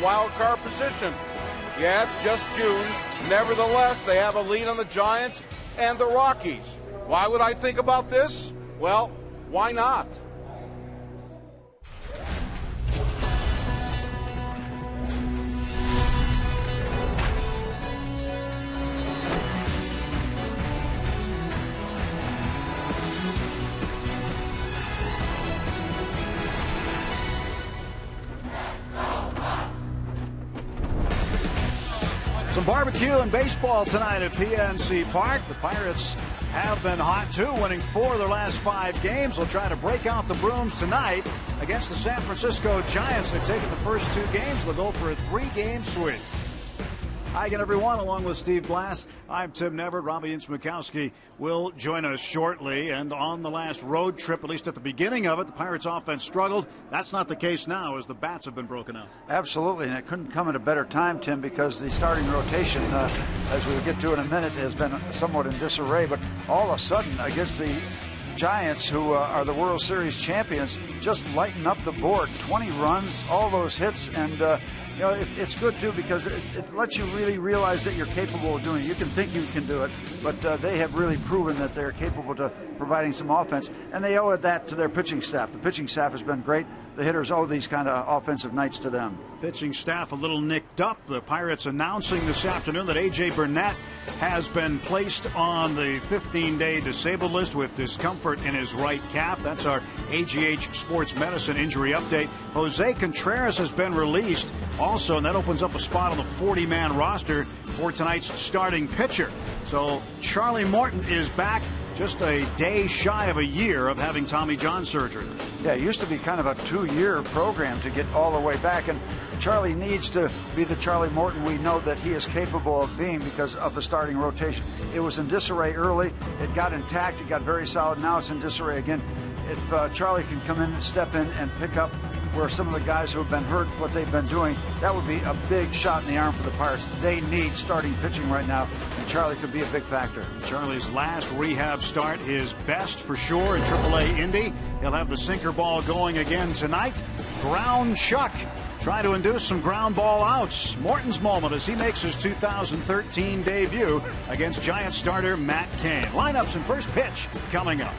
wild card position. Yeah, it's just June. Nevertheless, they have a lead on the Giants and the Rockies. Why would I think about this? Well, why not? Some barbecue and baseball tonight at PNC Park. The Pirates have been hot too, winning 4 of their last 5 games. They'll try to break out the brooms tonight against the San Francisco Giants. They've taken the first 2 games. They'll go for a 3-game sweep. Hi again, everyone. Along with Steve Glass, I'm Tim Neverett. Robbie Ince-Mikowski will join us shortly. And on the last road trip, at least at the beginning of it, the Pirates offense struggled. That's not the case now, as the bats have been broken out. Absolutely, and it couldn't come at a better time, Tim, because the starting rotation, as we'll get to in a minute, has been somewhat in disarray. But all of a sudden, against the Giants, who are the World Series champions, just lighten up the board. 20 runs, all those hits, and you know, it's good, too, because it lets you really realize that you're capable of doing it. You can think you can do it, but they have really proven that they're capable of providing some offense, and they owe that to their pitching staff. The pitching staff has been great. The hitters owe these kind of offensive nights to them. Pitching staff a little nicked up. The Pirates announcing this afternoon that A.J. Burnett has been placed on the 15-day disabled list with discomfort in his right calf. That's our AGH Sports Medicine injury update. Jose Contreras has been released also, and that opens up a spot on the 40-man roster for tonight's starting pitcher. So Charlie Morton is back, just a day shy of a year of having Tommy John surgery. Yeah, it used to be kind of a 2-year program to get all the way back, and Charlie needs to be the Charlie Morton we know that he is capable of being because of the starting rotation. It was in disarray early. It got intact. It got very solid. Now it's in disarray again. If Charlie can come in and step in and pick up where some of the guys who have been hurt, what they've been doing, that would be a big shot in the arm for the Pirates. They need starting pitching right now, and Charlie could be a big factor. Charlie's last rehab start, his best for sure in AAA Indy. He'll have the sinker ball going again tonight. Ground chuck. Try to induce some ground ball outs. Morton's moment as he makes his 2013 debut against Giants starter Matt Cain. Lineups and first pitch coming up.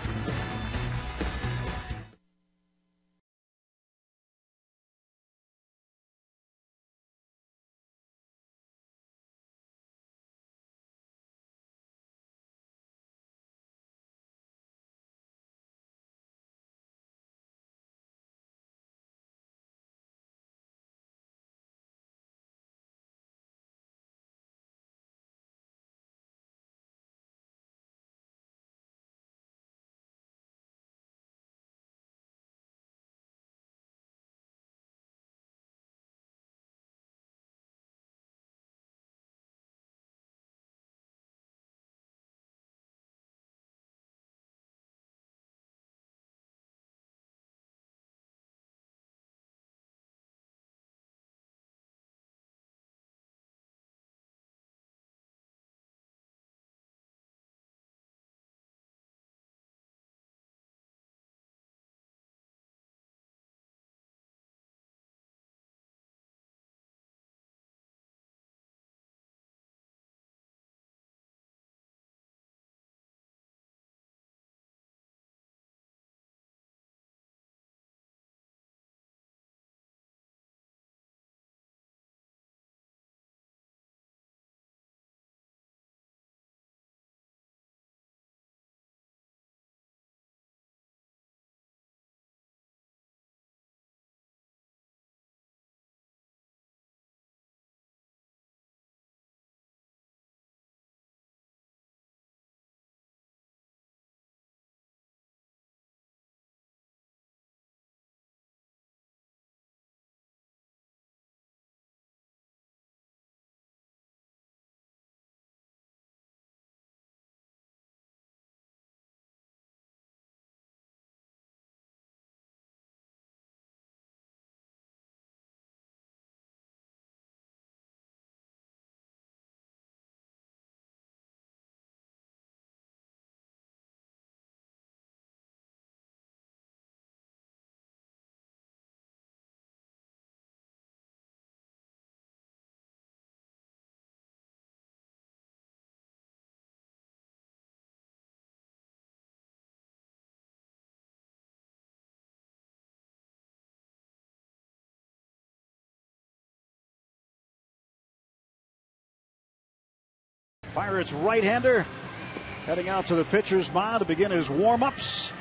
Pirates right-hander heading out to the pitcher's mound to begin his warm-ups.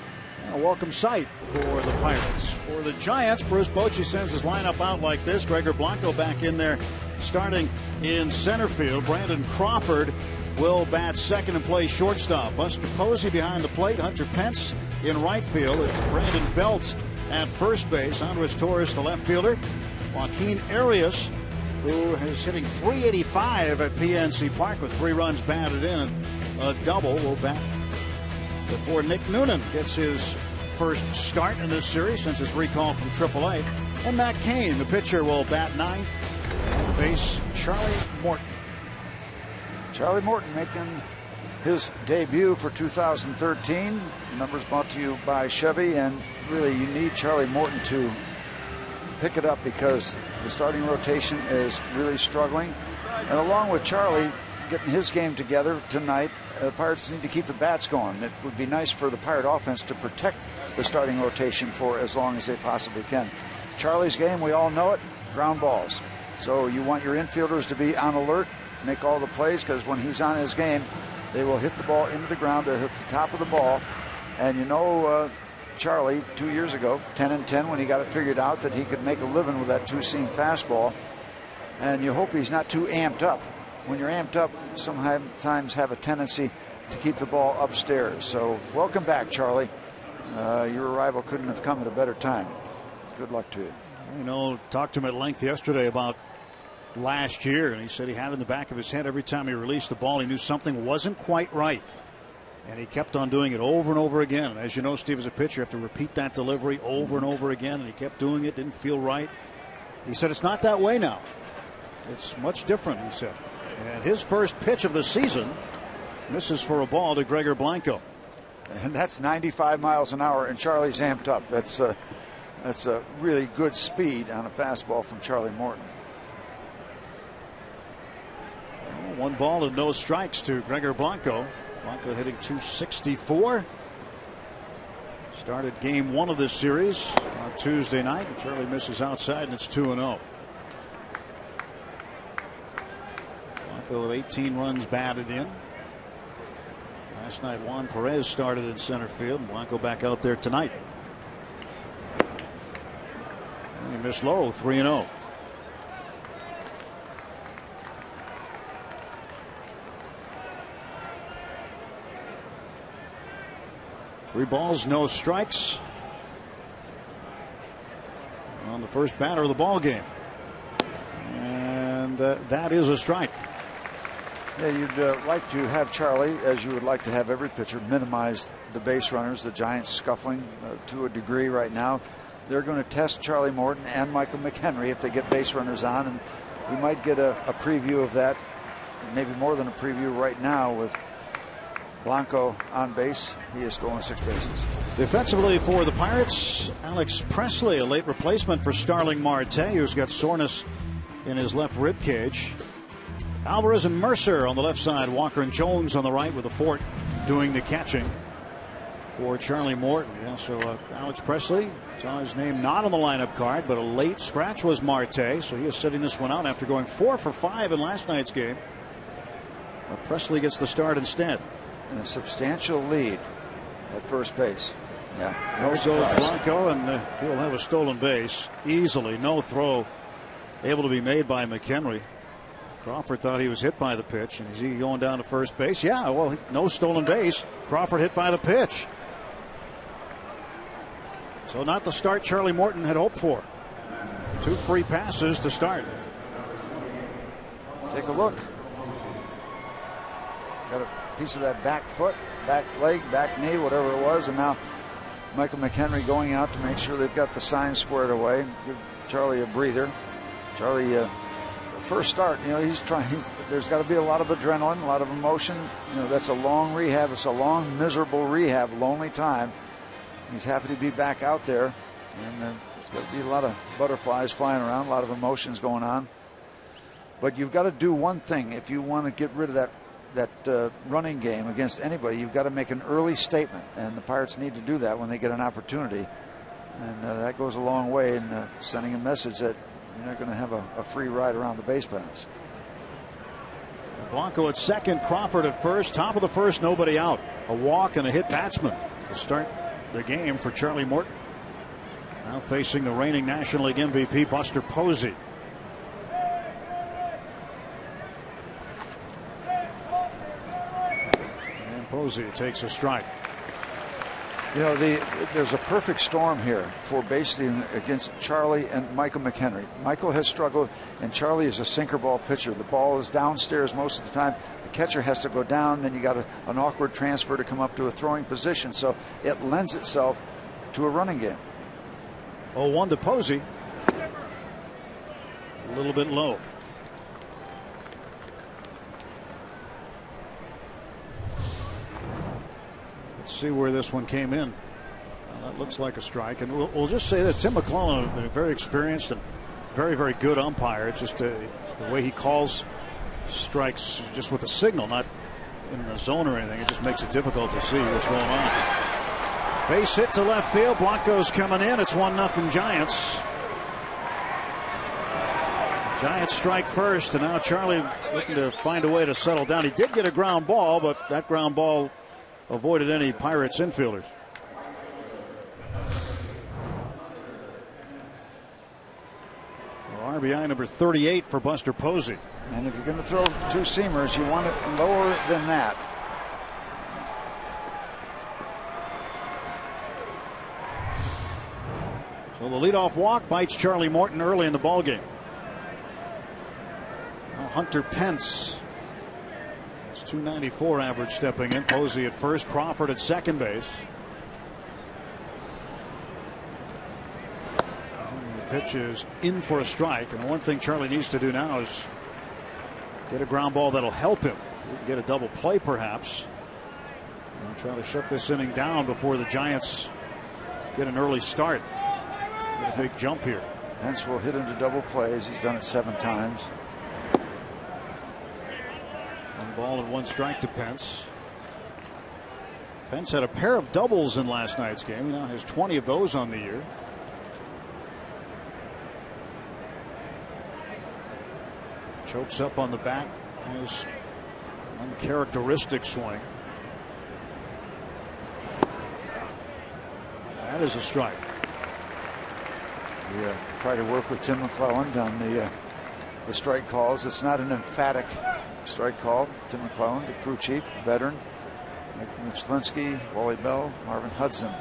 A welcome sight for the Pirates. For the Giants, Bruce Bochy sends his lineup out like this. Gregor Blanco back in there starting in center field. Brandon Crawford will bat second and play shortstop. Buster Posey behind the plate. Hunter Pence in right field. It's Brandon Belt at first base. Andres Torres, the left fielder. Joaquin Arias, who is hitting .385 at PNC Park with 3 runs batted in and a double, will bat before Nick Noonan gets his first start in this series since his recall from AAA. And Matt Cain, the pitcher, will bat 9th and face Charlie Morton. Charlie Morton making his debut for 2013. Numbers brought to you by Chevy, and really you need Charlie Morton to pick it up because the starting rotation is really struggling. And along with Charlie getting his game together tonight, the Pirates need to keep the bats going. It would be nice for the Pirate offense to protect the starting rotation for as long as they possibly can. Charlie's game, we all know it, ground balls. So you want your infielders to be on alert, make all the plays, because when he's on his game, they will hit the ball into the ground or hit the top of the ball. And you know, Charlie, 2 years ago, 10-10, when he got it figured out that he could make a living with that two-seam fastball. And you hope he's not too amped up. When you're amped up, sometimes have a tendency to keep the ball upstairs. So welcome back, Charlie. Your arrival couldn't have come at a better time. Good luck to you. You know, talked to him at length yesterday about last year, and he said he had in the back of his head every time he released the ball, he knew something wasn't quite right. And he kept on doing it over and over again. And as you know, Steve, as a pitcher, you have to repeat that delivery over and over again. And he kept doing it, didn't feel right. He said it's not that way now. It's much different, he said. And his first pitch of the season misses for a ball to Gregor Blanco. And that's 95 miles an hour, and Charlie's amped up. That's a really good speed on a fastball from Charlie Morton. 1 ball and no strikes to Gregor Blanco. Blanco hitting .264. Started game 1 of this series on Tuesday night, and Charlie misses outside, and it's 2-0. Blanco with 18 runs batted in. Last night, Juan Perez started in center field. Blanco back out there tonight. And he missed low, 3-0. Three balls, no strikes on the first batter of the ball game, and that is a strike. Yeah, you'd like to have Charlie, as you would like to have every pitcher, minimize the base runners. The Giants scuffling to a degree right now. They're going to test Charlie Morton and Michael McHenry if they get base runners on, and we might get a preview of that, maybe more than a preview right now with Blanco on base. He has stolen 6 bases. Defensively for the Pirates, Alex Presley, a late replacement for Starling Marte, who's got soreness in his left rib cage. Alvarez and Mercer on the left side. Walker and Jones on the right, with the Fort doing the catching for Charlie Morton. Yeah, so Alex Presley saw his name not on the lineup card, but a late scratch was Marte, so he is sitting this one out after going 4 for 5 in last night's game. But Presley gets the start instead. And a substantial lead at first base. Yeah. There goes Blanco, and he'll have a stolen base easily. No throw able to be made by McHenry. Crawford thought he was hit by the pitch, and is he going down to first base? Yeah, well, no stolen base. Crawford hit by the pitch. So not the start Charlie Morton had hoped for. 2 free passes to start. Take a look. Got a piece of that back foot, back leg, back knee, whatever it was, and now Michael McHenry going out to make sure they've got the sign squared away. Give Charlie a breather. Charlie, first start, you know, he's trying. There's got to be a lot of adrenaline, a lot of emotion. You know, that's a long rehab. It's a long, miserable rehab, lonely time. He's happy to be back out there, and there's got to be a lot of butterflies flying around, a lot of emotions going on. But you've got to do one thing if you want to get rid of that running game against anybody. You've got to make an early statement, and the Pirates need to do that when they get an opportunity, and that goes a long way in sending a message that you're not going to have a free ride around the base paths. Blanco at second, Crawford at first. Top of the first, nobody out. A walk and a hit batsman to start the game for Charlie Morton. Now facing the reigning National League MVP, Buster Posey. And Posey takes a strike. You know, there's a perfect storm here for basically against Charlie and Michael McHenry. Michael has struggled, and Charlie is a sinker ball pitcher. The ball is downstairs most of the time. The catcher has to go down, then you got an awkward transfer to come up to a throwing position. So it lends itself to a running game. 0-1 to Posey. A little bit low. See where this one came in. That looks like a strike, and we'll just say that Tim McClellan, a very experienced and very, very good umpire. It's just the way he calls strikes just with a signal, not in the zone or anything. It just makes it difficult to see what's going on. Base hit to left field. Blanco's coming in. It's 1-0 Giants. Giants strike first, and now Charlie looking to find a way to settle down. He did get a ground ball, but that ground ball avoided any Pirates infielders. Well, RBI number 38 for Buster Posey. And if you're going to throw two seamers, you want it lower than that. So the leadoff walk bites Charlie Morton early in the ballgame. Now Hunter Pence. 294 average stepping in. Posey at first, Crawford at second base. And the pitch is in for a strike, and the one thing Charlie needs to do now is get a ground ball that'll help him. Get a double play perhaps. And try to shut this inning down before the Giants get an early start. Get a big jump here. Pence will hit into double plays. He's done it 7 times. 1 ball and 1 strike to Pence. Pence had a pair of doubles in last night's game. He now has 20 of those on the year. Chokes up on the bat. Has an uncharacteristic swing. That is a strike. We try to work with Tim McClellan on the strike calls. It's not an emphatic strike call. Tim McClellan, the crew chief, veteran. Mike Mchlinski, Wally Bell, Marvin Hudson.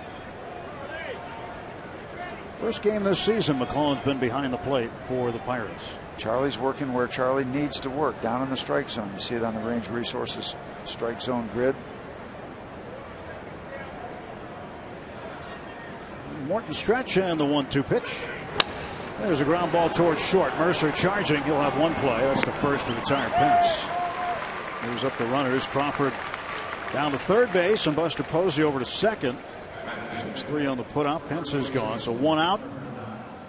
First game this season, McClellan's been behind the plate for the Pirates. Charlie's working where Charlie needs to work, down in the strike zone. You see it on the Range Resources strike zone grid. Morton stretch and the 1-2 pitch. There's a ground ball towards short. Mercer charging. He'll have 1 play. That's the first of retired Pence. Moves up the runners. Crawford down to third base, and Buster Posey over to second. 6-3 on the put out. Pence is gone. So 1 out.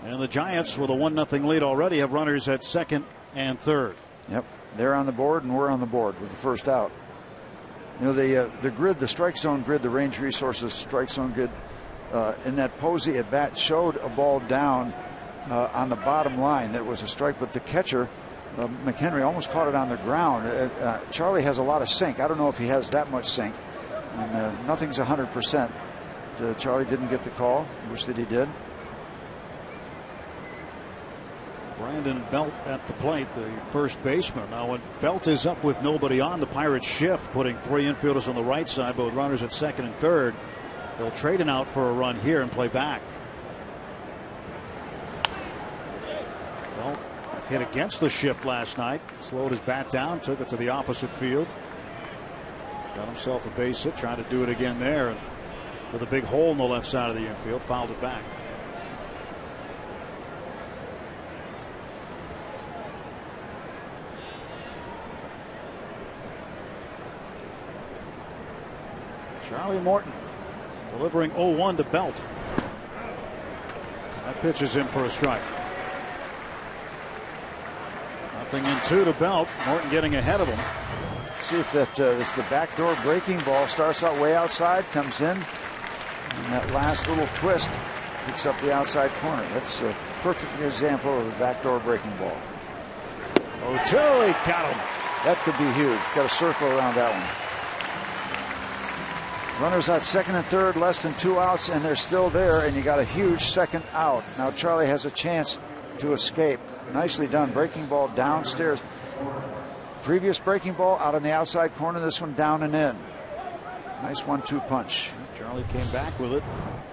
And the Giants, with a 1-0 lead already, have runners at second and third. Yep. They're on the board, and we're on the board with the first out. You know, the grid, the strike zone grid, the Range Resources strike zone grid, in that Posey at bat showed a ball down on the bottom line that was a strike, but the catcher McHenry almost caught it on the ground. Charlie has a lot of sink. I don't know if he has that much sink, and nothing's 100%. Charlie didn't get the call. Wish that he did. Brandon Belt at the plate, the first baseman. Now when Belt is up with nobody on, the Pirates shift, putting 3 infielders on the right side, but with runners at second and third. They'll trade him out for a run here and play back. Belt hit against the shift last night. Slowed his bat down, took it to the opposite field. Got himself a base hit, trying to do it again there. And with a big hole in the left side of the infield, fouled it back. Charlie Morton delivering 0-1 to Belt. That pitch is in for a strike. 0-2 to Belt. Morton getting ahead of him. See if it's the backdoor breaking ball. Starts out way outside, comes in, and that last little twist picks up the outside corner. That's a perfect example of the backdoor breaking ball. 0-2, he got him. That could be huge. Got a circle around that one. Runners at second and third, less than 2 outs, and they're still there, and you got a huge second out. Now Charlie has a chance to escape. Nicely done. Breaking ball downstairs. Previous breaking ball out on the outside corner. This one down and in. Nice 1-2 punch. Charlie came back with it.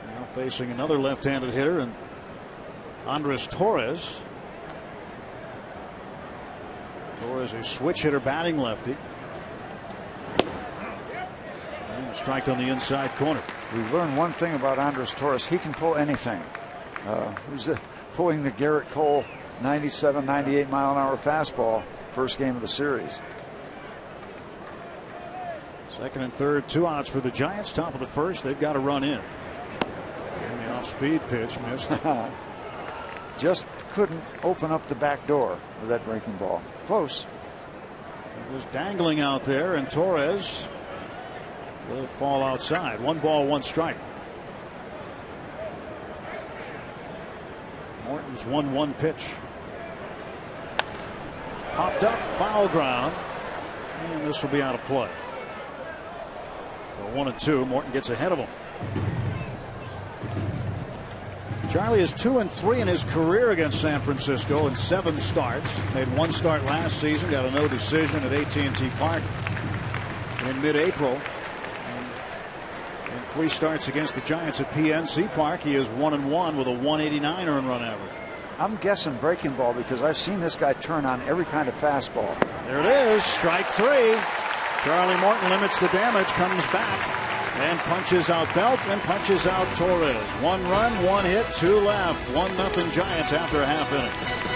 Now facing another left-handed hitter, and Andres Torres. Torres, a switch hitter, batting lefty. And a strike on the inside corner. We've learned one thing about Andres Torres. He can pull anything. Who's pulling the Garrett Cole 97, 98 mile an hour fastball first game of the series. Second and third, 2 outs for the Giants. Top of the first, they've got a run in. And the off-speed pitch missed. Just couldn't open up the back door with that breaking ball. Close. It was dangling out there, and Torres let it fall outside. 1 ball, 1 strike. Morton's 1-1 pitch. Popped up, foul ground, and this will be out of play. So 1-2. Morton gets ahead of him. Charlie is 2-3 in his career against San Francisco in 7 starts. Made 1 start last season, got a no decision at AT&T Park in mid-April. In 3 starts against the Giants at PNC Park, he is 1-1 with a 189 earned run average. I'm guessing breaking ball because I've seen this guy turn on every kind of fastball. There it is, strike 3. Charlie Morton limits the damage, comes back, and punches out Belt and punches out Torres. 1 run, 1 hit, 2 left. 1-0 Giants after a half inning.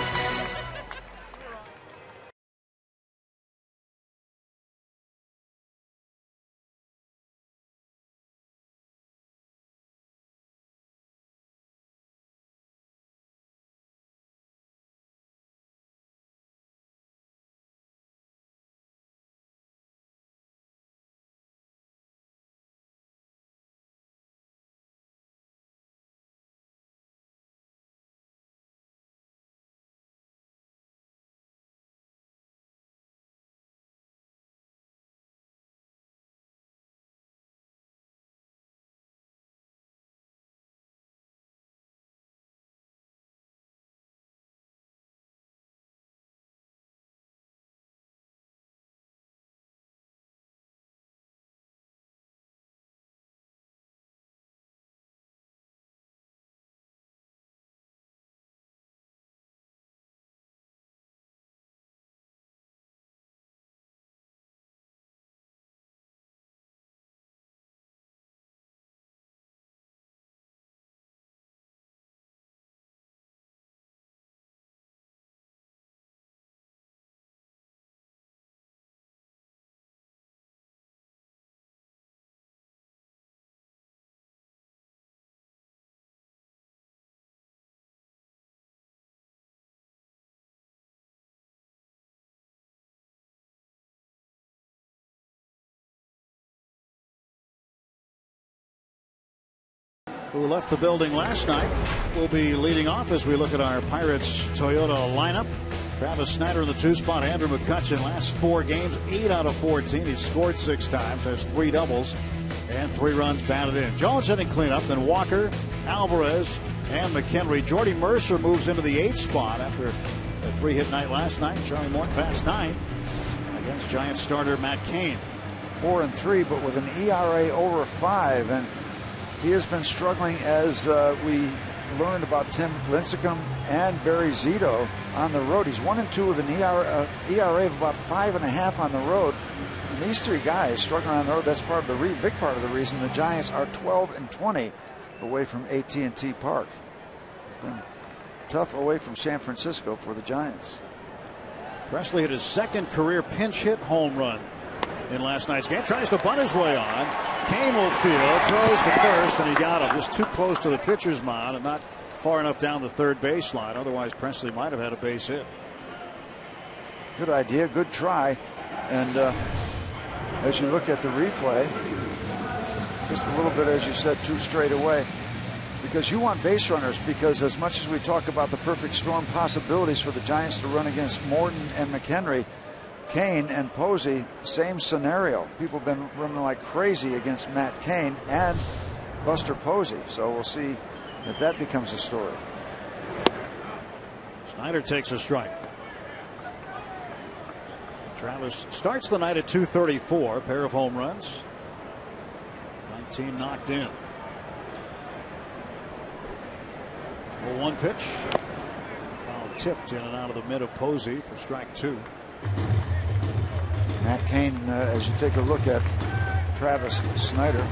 Who left the building last night will be leading off as we look at our Pirates Toyota lineup. Travis Snyder in the 2 spot. Andrew McCutchen last 4 games, 8 out of 14. He's scored 6 times, has 3 doubles and 3 runs batted in. Jones hitting cleanup, then Walker, Alvarez, and McHenry. Jordy Mercer moves into the 8th spot after a 3-hit night last night. Charlie Morton passed 9th against Giants starter Matt Cain. 4-3, but with an ERA over 5, and he has been struggling, as we learned about Tim Lincecum and Barry Zito on the road. He's 1-2 with an ERA of about 5.5 on the road. And these 3 guys struggling on the road, that's part of the big part of the reason the Giants are 12-20 away from AT&T Park. It's been tough away from San Francisco for the Giants. Presley hit his 2nd career pinch hit home run in last night's game. Tries to bunt his way on. Cain will field, throws to first, and he got him just too close to the pitcher's mound and not far enough down the third baseline. Otherwise, Presley might have had a base hit. Good idea, good try. And as you look at the replay, just a little bit, as you said, too straight away. Because you want base runners, because as much as we talk about the perfect storm possibilities for the Giants to run against Morton and McHenry, Cain and Posey, same scenario. People have been running like crazy against Matt Cain and Buster Posey. So we'll see if that becomes a story. Snyder takes a strike. Travis starts the night at 234. A pair of home runs. 19 knocked in. 0-1 pitch. Foul tipped in and out of the mid of Posey for strike 2. Matt Cain, as you take a look at Travis Snyder,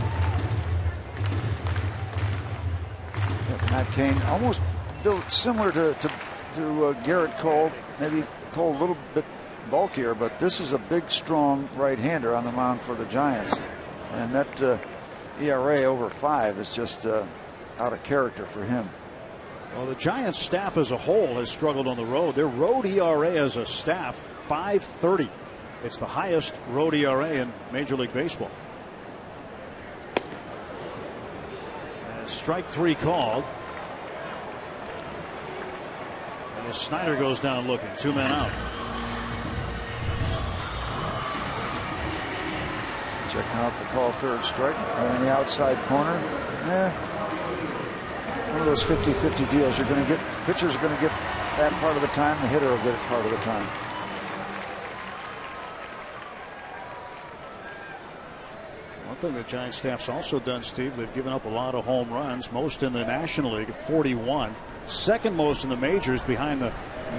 Matt Cain almost built similar to Garrett Cole. Maybe Cole a little bit bulkier, but this is a big, strong right-hander on the mound for the Giants, and that ERA over 5 is just out of character for him. Well, the Giants staff as a whole has struggled on the road. Their road ERA as a staff, 5.30. It's the highest road ERA in Major League Baseball. And strike 3 called. And as Snyder goes down looking, 2 men out. Checking out the call, third strike. Right in the outside corner. One of those 50-50 deals. You're going to get, pitchers are going to get that part of the time. The hitter will get it part of the time. One thing the Giants staff's also done, Steve, they've given up a lot of home runs, most in the National League at 41. Second most in the majors behind the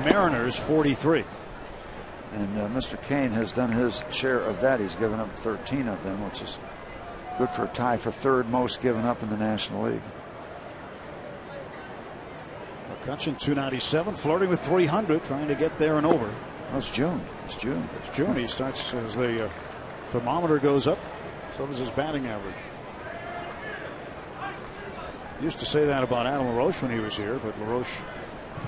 Mariners, 43. And Mr. Cain has done his share of that. He's given up 13 of them, which is good for a tie for third most given up in the National League. McCutchen 297, flirting with 300, trying to get there and over. Well, it's June. It's June. It's June. He starts as the thermometer goes up. So does his batting average. Used to say that about Adam LaRoche when he was here, but LaRoche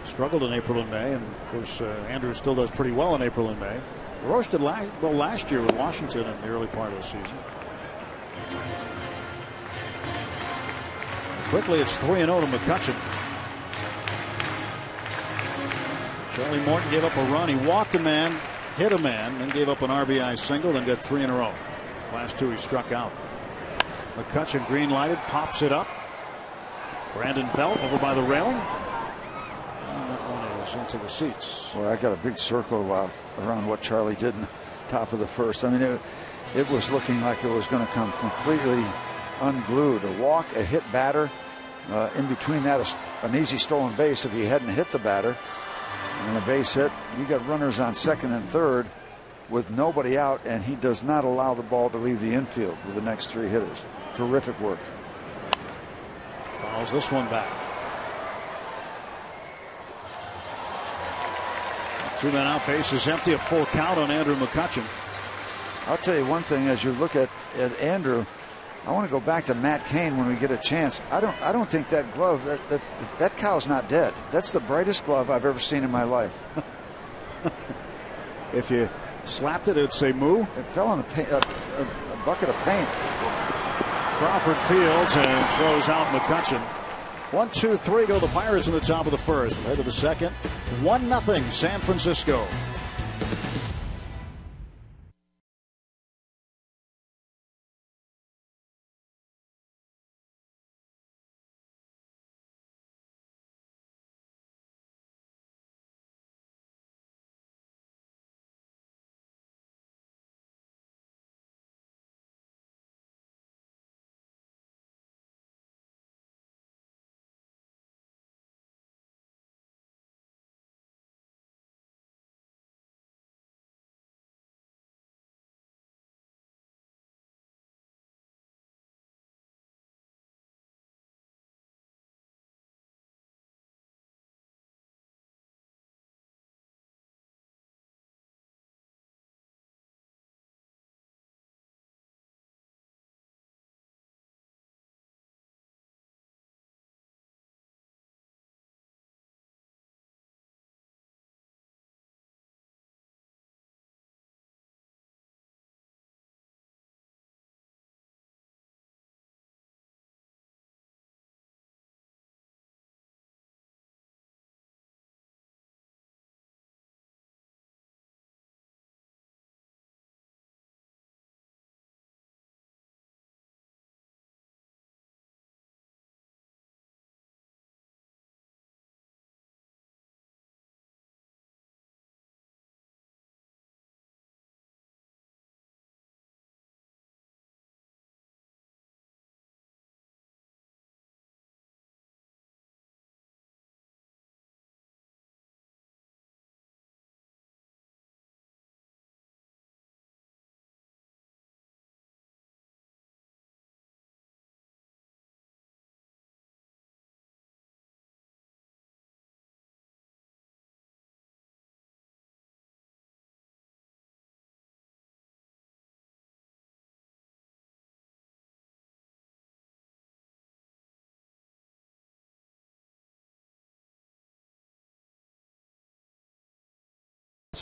struggled in April and May, and of course Andrews still does pretty well in April and May. LaRoche did well last year with Washington in the early part of the season. Quickly, it's 3-0 to McCutchen. Charlie Morton gave up a run. He walked a man, hit a man, then gave up an RBI single, then got 3 in a row. Last 2 he struck out. McCutchen green lighted, pops it up. Brandon Belt over by the railing. And that one is into the seats. Well, I got a big circle around what Charlie did in the top of the first. I mean, it was looking like it was going to come completely unglued. A walk, a hit batter. In between that, an easy stolen base if he hadn't hit the batter. And a base hit. You got runners on second and third with nobody out, and he does not allow the ball to leave the infield with the next 3 hitters. Terrific work. Fouls this one back. 2 men out, base is empty, a full count on Andrew McCutchen. I'll tell you one thing, as you look at Andrew, I want to go back to Matt Cain when we get a chance. I don't think that glove, that cow's not dead. That's the brightest glove I've ever seen in my life. If you slapped it, it'd say moo. It fell in a bucket of paint. Crawford fields and throws out McCutchen. 1-2-3 go the Pirates in the top of the first. Head to the second. 1-0 San Francisco.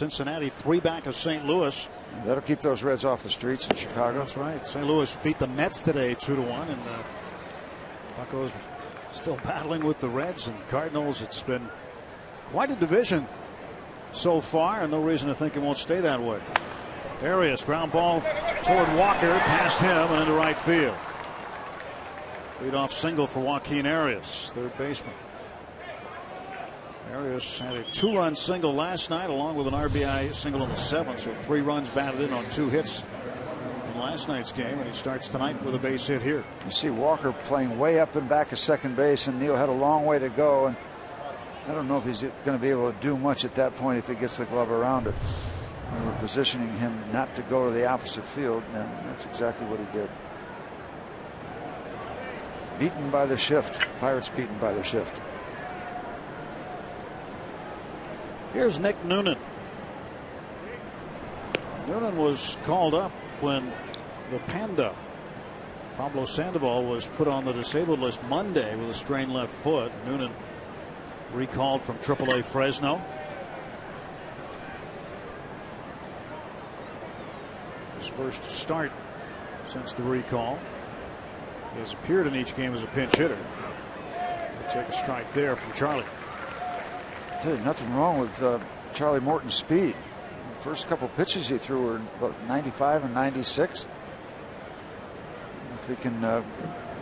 Cincinnati 3 back of St. Louis. That'll keep those Reds off the streets in Chicago. That's right. St. Louis beat the Mets today 2-1, and Buccos still battling with the Reds and Cardinals. It's been quite a division so far, and no reason to think it won't stay that way. Arias, ground ball toward Walker, past him and into right field. Leadoff single for Joaquin Arias, third baseman. Arias had a 2-run single last night, along with an RBI single in the 7th, so 3 runs batted in on 2 hits in last night's game, and he starts tonight with a base hit here. You see Walker playing way up and back of second base, and Neal had a long way to go, and I don't know if he's going to be able to do much at that point if he gets the glove around it. We were positioning him not to go to the opposite field, and that's exactly what he did. Beaten by the shift. Pirates beaten by the shift. Here's Nick Noonan. Noonan was called up when the Panda, Pablo Sandoval, was put on the disabled list Monday with a strained left foot. Noonan recalled from AAA Fresno. His first start since the recall. He has appeared in each game as a pinch hitter. We'll take a strike there from Charlie. I tell you, nothing wrong with Charlie Morton's speed. The first couple pitches he threw were about 95 and 96. If he can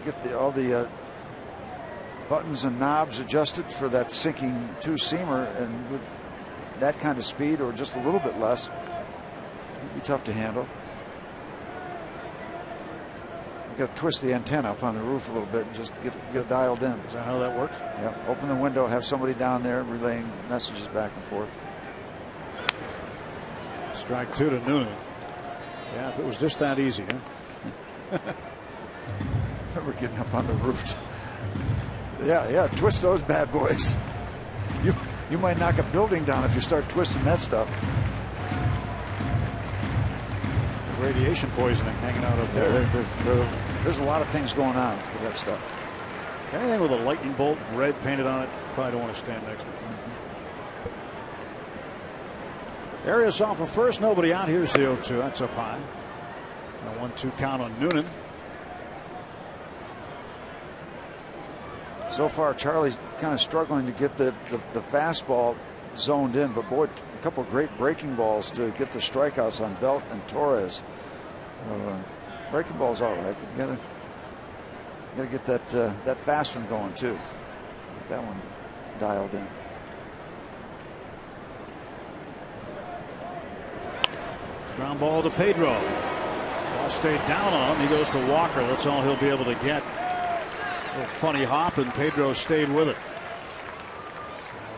get all the buttons and knobs adjusted for that sinking 2-seamer, and with that kind of speed or just a little bit less, it'd be tough to handle. You got to twist the antenna up on the roof a little bit and just get it dialed in. Is that how that works? Yeah. Open the window, have somebody down there relaying messages back and forth. Strike 2 to Noonan. Yeah, if it was just that easy, huh? We're getting up on the roof. Yeah, twist those bad boys. You might knock a building down if you start twisting that stuff. Radiation poisoning hanging out up there. There's a lot of things going on with that stuff. Anything with a lightning bolt red painted on it, probably don't want to stand next to it. Arias off of first, nobody out. Here's the 0-2. That's up high. A 1-2 count on Noonan. So far, Charlie's kind of struggling to get the fastball zoned in, but boy, a couple of great breaking balls to get the strikeouts on Belt and Torres. Breaking ball's all right. You gotta get that fast one going too. Get that one dialed in. Ground ball to Pedro. Ball stayed down on him. He goes to Walker. That's all he'll be able to get. A little funny hop, and Pedro stayed with it.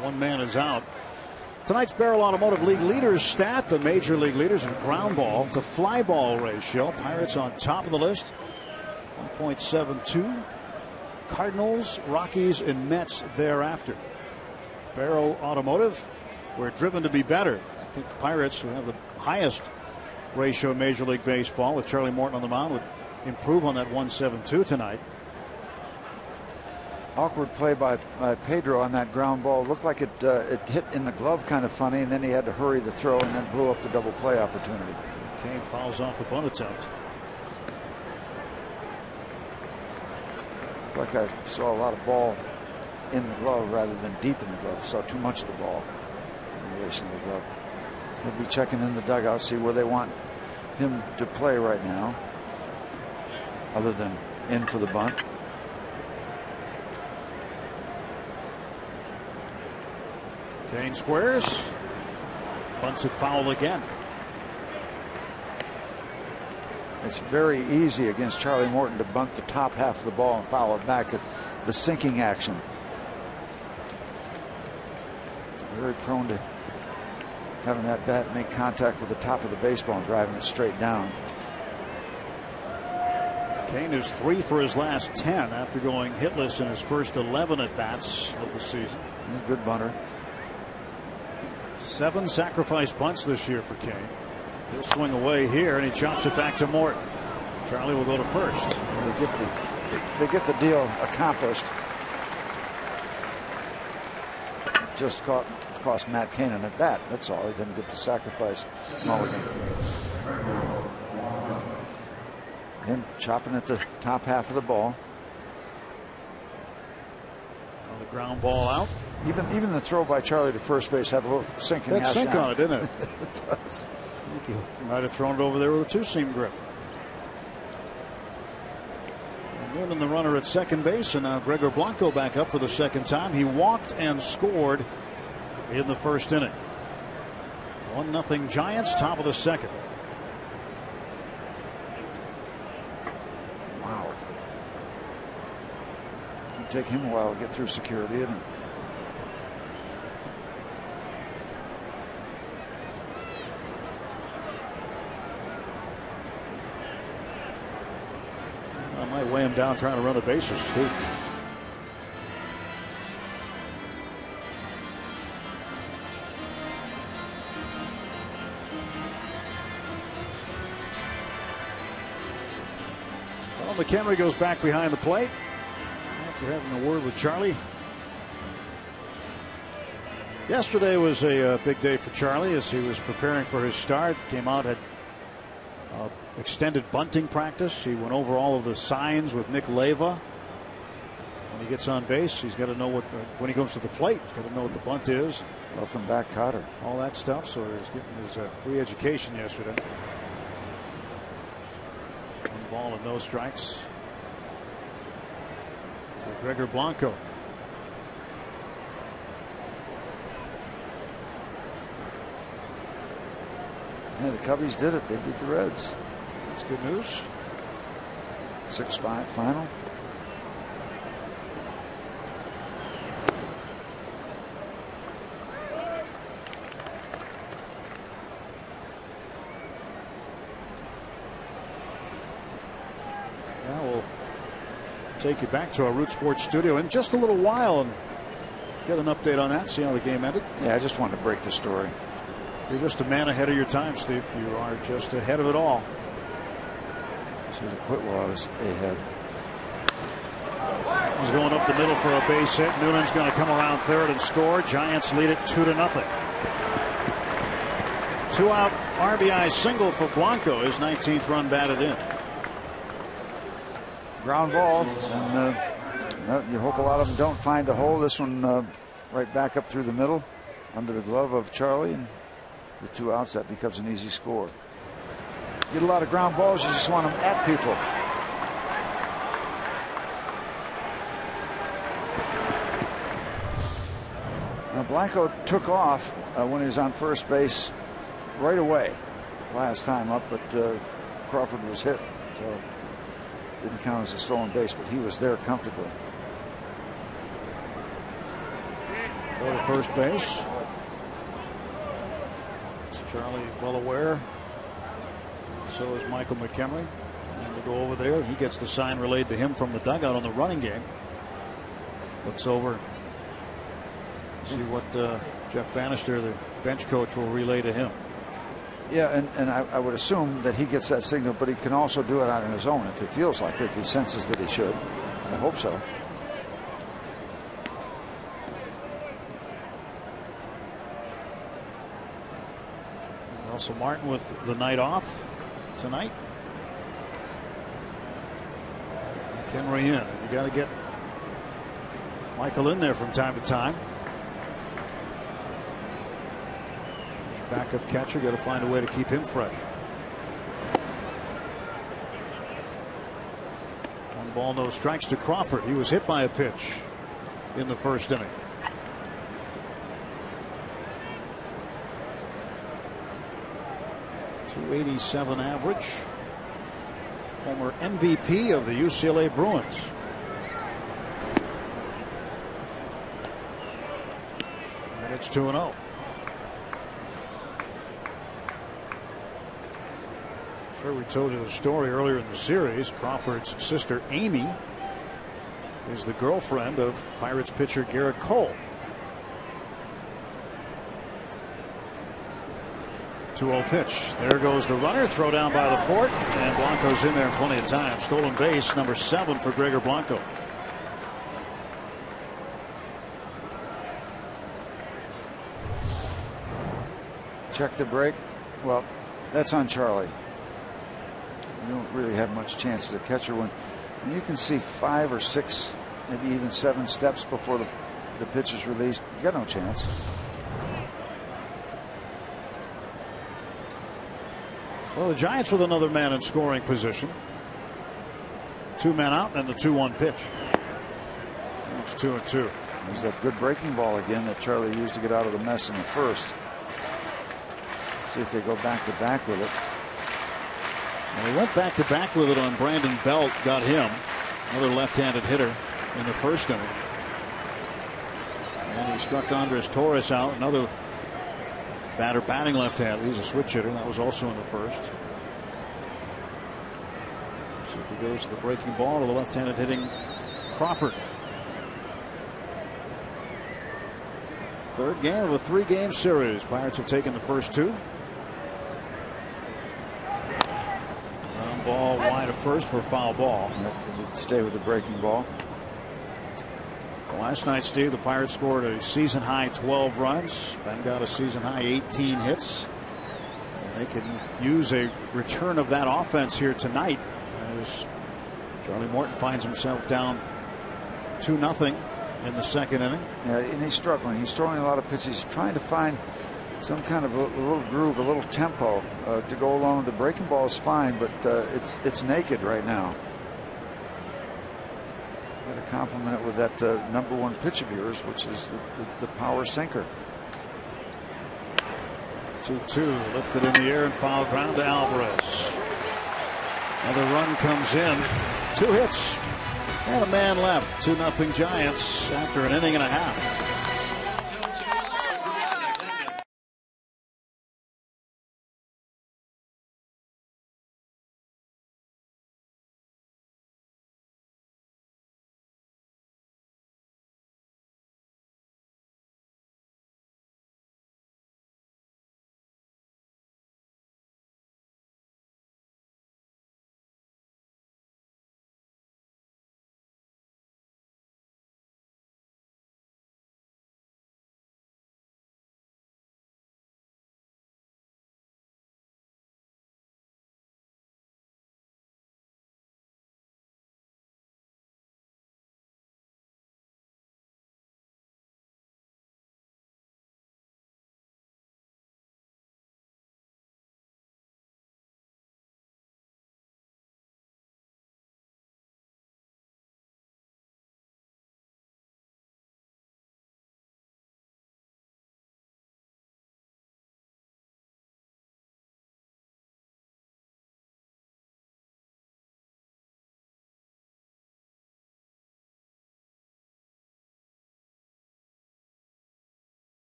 One man is out. Tonight's Barrel Automotive League leaders stat, the major league leaders in ground ball to fly ball ratio. Pirates on top of the list, 1.72. Cardinals, Rockies, and Mets thereafter. Barrel Automotive, we're driven to be better. I think the Pirates, who have the highest ratio in Major League Baseball with Charlie Morton on the mound, would improve on that 1.72 tonight. Awkward play by Pedro on that ground ball. Looked like it hit in the glove kind of funny, and then he had to hurry the throw and then blew up the double play opportunity. Kane fouls off the bunt attempt. Like I saw a lot of ball in the glove rather than deep in the glove. Saw too much of the ball in relation to the glove. He'll be checking in the dugout, see where they want him to play right now, other than in for the bunt. Kane squares. Bunts it foul again. It's very easy against Charlie Morton to bunt the top half of the ball and foul it back at the sinking action. Very prone to having that bat make contact with the top of the baseball and driving it straight down. Kane is 3 for his last 10 after going hitless in his first 11 at bats of the season. He's a good bunter. 7 sacrifice bunts this year for Kane. He'll swing away here, and he chops it back to Morton. Charlie will go to first. They get the deal accomplished. Just caught cost Matt Cain an at bat. That's all. He didn't get the sacrifice mulligan. Him chopping at the top half of the ball. On the ground ball out. Even the throw by Charlie to first base had a little sinking that sink on it, didn't it? It does. I think he might have thrown it over there with a two-seam grip. Noonan the runner at second base, and now Gregor Blanco back up for the second time. He walked and scored in the first inning. 1-0 Giants, top of the second. Wow. It'll take him a while to get through security, isn't it? I might weigh him down trying to run the bases, too. Well, McHenry goes back behind the plate after having a word with Charlie. Yesterday was a big day for Charlie as he was preparing for his start. Came out, had extended bunting practice. He went over all of the signs with Nick Leyva. When he gets on base, he's got to know what, when he goes to the plate, he's got to know what the bunt is. Welcome back, Cotter. All that stuff. So he's getting his re-education yesterday. 1 ball and no strikes to Gregor Blanco. Yeah, the Cubbies did it. They beat the Reds. That's good news. 6-5 final. Now we'll take you back to our Root Sports studio in just a little while and get an update on that, see how the game ended. Yeah, I just wanted to break the story. You're just a man ahead of your time, Steve. You are just ahead of it all. Should have quit while I was ahead. He's going up the middle for a base hit. Noonan's going to come around third and score. Giants lead it 2-0. 2-out RBI single for Blanco. His 19th run batted in. Ground ball, and well, you hope a lot of them don't find the hole. This one right back up through the middle, under the glove of Charlie, and with 2 outs, that becomes an easy score. Get a lot of ground balls, you just want them at people. Now Blanco took off when he was on first base right away last time up, but Crawford was hit, so didn't count as a stolen base, but he was there comfortably. Throw to first base. Charlie well aware. So is Michael McHenry. Trying to go over there. He gets the sign relayed to him from the dugout on the running game. Looks over. See what Jeff Bannister, the bench coach, will relay to him. Yeah, and I would assume that he gets that signal, but he can also do it out on his own if he feels like it, if he senses that he should. I hope so. Russell Martin with the night off tonight. McHenry in. You got to get Michael in there from time to time. Backup catcher, got to find a way to keep him fresh. 1 ball, no strikes to Crawford. He was hit by a pitch in the first inning. .287 average. Former MVP of the UCLA Bruins. And it's 2-0. Sure, we told you the story earlier in the series. Crawford's sister Amy is the girlfriend of Pirates pitcher Garrett Cole. 2-0 pitch. There goes the runner. Throw down by the fort, and Blanco's in there in plenty of time. Stolen base number 7 for Gregor Blanco. Check the break. Well, that's on Charlie. You don't really have much chance as a catcher when you can see 5 or 6, maybe even 7 steps before the pitch is released. You got no chance. Well, the Giants with another man in scoring position. 2 men out and the 2-1 pitch. It's 2-2. There's that good breaking ball again that Charlie used to get out of the mess in the first. See if they go back to back with it. And they went back to back with it on Brandon Belt. Got him. Another left-handed hitter in the first inning. And he struck Andres Torres out. Another batter batting left-handed. He's a switch hitter. That was also in the first. See if he goes to the breaking ball to the left-handed hitting Crawford. Third game of a 3-game series. Pirates have taken the first 2. Ground ball wide of first for a foul ball. Yep, they did stay with the breaking ball. Well, last night, Steve, the Pirates scored a season high 12 runs. Ben got a season high 18 hits. And they can use a return of that offense here tonight as Charlie Morton finds himself down 2-0 in the second inning. Yeah, and he's struggling. He's throwing a lot of pitches. He's trying to find some kind of a little groove, a little tempo to go along with the breaking ball is fine, but it's naked right now. Got to compliment it with that #1 pitch of yours, which is the power sinker. 2-2 lifted in the air and foul ground to Alvarez. Another run comes in. 2 hits. And a man left. 2-0 Giants after an inning and a half.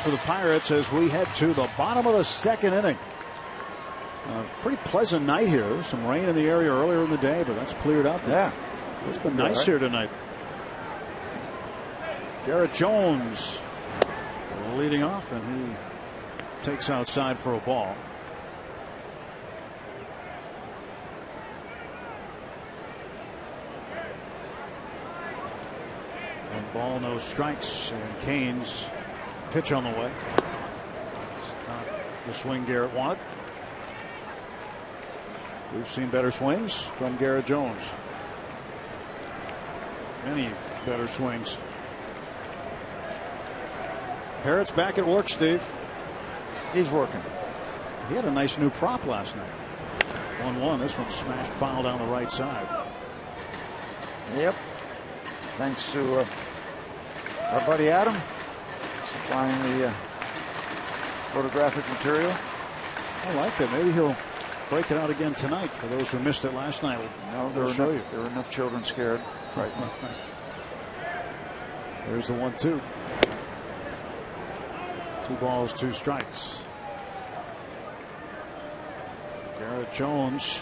For the Pirates as we head to the bottom of the second inning. Pretty pleasant night here. Some rain in the area earlier in the day, but that's cleared up. Yeah, it's been nice here tonight. Garrett Jones leading off, and he takes outside for a ball. And ball, no strikes, and Cain's pitch on the way. It's not the swing Garrett wanted. We've seen better swings from Garrett Jones. Many better swings. Parrott's back at work, Steve. He's working. He had a nice new prop last night. 1-1. This one smashed foul down the right side. Yep. Thanks to our buddy Adam supplying the photographic material. I like that. Maybe he'll break it out again tonight for those who missed it last night. No, there were enough children scared. Right. There's the 1-2. 2 balls, 2 strikes. Garrett Jones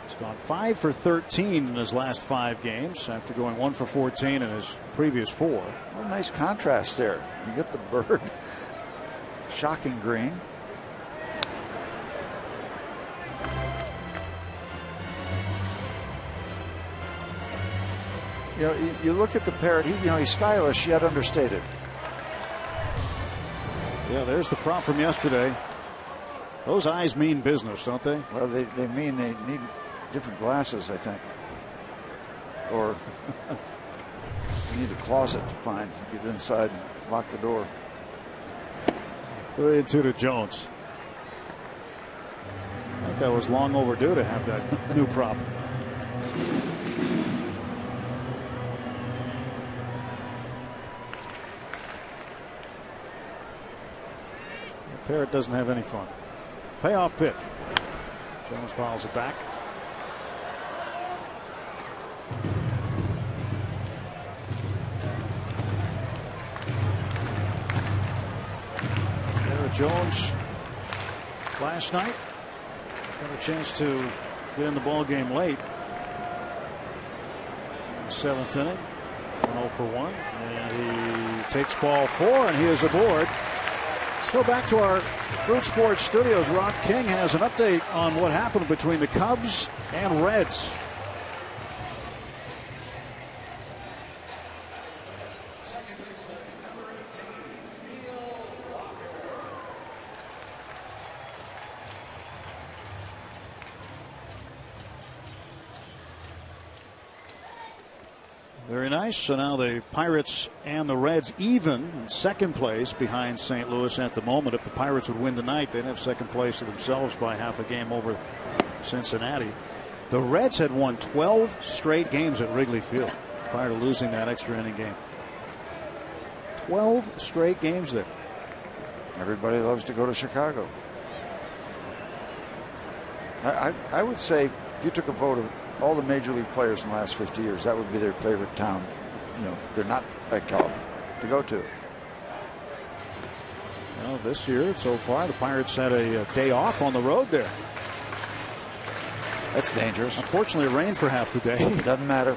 has gone 5 for 13 in his last 5 games after going 1 for 14 in his previous 4. What a nice contrast there. You get the bird. Shocking green. You know, you look at the Parrot, he's stylish yet understated. Yeah, there's the prop from yesterday. Those eyes mean business, don't they? Well, they mean they need different glasses, I think. Or you need a closet to get inside and lock the door. 3-2 to Jones. I think that was long overdue to have that new prop. Parrot doesn't have any fun. Payoff pitch. Jones fouls it back. Garrett Jones last night got a chance to get in the ball game late. 7th inning, 1-0 for 1, and he takes ball 4, and he is aboard. Go back to our Root Sports studios. Rock King has an update on what happened between the Cubs and Reds. Very nice. So now the Pirates and the Reds even in second place behind St. Louis at the moment. If the Pirates would win tonight, they'd have second place to themselves by half a game over Cincinnati. The Reds had won 12 straight games at Wrigley Field prior to losing that extra inning game. 12 straight games there. Everybody loves to go to Chicago. I would say if you took a vote of all the major league players in the last 50 years, that would be their favorite town. They're not that club to go to. Well, this year so far, the Pirates had a day off on the road there. That's dangerous. Unfortunately, it rained for half the day. It doesn't matter.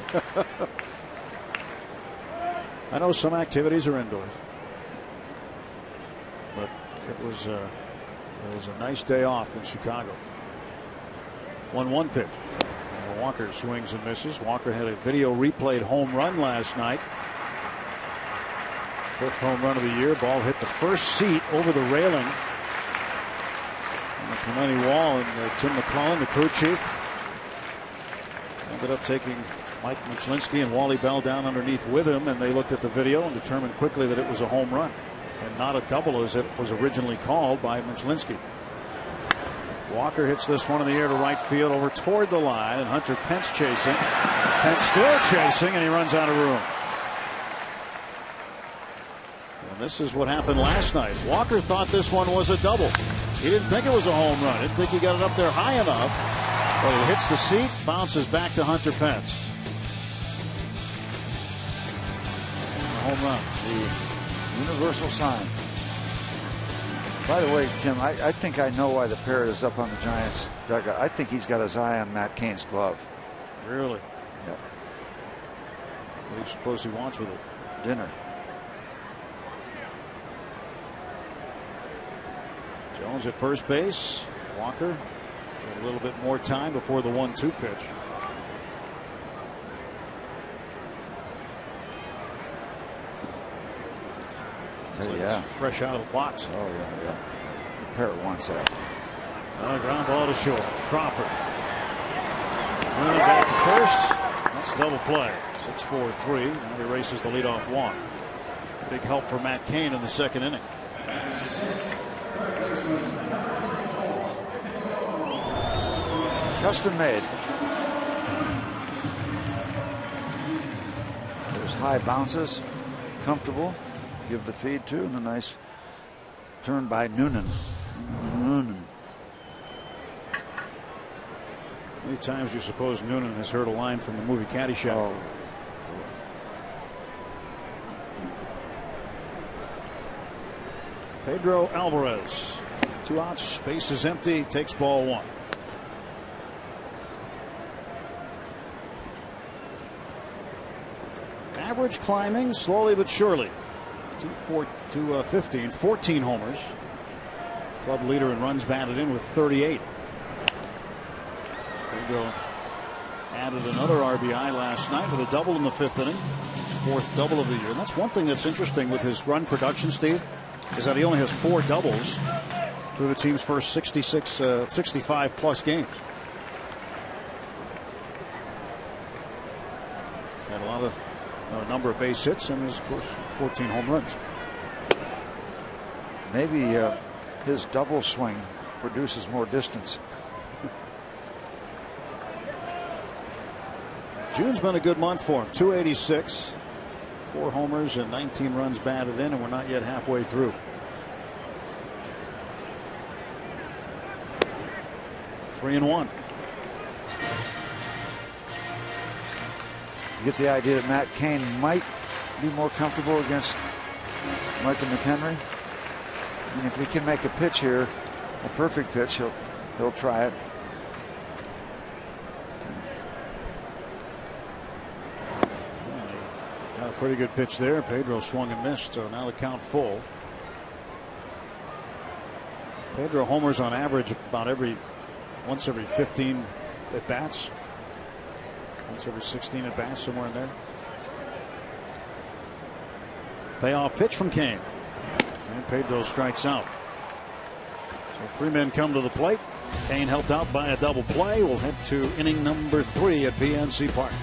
I know some activities are indoors, but it was a nice day off in Chicago. 1-1 pitch. Walker swings and misses. Walker had a video replayed home run last night. 5th home run of the year. Ball hit the first seat over the railing on the Clemente wall, and Tim McClellan, the crew chief, ended up taking Mike Michalensky and Wally Bell down underneath with him, and they looked at the video and determined quickly that it was a home run and not a double as it was originally called by Michalensky. Walker hits this one in the air to right field over toward the line, and Hunter Pence chasing. Pence still chasing, and he runs out of room. And this is what happened last night. Walker thought this one was a double. He didn't think it was a home run. Didn't think he got it up there high enough. But it hits the seat, bounces back to Hunter Pence. Home run. The universal sign. By the way, Tim, I think I know why the Parrot is up on the Giants' dugout. I think he's got his eye on Matt Cain's glove. Really? Yep. What do you suppose he wants with it? Dinner. Jones at first base. Walker a little bit more time before the 1-2 pitch. Yeah. Fresh out of the box. Oh, yeah. The Parrot wants that. Ground ball to short. Crawford. Running back to first. That's a double play. 6-4-3. Now he races the leadoff walk. Big help for Matt Cain in the second inning. Custom made. There's high bounces. Comfortable. Give the feed to, and a nice turn by Noonan. How many times do you suppose Noonan has heard a line from the movie Caddyshack? Oh. Pedro Alvarez. 2 outs, base is empty, takes ball 1. Average climbing slowly but surely. 215, 14 homers. Club leader in runs batted in with 38. Pedro added another RBI last night with a double in the 5th inning. 4th double of the year. And that's one thing that's interesting with his run production, Steve, is that he only has 4 doubles through the team's first 65 plus games. Had a number of base hits and his, of course, 14 home runs. Maybe his double swing produces more distance. June's been a good month for him. 286, 4 homers and 19 runs batted in, and we're not yet halfway through. Three and 1. You get the idea that Matt Cain might be more comfortable against Michael McHenry. I mean, if he can make a pitch here, a perfect pitch, he'll try it. Got a pretty good pitch there. Pedro swung and missed, so now the count full. Pedro homers on average about once every 15 at bats. Once every 16 at bats, somewhere in there. Payoff pitch from Cain. And Pedro strikes out. So 3 men come to the plate. Cain helped out by a double play. We'll head to inning number 3 at PNC Park.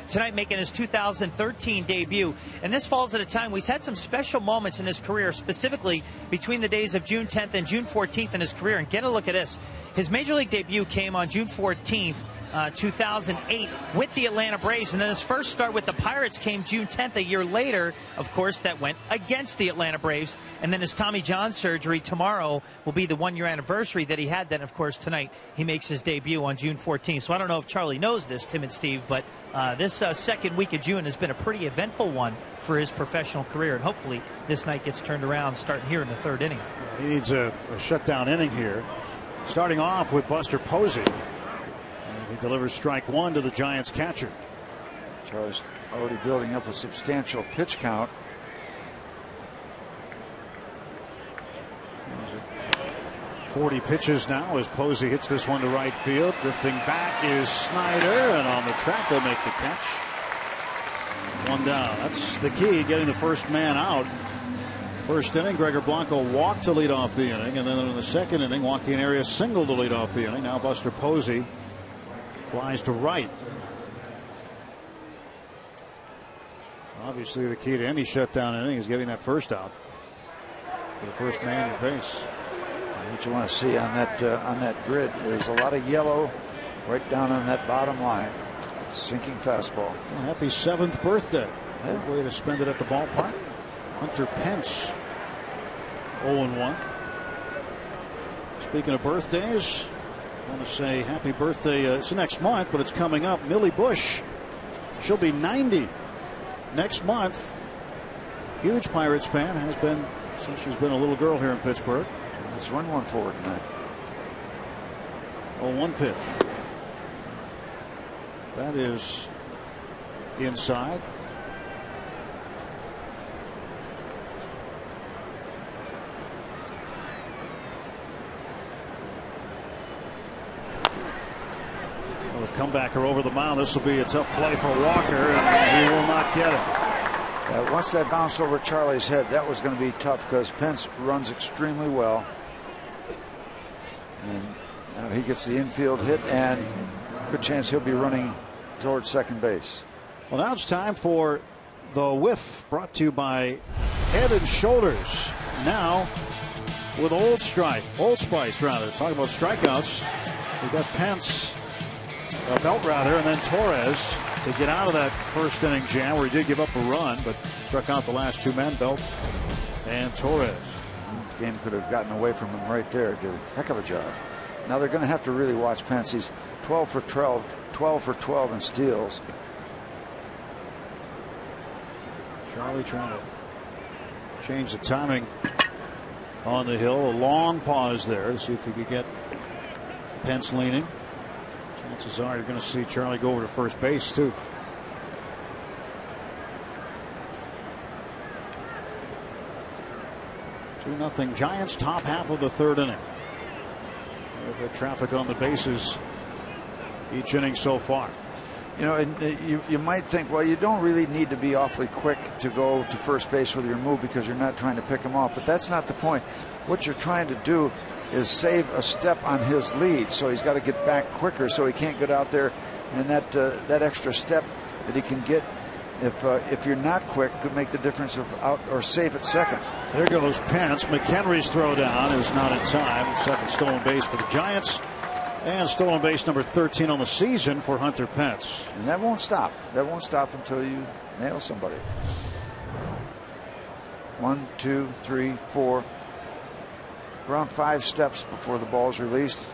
Tonight making his 2013 debut, and this falls at a time he's had some special moments in his career, specifically between the days of June 10th and June 14th in his career. And get a look at this. His major league debut came on June 14th, 2008 with the Atlanta Braves, and then his first start with the Pirates came June 10th, a year later. Of course, that went against the Atlanta Braves, and then his Tommy John surgery tomorrow will be the 1-year anniversary that he had. Then, of course, tonight he makes his debut on June 14th. So I don't know if Charlie knows this, Tim and Steve, but this second week of June has been a pretty eventful one for his professional career, and hopefully this night gets turned around starting here in the 3rd inning. He needs a shutdown inning here, starting off with Buster Posey. He delivers strike 1 to the Giants catcher. Charlie's already building up a substantial pitch count. 40 pitches now as Posey hits this one to right field. Drifting back is Snyder, and on the track they'll make the catch. 1 down. That's the key, getting the first man out. First inning, Gregor Blanco walked to lead off the inning, and then in the 2nd inning, Joaquin Arias singled to lead off the inning. Now Buster Posey flies to right. Obviously, the key to any shutdown inning is getting that first out for the first man you face. What you want to see on that grid is a lot of yellow right down on that bottom line. It's sinking fastball. Well, happy 7th birthday. Good way to spend it at the ballpark. Hunter Pence, 0-1. Speaking of birthdays, I want to say happy birthday. It's next month, but it's coming up. Millie Bush, she'll be 90 next month. Huge Pirates fan, has been since she's been a little girl here in Pittsburgh. Let's run one forward tonight. 0-1 pitch. That is inside. Well, the comebacker over the mound. This will be a tough play for Walker, and he will not get it. Once that bounced over Charlie's head, that was going to be tough because Pence runs extremely well. And he gets the infield hit, and good chance he'll be running towards second base. Well, now it's time for the whiff, brought to you by Head and Shoulders. Now with Old Spice rather. Talking about strikeouts, we've got Pence, Belt rather, and then Torres to get out of that first inning jam where he did give up a run, but struck out the last two men, Belt and Torres. The game could have gotten away from him right there. Did a heck of a job. Now they're going to have to really watch Pence. He's 12 for 12 in steals. Charlie trying to change the timing on the hill. A long pause there to see if he could get Pence leaning. Chances are you're going to see Charlie go over to first base too. 2-0 Giants, top half of the third inning. They've had traffic on the bases each inning so far. You know, and you might think, well, you don't really need to be awfully quick to go to first base with your move because you're not trying to pick him off. But that's not the point. What you're trying to do is save a step on his lead. So he's got to get back quicker so he can't get out there. And that extra step that he can get if you're not quick could make the difference of out or safe at second. There goes Pence. McHenry's throw down is not in time. Second stolen base for the Giants. And stolen base number 13 on the season for Hunter Pence. And that won't stop. That won't stop until you nail somebody. 1, 2, 3, 4. Around 5 steps before the ball is released.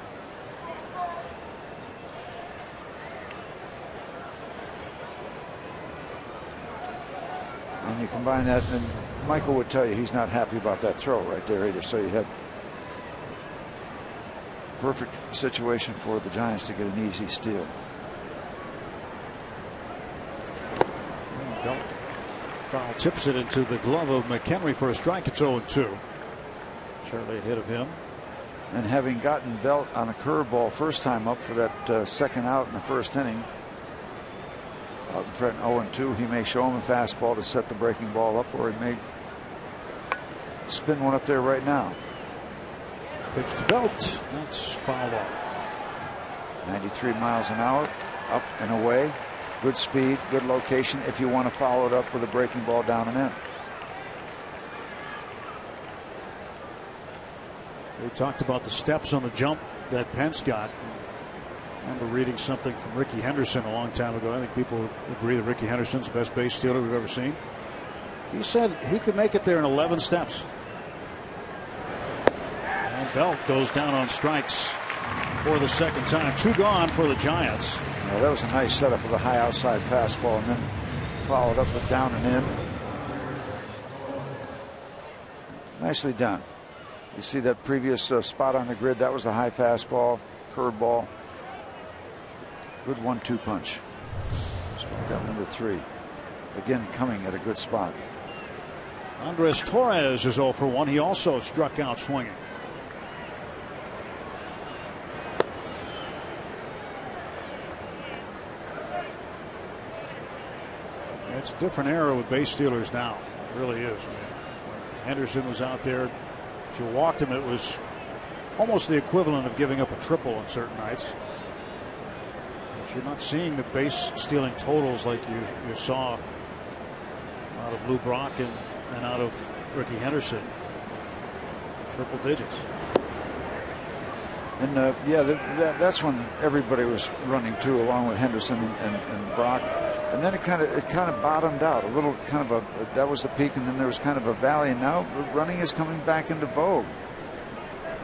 And you combine that, and Michael would tell you he's not happy about that throw right there either. So you had perfect situation for the Giants to get an easy steal. Belt foul tips it into the glove of McHenry for a strike. It's 0-2. Charlie ahead of him. And having gotten Belt on a curveball first time up for that second out in the first inning, out in front 0-2, he may show him a fastball to set the breaking ball up, or he may spin one up there right now. Pitch to Belt. That's fouled off. 93 miles an hour, up and away. Good speed, good location if you want to follow it up with a breaking ball down and in. We talked about the steps on the jump that Pence got. I remember reading something from Ricky Henderson a long time ago. I think people agree that Ricky Henderson's the best base stealer we've ever seen. He said he could make it there in 11 steps. Belt goes down on strikes for the second time. 2 gone for the Giants. Well, that was a nice setup with a high outside fastball and then followed up with down and in. Nicely done. You see that previous spot on the grid? That was a high fastball, curveball. Good 1-2 punch. Strikeout number 3. Again, coming at a good spot. Andres Torres is 0 for 1. He also struck out swinging. It's a different era with base stealers now. It really is. I mean, when Henderson was out there, if you walked him, it was almost the equivalent of giving up a triple on certain nights. But you're not seeing the base stealing totals like you saw out of Lou Brock and out of Ricky Henderson. Triple digits. And yeah, that's when everybody was running too, along with Henderson and Brock. And then it kind of bottomed out a little. That was the peak, and then there was kind of a valley. And now running is coming back into vogue.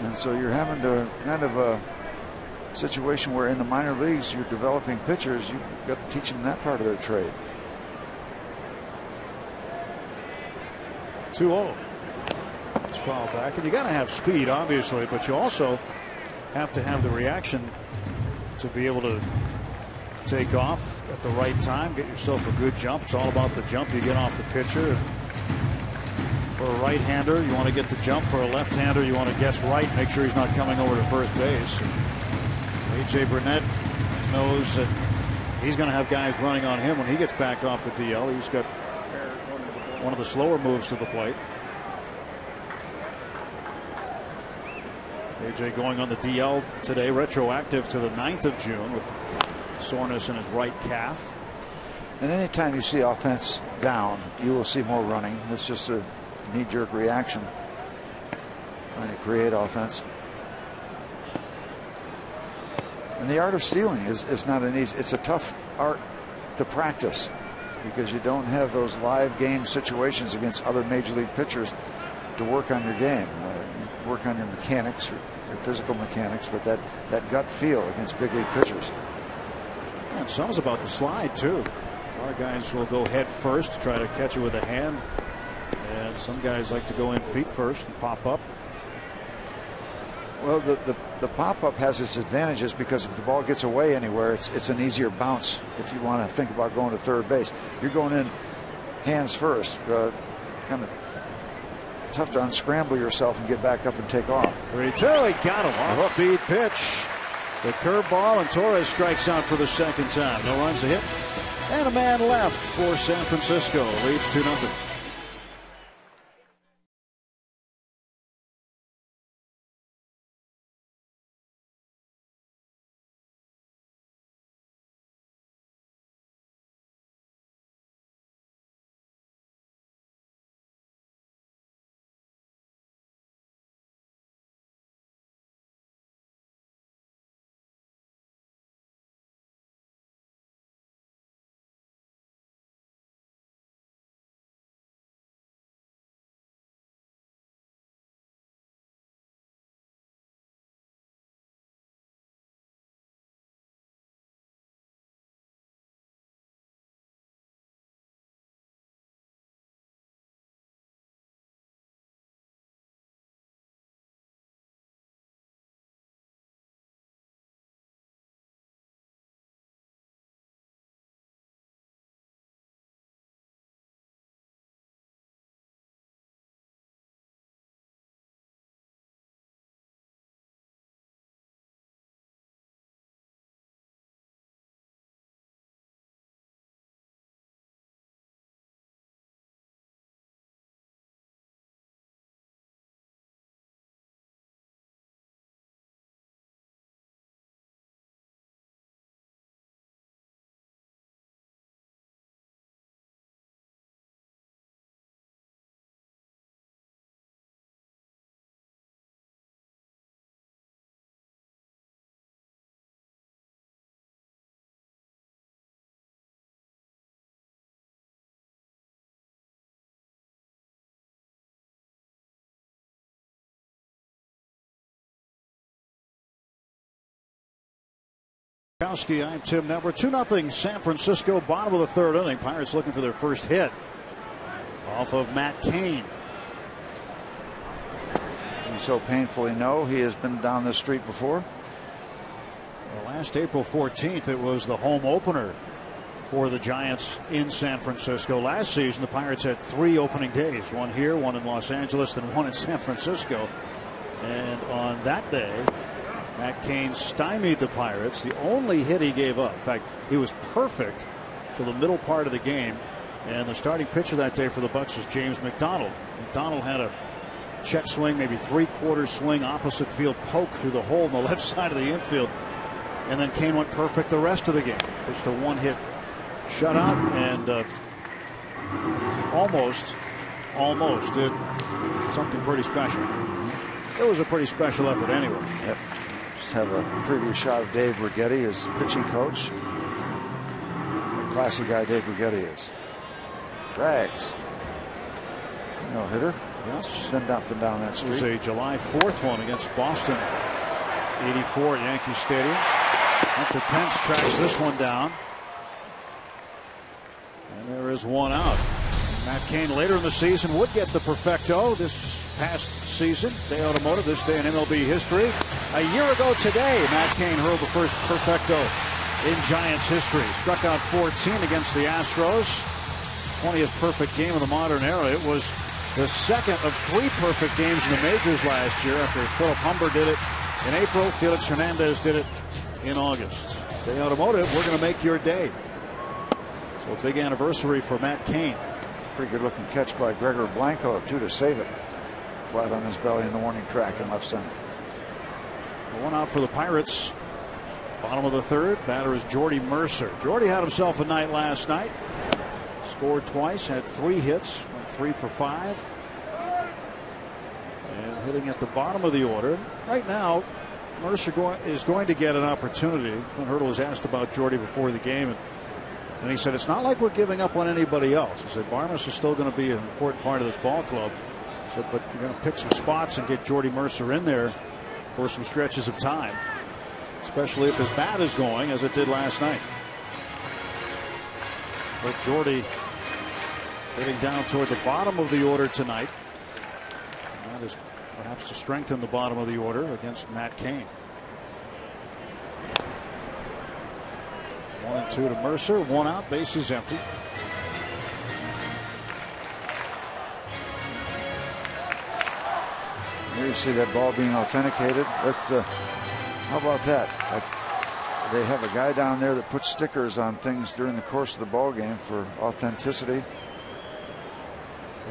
And so you're having to kind of a situation where in the minor leagues you're developing pitchers. You've got to teach them that part of their trade. 2-0. It's foul back, and you got to have speed, obviously, but you also have to have the reaction to be able to take off at the right time, get yourself a good jump. It's all about the jump you get off the pitcher. For a right-hander, you want to get the jump. For a left-hander, you want to guess right, make sure he's not coming over to first base. A.J. Burnett knows that he's going to have guys running on him when he gets back off the DL. He's got one of the slower moves to the plate. A.J. going on the DL today, retroactive to the 9th of June with soreness in his right calf. And anytime you see offense down, you will see more running. It's just a knee-jerk reaction, trying to create offense. And the art of stealing is not an easy. It's a tough art to practice because you don't have those live game situations against other major league pitchers to work on your game. Work on your mechanics, your physical mechanics, but that gut feel against big league pitchers. And some's about the slide too. A lot of guys will go head first to try to catch it with a hand, and some guys like to go in feet first and pop up. Well, the pop up has its advantages because if the ball gets away anywhere, it's an easier bounce. If you want to think about going to third base, you're going in hands first. Kind of tough to unscramble yourself and get back up and take off. 3-2. He got him. Off speed pitch. The curveball, and Torres strikes out for the second time. No runs, a hit, and a man left for San Francisco. Leads 2-0. I'm Tim Never. 2-0 San Francisco, bottom of the third inning. Pirates looking for their first hit off of Matt Cain. You so painfully know he has been down this street before. Well, last April 14th, it was the home opener for the Giants in San Francisco. Last season, the Pirates had 3 opening days, one here, one in Los Angeles, then one in San Francisco. And on that day, Matt Cain stymied the Pirates. The only hit he gave up. In fact, he was perfect to the middle part of the game. And the starting pitcher that day for the Bucs was James McDonald. McDonald had a check swing, maybe 3/4 swing, opposite field poke through the hole in the left side of the infield. And then Cain went perfect the rest of the game. Just a 1-hit shutout, and almost did something pretty special. It was a pretty special effort anyway. Yep. Just have a previous shot of Dave Righetti, his pitching coach. A classy guy Dave Righetti is. Drags. No hitter. Yes. Been up and down that street. It was a July 4th one against Boston. 84 at Yankee Stadium. Hunter Pence tracks this one down. And there is one out. Matt Cain later in the season would get the perfecto this past season. Day Automotive, this day in MLB history. A year ago today, Matt Cain hurled the first perfecto in Giants history. Struck out 14 against the Astros. 20th perfect game of the modern era. It was the second of 3 perfect games in the majors last year after Philip Humber did it in April. Felix Hernandez did it in August. Day Automotive, we're going to make your day. So a big anniversary for Matt Cain. Pretty good looking catch by Gregor Blanco too to save it. Flat on his belly in the warning track in left center. One out for the Pirates. Bottom of the third. Batter is Jordy Mercer. Jordy had himself a night last night. Scored twice, had 3 hits, went 3 for 5. And hitting at the bottom of the order. Right now, Mercer is going to get an opportunity. Clint Hurdle was asked about Jordy before the game, and he said, it's not like we're giving up on anybody else. He said, Barmes is still going to be an important part of this ball club. He said, but you're going to pick some spots and get Jordy Mercer in there for some stretches of time, especially if his bat is going as it did last night. But Jordy hitting down toward the bottom of the order tonight. And that is perhaps to strengthen the bottom of the order against Matt Cain. 1-2 to Mercer. 1 out. Bases empty. Here you see that ball being authenticated. That's how about that? They have a guy down there that puts stickers on things during the course of the ball game for authenticity.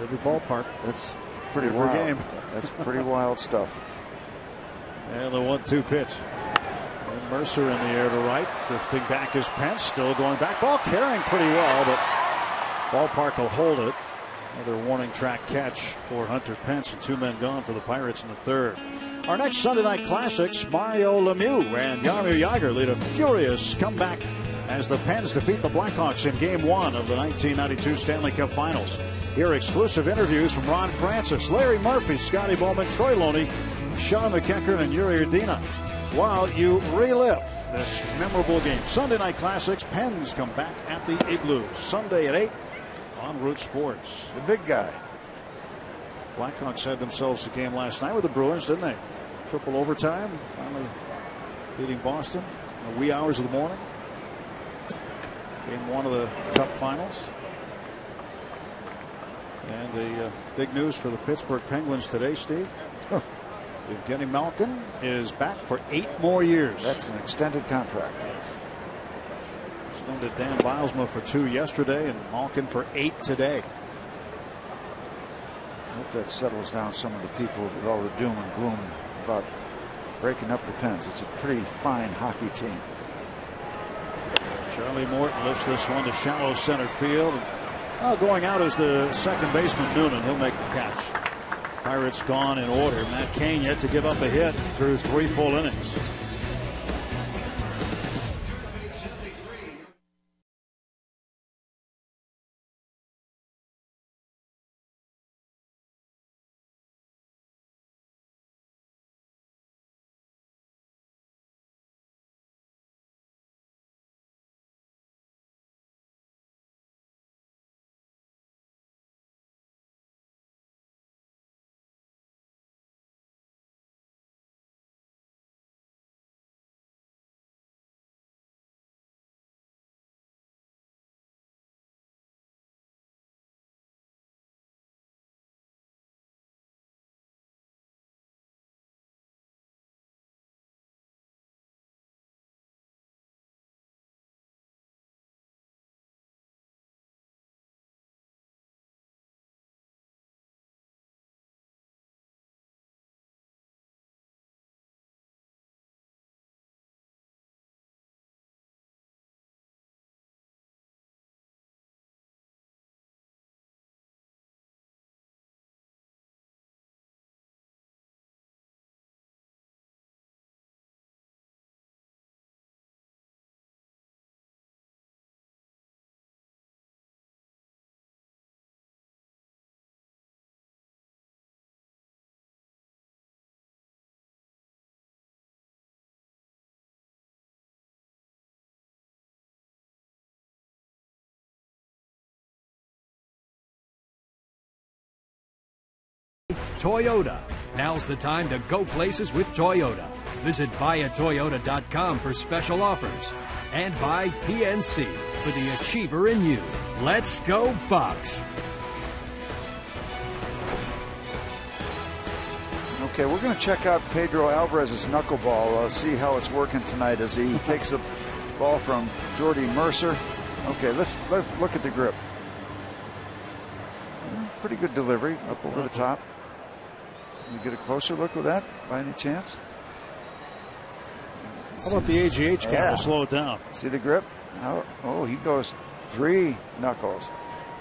Every ballpark. That's pretty wild. Game. That's pretty wild stuff. And the 1-2 pitch. And Mercer in the air to right. Drifting back is Pence. Still going back. Ball carrying pretty well, but ballpark will hold it. Another warning track catch for Hunter Pence, and 2 men gone for the Pirates in the third. Our next Sunday night classics, Mario Lemieux and Jaromir Jagr lead a furious comeback as the Pens defeat the Blackhawks in Game 1 of the 1992 Stanley Cup Finals. Here are exclusive interviews from Ron Francis, Larry Murphy, Scotty Bowman, Troy Loney, Sean McEachern, and Yuri Urdina, while you relive this memorable game. Sunday night classics, Pens come back at the Igloo. Sunday at 8 on Root Sports. The big guy. Blackhawks had themselves a game last night with the Bruins, didn't they? Triple overtime, finally beating Boston in the wee hours of the morning. Game 1 of the Cup Finals. And the big news for the Pittsburgh Penguins today, Steve. Evgeny Malkin is back for 8 more years. That's an extended contract. Extended Dan Bilesma for 2 yesterday and Malkin for 8 today. I hope that settles down some of the people with all the doom and gloom about breaking up the Pens. It's a pretty fine hockey team. Charlie Morton lifts this one to shallow center field. Going out is the second baseman Noonan. He'll make the catch. Pirates gone in order. Matt Cain yet to give up a hit through 3 full innings. Toyota. Now's the time to go places with Toyota. Visit buyatoyota.com for special offers. And buy PNC for the achiever in you. Let's go Bucks! Okay, we're going to check out Pedro Alvarez's knuckleball, see how it's working tonight as he takes the ball from Jordy Mercer. Okay, let's look at the grip. Pretty good delivery up over the top. Can we get a closer look with that by any chance? How about the AGH camera? Slow it down. See the grip? Oh, he goes 3 knuckles.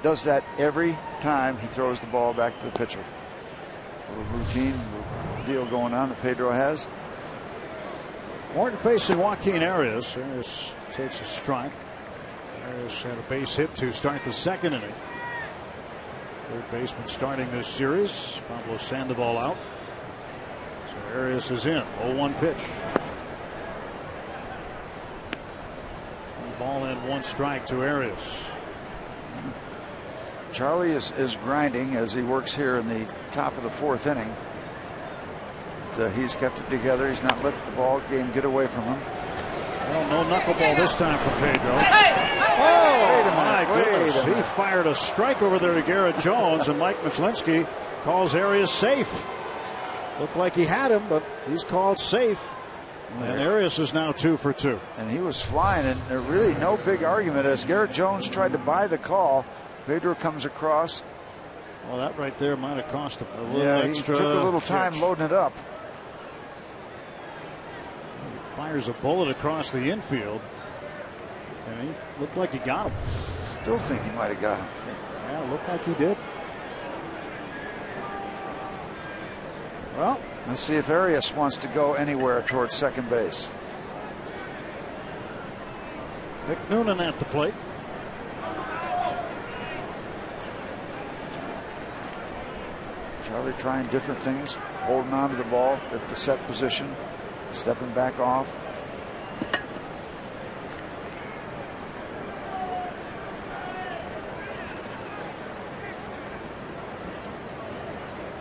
Does that every time he throws the ball back to the pitcher. A little routine, little deal going on that Pedro has. Morton facing Joaquin Arias. Arias takes a strike. Arias had a base hit to start the second inning. Third baseman starting this series. Pablo Sandoval out. So Arias is in. 0-1 pitch. 1 ball and 1 strike to Arias. Charlie is grinding as he works here in the top of the 4th inning. But, he's kept it together. He's not let the ball game get away from him. Well, no knuckleball this time from Pedro. Oh, my goodness. He fired a strike over there to Garrett Jones, and Mike Michalensky calls Arias safe. Looked like he had him, but he's called safe. And Arias is now 2 for 2. And he was flying, and there really no big argument as Garrett Jones tried to buy the call. Pedro comes across. Well, that right there might have cost him a little extra. He took a little time loading it up. He fires a bullet across the infield, and he looked like he got him. Still think he might have got him. Yeah, looked like he did. Well, let's see if Arias wants to go anywhere towards second base. Nick Noonan at the plate. Charlie trying different things, holding on to the ball at the set position, stepping back off.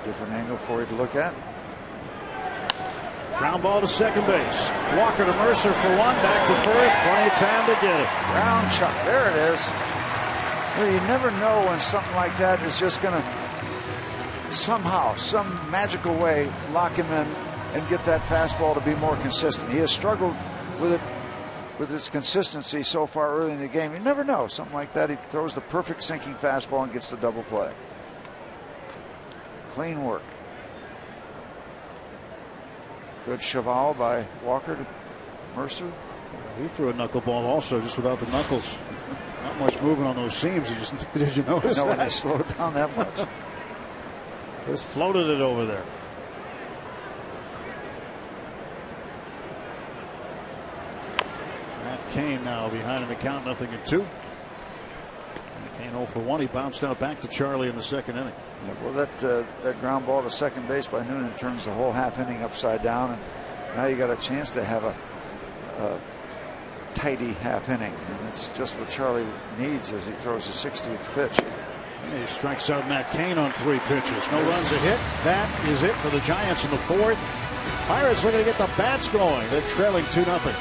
Different angle for you to look at. Ground ball to second base. Walker to Mercer for 1, back to first. Plenty of time to get it. Ground chuck. There it is. Well, you never know when something like that is just going to somehow, some magical way, lock him in and get that fastball to be more consistent. He has struggled with it, with its consistency so far early in the game. You never know. Something like that, he throws the perfect sinking fastball and gets the double play. Clean work. Good cheval by Walker to Mercer. He threw a knuckleball also, just without the knuckles. Not much movement on those seams. Did you notice that? When they slowed down that much. Just floated it over there. Matt Cain now behind in the count, 0-2. Cain 0 for 1. He bounced out back to Charlie in the second inning. Yeah, well, that ground ball to second base by Noonan turns the whole half inning upside down, and now you got a chance to have a tidy half inning, and that's just what Charlie needs as he throws his 60th pitch. And he strikes out Matt Cain on 3 pitches. No runs a hit. That is it for the Giants in the 4th. Pirates looking to get the bats going. They're trailing 2-0.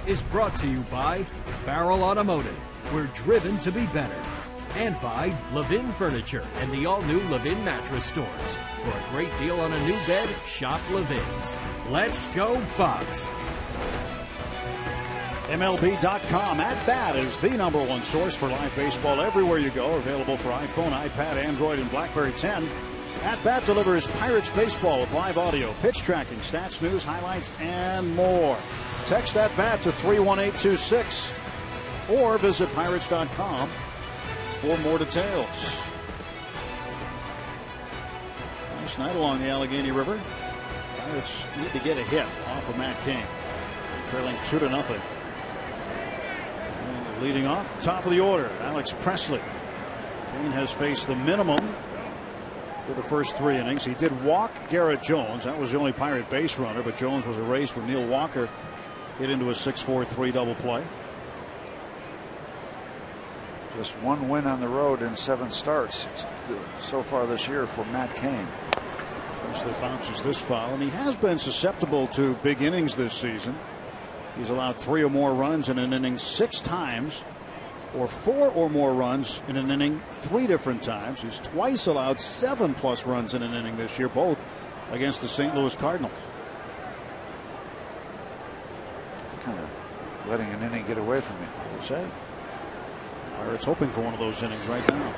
is brought to you by Barrel Automotive. We're driven to be better. And by Levin Furniture and the all-new Levin Mattress Stores. For a great deal on a new bed, shop Levin's. Let's go Bucks! MLB.com. At Bat is the #1 source for live baseball everywhere you go. Available for iPhone, iPad, Android, and BlackBerry 10. At Bat delivers Pirates baseball with live audio, pitch tracking, stats, news, highlights, and more. Text At Bat to 31826 or visit Pirates.com for more details. Nice night along the Allegheny River. Pirates need to get a hit off of Matt Cain. Trailing 2-0. Leading off, top of the order, Alex Presley. Cain has faced the minimum for the first 3 innings. He did walk Garrett Jones. That was the only Pirate base runner, but Jones was erased when Neil Walker hit into a 6-4-3 double play. Just 1 win on the road in 7 starts so far this year for Matt Cain. Presley bounces this foul, and he has been susceptible to big innings this season. He's allowed 3 or more runs in an inning 6 times, or 4 or more runs in an inning 3 different times. He's twice allowed 7+ runs in an inning this year, both against the St. Louis Cardinals. Kind of letting an inning get away from you, I would say. Pirates hoping for one of those innings right now.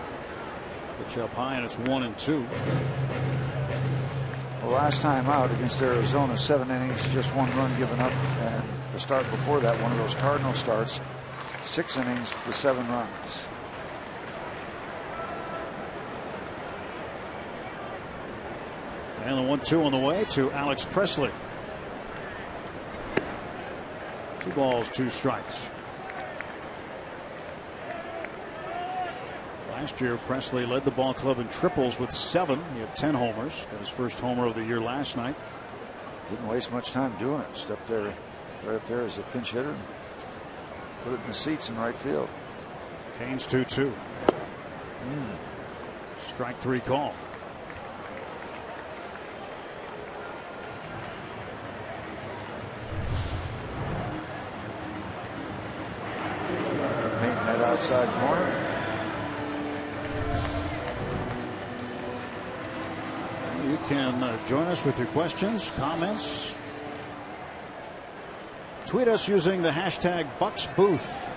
Pitch up high, and it's 1-2. Well, last time out against Arizona, 7 innings, just 1 run given up, and the start before that, one of those Cardinal starts, 6 innings, the 7 runs. And the 1-2 on the way to Alex Presley. 2 balls, 2 strikes. Last year, Presley led the ball club in triples with 7. He had 10 homers. Got his first homer of the year last night. Didn't waste much time doing it. Stepped there, right up there as a pinch hitter. And put it in the seats in right field. Cain's 2-2. Strike 3 call. Painting that outside corner. You can join us with your questions, comments. Tweet us using the hashtag BucksBooth.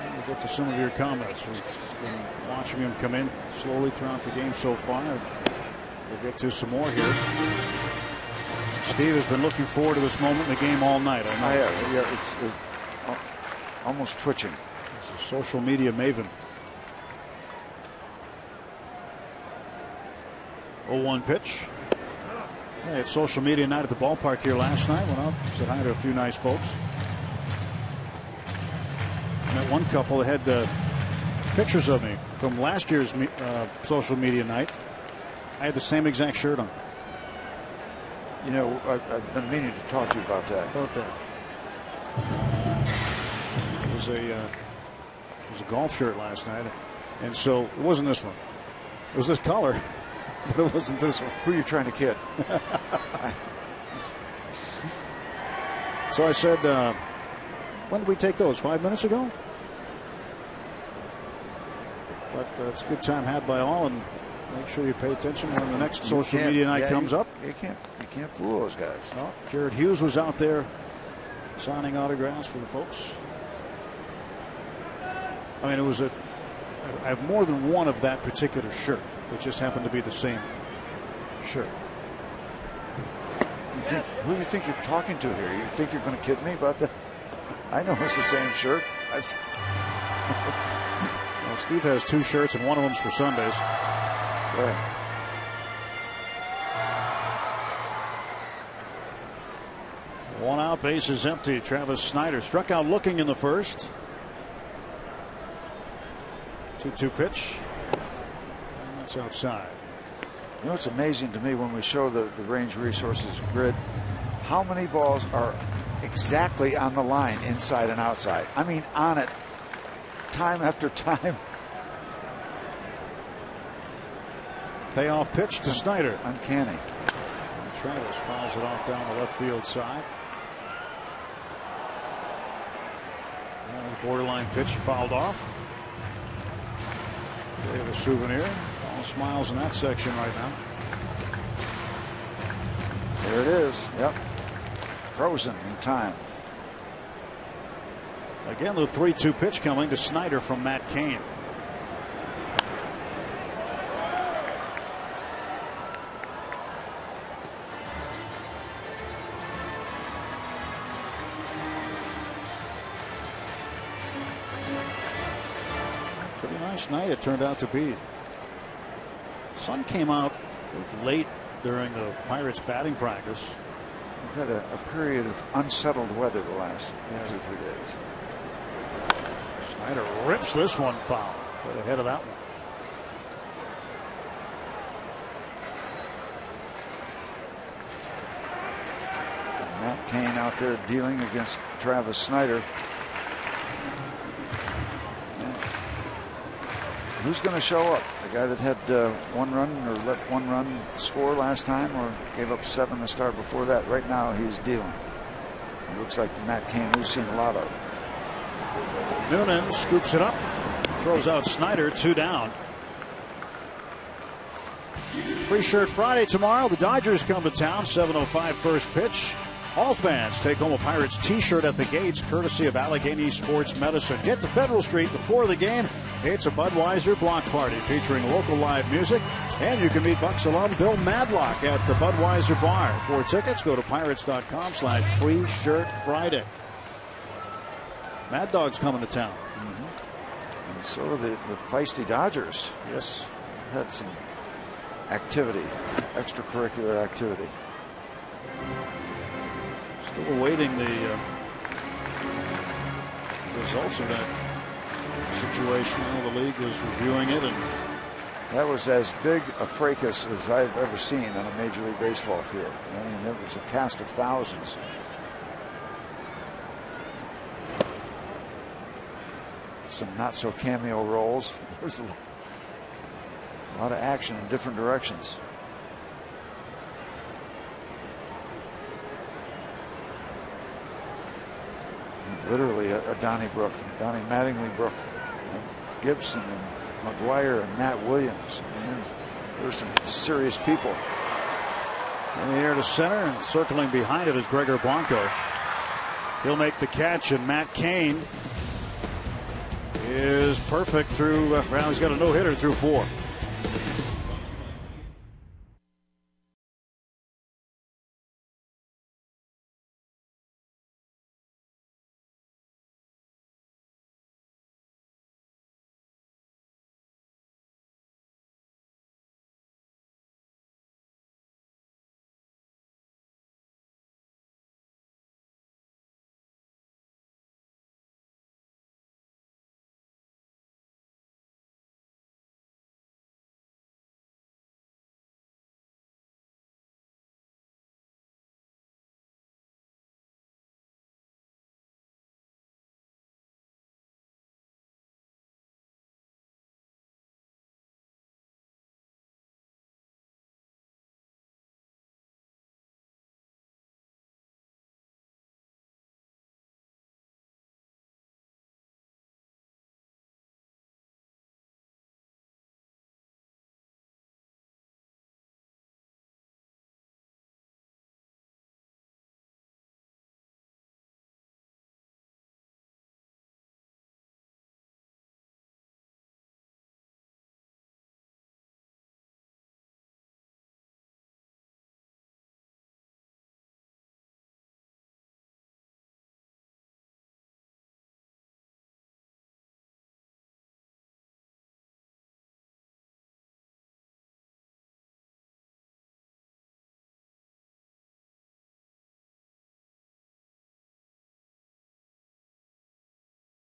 We'll get to some of your comments. We've been watching them come in slowly throughout the game so far. We'll get to some more here. Steve has been looking forward to this moment in the game all night. I know. Yeah, it's almost twitching. He's a social media maven. 0-1 pitch. I had social media night at the ballpark here last night. Went out, said hi to a few nice folks. Met one couple that had pictures of me from last year's social media night. I had the same exact shirt on. You know, I've been meaning to talk to you about that. It was a golf shirt last night, and so it wasn't this one. It was this color. But it wasn't this one. Who are you trying to kid? So I said, when did we take those? 5 minutes ago? But it's a good time had by all, and make sure you pay attention when the next social media night comes up. You can't fool those guys. Well, Jared Hughes was out there signing autographs for the folks. I mean, I have more than one of that particular shirt. It just happened to be the same shirt. Who do you think you're talking to here? You think you're going to kid me about that? I know it's the same shirt. Well, Steve has 2 shirts, and one of them's for Sundays. Right. One out, base is empty. Travis Snyder struck out looking in the first. 2-2 pitch. And that's outside. You know, it's amazing to me when we show the range resources grid, how many balls are exactly on the line, inside and outside. I mean, on it, time after time. Payoff pitch to Snyder. Uncanny. And Travis fouls it off down the left field side. Borderline pitch fouled off. They have a souvenir. All smiles in that section right now. There it is. Yep. Frozen in time. Again, the 3-2 pitch coming to Snyder from Matt Cain. Pretty nice night it turned out to be. Sun came out late during the Pirates batting practice. We've had a period of unsettled weather the last 2 or 3 days. Snyder rips this one foul. Right ahead of that one. Matt Cain out there dealing against Travis Snyder. Who's going to show up? The guy that had 1 run or let 1 run score last time, or gave up 7 the start before that? Right now he's dealing. He looks like the Matt Cain we've seen a lot of. Noonan scoops it up, throws out Snyder, 2 down. Free Shirt Friday tomorrow. The Dodgers come to town, 7:05 first pitch. All fans take home a Pirates t-shirt at the gates, courtesy of Allegheny Sports Medicine. Get to Federal Street before the game. It's a Budweiser block party featuring local live music. And you can meet Bucks alum Bill Madlock at the Budweiser Bar. For tickets, go to pirates.com/Free Shirt Friday. Mad Dog's coming to town. And so the feisty Dodgers. Yes. Had some activity, extracurricular activity. Still awaiting the results of that situation. The league was reviewing it, and that was as big a fracas as I've ever seen on a Major League Baseball field. I mean, there was a cast of thousands. Some not so cameo roles. There's a lot of action in different directions. Literally a Donnybrook, Donnie Mattingly Brook, and Gibson and McGuire and Matt Williams. I mean, there's some serious people. In the air to center, and circling behind it is Gregor Blanco. He'll make the catch, and Matt Cain is perfect through. Well, he's got a no-hitter through 4.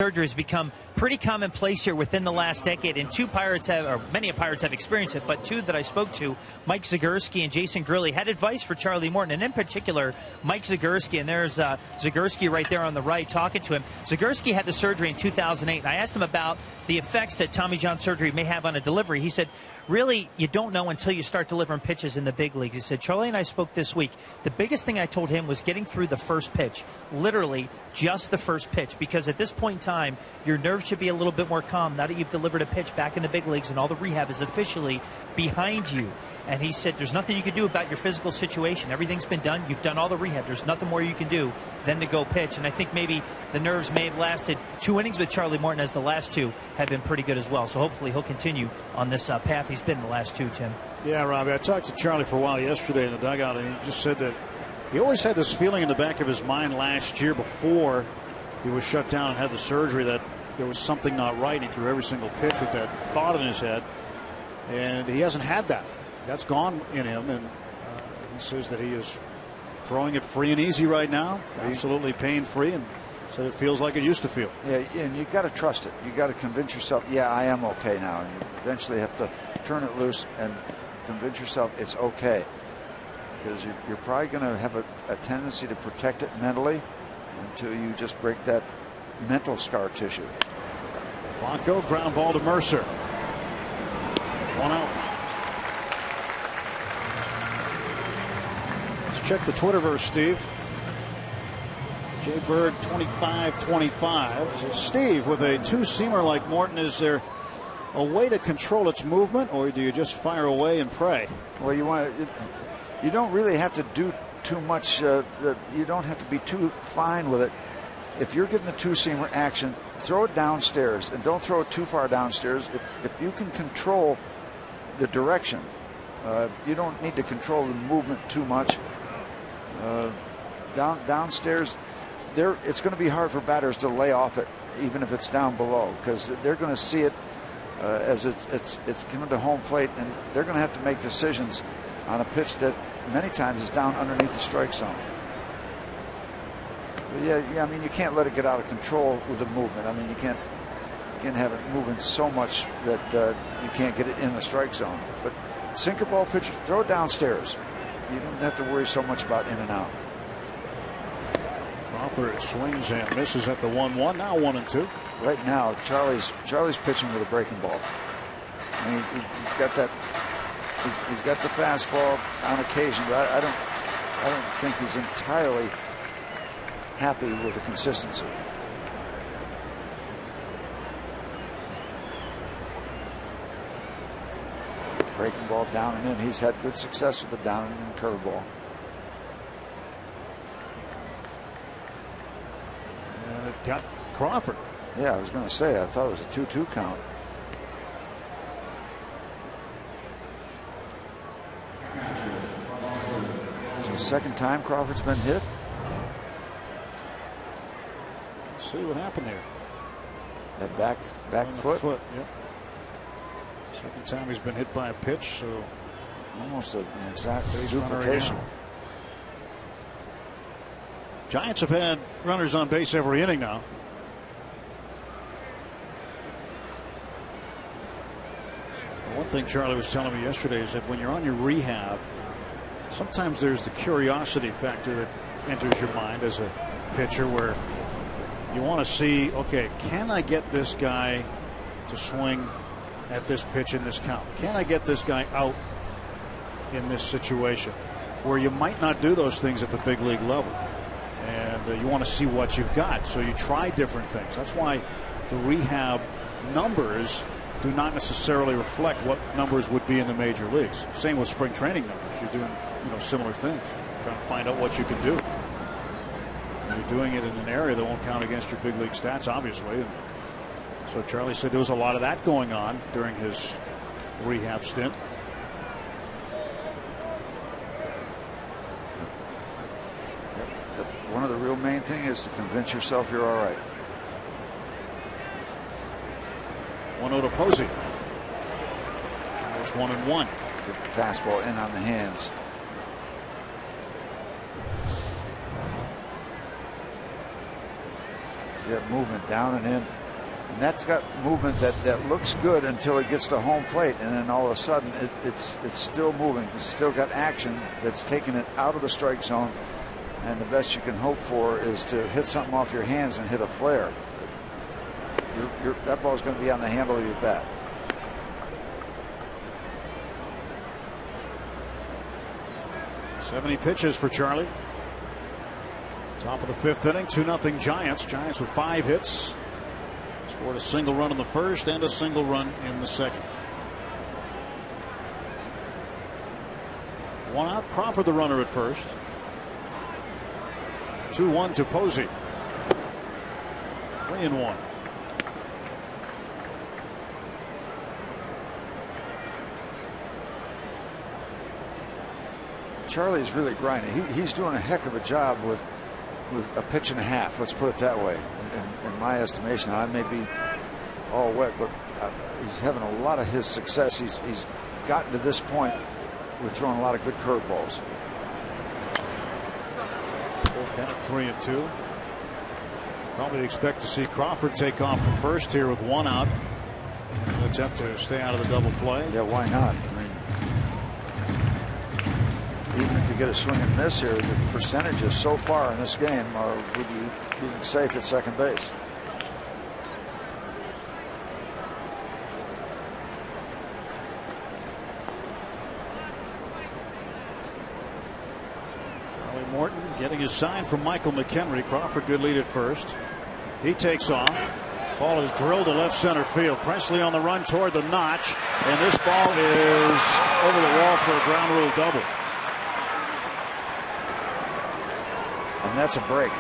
Surgery has become pretty commonplace here within the last decade, and many Pirates have experienced it, but 2 that I spoke to, Mike Zagurski and Jason Gurley, had advice for Charlie Morton, and in particular, Mike Zagurski, and there's Zagurski right there on the right talking to him. Zagurski had the surgery in 2008, and I asked him about the effects that Tommy John surgery may have on a delivery. He said, really, you don't know until you start delivering pitches in the big leagues. He said, Charlie and I spoke this week. The biggest thing I told him was getting through the first pitch, literally just the first pitch, because at this point in time, your nerves should be a little bit more calm now that you've delivered a pitch back in the big leagues and all the rehab is officially behind you. And he said, there's nothing you can do about your physical situation. Everything's been done. You've done all the rehab. There's nothing more you can do than to go pitch. And I think maybe the nerves may have lasted 2 innings with Charlie Morton, as the last 2 have been pretty good as well. So hopefully he'll continue on this path he's been in the last 2, Tim. Yeah, Robbie, I talked to Charlie for a while yesterday in the dugout, and he just said that he always had this feeling in the back of his mind last year before he was shut down and had the surgery that there was something not right. He threw every single pitch with that thought in his head, and he hasn't had that. That's gone in him, and he says that he is throwing it free and easy right now, absolutely pain-free, and said it feels like it used to feel. Yeah, and you got to trust it. You got to convince yourself, yeah, I am okay now. And you eventually have to turn it loose and convince yourself it's okay, because you're probably going to have a tendency to protect it mentally until you just break that mental scar tissue. Blanco, ground ball to Mercer. 1 out. Check the Twitterverse, Steve. Jay Bird 25-25. Steve, with a 2-seamer like Morton, is there a way to control its movement, or do you just fire away and pray? Well, you don't really have to do too much. You don't have to be too fine with it. If you're getting the 2-seamer action, throw it downstairs, and don't throw it too far downstairs. If you can control the direction, you don't need to control the movement too much. Downstairs, it's going to be hard for batters to lay off it, even if it's down below, because they're going to see it as it's coming to home plate, and they're going to have to make decisions on a pitch that many times is down underneath the strike zone. But yeah, I mean, you can't let it get out of control with the movement. I mean, you can't have it moving so much that you can't get it in the strike zone. But sinker ball pitches, throw it downstairs. You don't have to worry so much about in and out. Crawford swings and misses at the 1-1. Now 1-2. Right now, Charlie's pitching with a breaking ball. I mean, he's got that. He's got the fastball on occasion, but I don't think he's entirely happy with the consistency. Breaking ball down and in. He's had good success with the down and in curveball. And it got Crawford. Yeah, I was going to say, I thought it was a 2-2 count. It's the second time Crawford's been hit. Let's see what happened there. That back foot. Yep. Second time he's been hit by a pitch, so almost an exact duplication. Giants have had runners on base every inning now. One thing Charlie was telling me yesterday is that when you're on your rehab, sometimes there's the curiosity factor that enters your mind as a pitcher, where you want to see, okay, can I get this guy to swing at this pitch in this count? Can I get this guy out in this situation, where you might not do those things at the big league level, and you want to see what you've got, so you try different things. That's why the rehab numbers do not necessarily reflect what numbers would be in the major leagues. Same with spring training numbers. You're doing similar things, trying to find out what you can do. And you're doing it in an area that won't count against your big league stats, obviously. And so Charlie said there was a lot of that going on during his rehab stint. But one of the real main thing is to convince yourself you're all right. 1-0 to Posey. It's 1-1. Get the fastball in on the hands. See that movement down and in, and that's got movement that looks good until it gets to home plate, and then all of a sudden it's still moving. It's still got action that's taking it out of the strike zone, and the best you can hope for is to hit something off your hands and hit a flare. That ball is going to be on the handle of your bat. 70 pitches for Charlie. Top of the 5th inning, 2-0 Giants. Giants with 5 hits. Scored a single run in the first and a single run in the second. 1 out. Crawford the runner at first. 2-1 to Posey. 3-1. Charlie's really grinding. He's doing a heck of a job with a pitch and a half. Let's put it that way. In my estimation, I may be all wet, but he's having a lot of his success. He's gotten to this point with throwing a lot of good curveballs. Bullpen at 3-2. Probably expect to see Crawford take off from first here with 1 out. An attempt to stay out of the double play. Yeah, why not? I mean, even if you get a swing and miss here, the percentages so far in this game are with you being safe at second base. Charlie Morton getting his sign from Michael McHenry. Crawford good lead at first. He takes off. Ball is drilled to left center field. Presley on the run toward the notch, and this ball is over the wall for a ground rule double. And that's a break.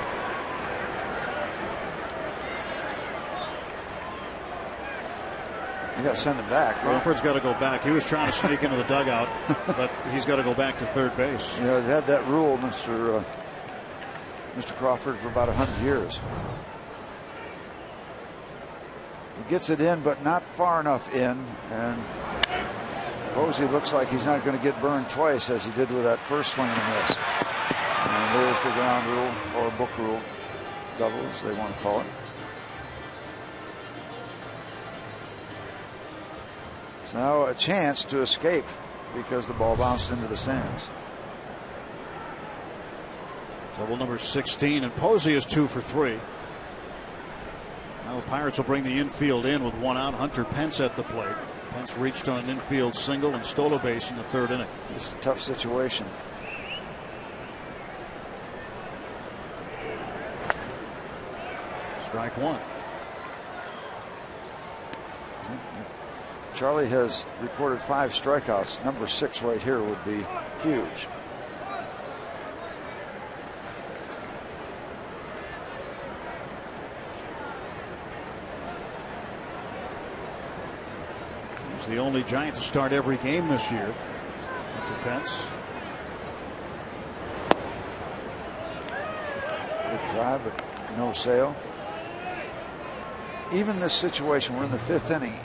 You got to send it back. Crawford's got to go back. He was trying to sneak into the dugout, but he's got to go back to third base. You know, they had that rule, Mr. Crawford, for about 100 years. He gets it in, but not far enough in, and Posey looks like he's not going to get burned twice as he did with that first swing and a miss. And there's the ground rule, or book rule, double as they want to call it. It's now a chance to escape because the ball bounced into the stands. Double number 16, and Posey is 2 for 3. Now the Pirates will bring the infield in with 1 out. Hunter Pence at the plate. Pence reached on an infield single and stole a base in the 3rd inning. It's a tough situation. Strike 1. Charlie has recorded 5 strikeouts. Number 6 right here would be huge. He's the only Giant to start every game this year. Hunter Pence. Good drive, but no sale. Even this situation, we're in the 5th inning.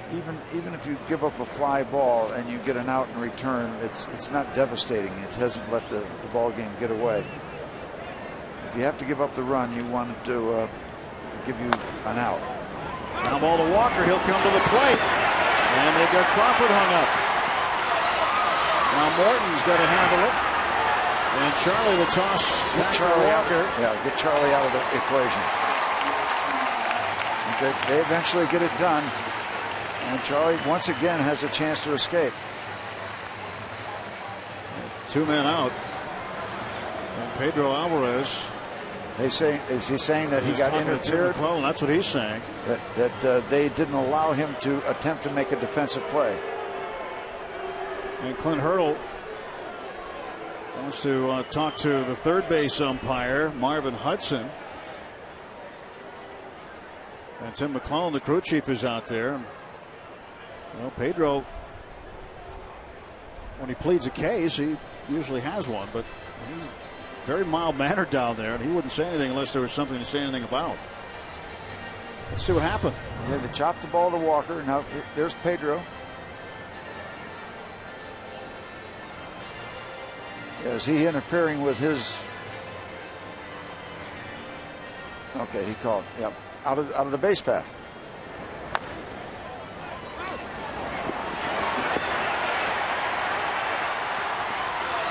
Even if you give up a fly ball and you get an out in return, it's not devastating. It hasn't let the ball game get away. If you have to give up the run, you want it to give you an out. Ground ball to Walker. He'll come to the plate, and they've got Crawford hung up. Now Morton's got to handle it, and Charlie the toss back to Walker. Yeah, get Charlie out of the equation. They eventually get it done, and Charlie once again has a chance to escape. 2 men out, and Pedro Alvarez. Is he saying that he got interfered? Well, that's what he's saying. That they didn't allow him to attempt to make a defensive play. And Clint Hurdle wants to talk to the third base umpire, Marvin Hudson. And Tim McClellan, the crew chief, is out there. Well, Pedro, when he pleads a case, he usually has one, but he's very mild-mannered down there, and he wouldn't say anything unless there was something to say anything about. Let's see what happened. Yeah, they chopped the ball to Walker. Now there's Pedro. Is he interfering with his? Okay, he called. Yep. Out of the base path.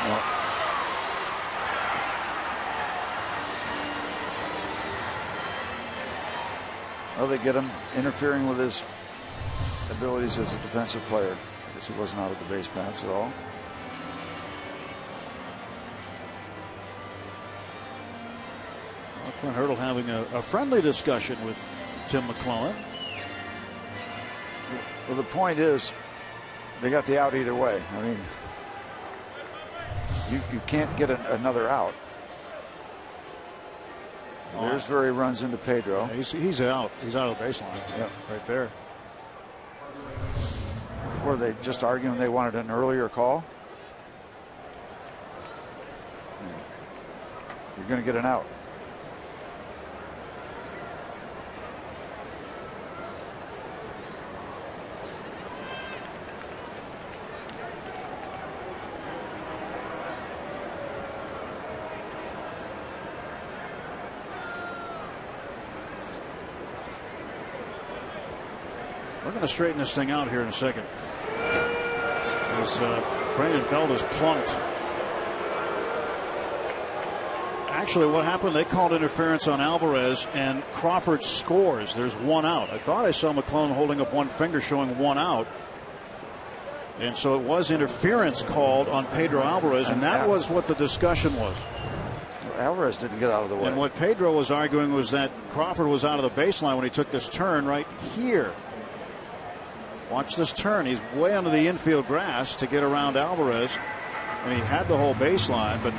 No. Well, they get him interfering with his abilities as a defensive player. I guess he wasn't out of the base paths at all. Clint Hurdle having a friendly discussion with Tim McClellan. Well, the point is, they got the out either way. I mean, you can't get another out. There's where he runs into Pedro. Yeah, he's out. He's out of the baseline. Yeah, right there. Were they just arguing they wanted an earlier call? You're going to get an out. We're going to straighten this thing out here in a second. As Brandon Belt is plunked. Actually, what happened, they called interference on Alvarez, and Crawford scores. There's one out. I thought I saw McClellan holding up one finger showing one out. And so it was interference called on Pedro Alvarez, and that was what the discussion was. Alvarez didn't get out of the way. And what Pedro was arguing was that Crawford was out of the baseline when he took this turn right here. Watch this turn. He's way under the infield grass to get around Alvarez, and he had the whole baseline, but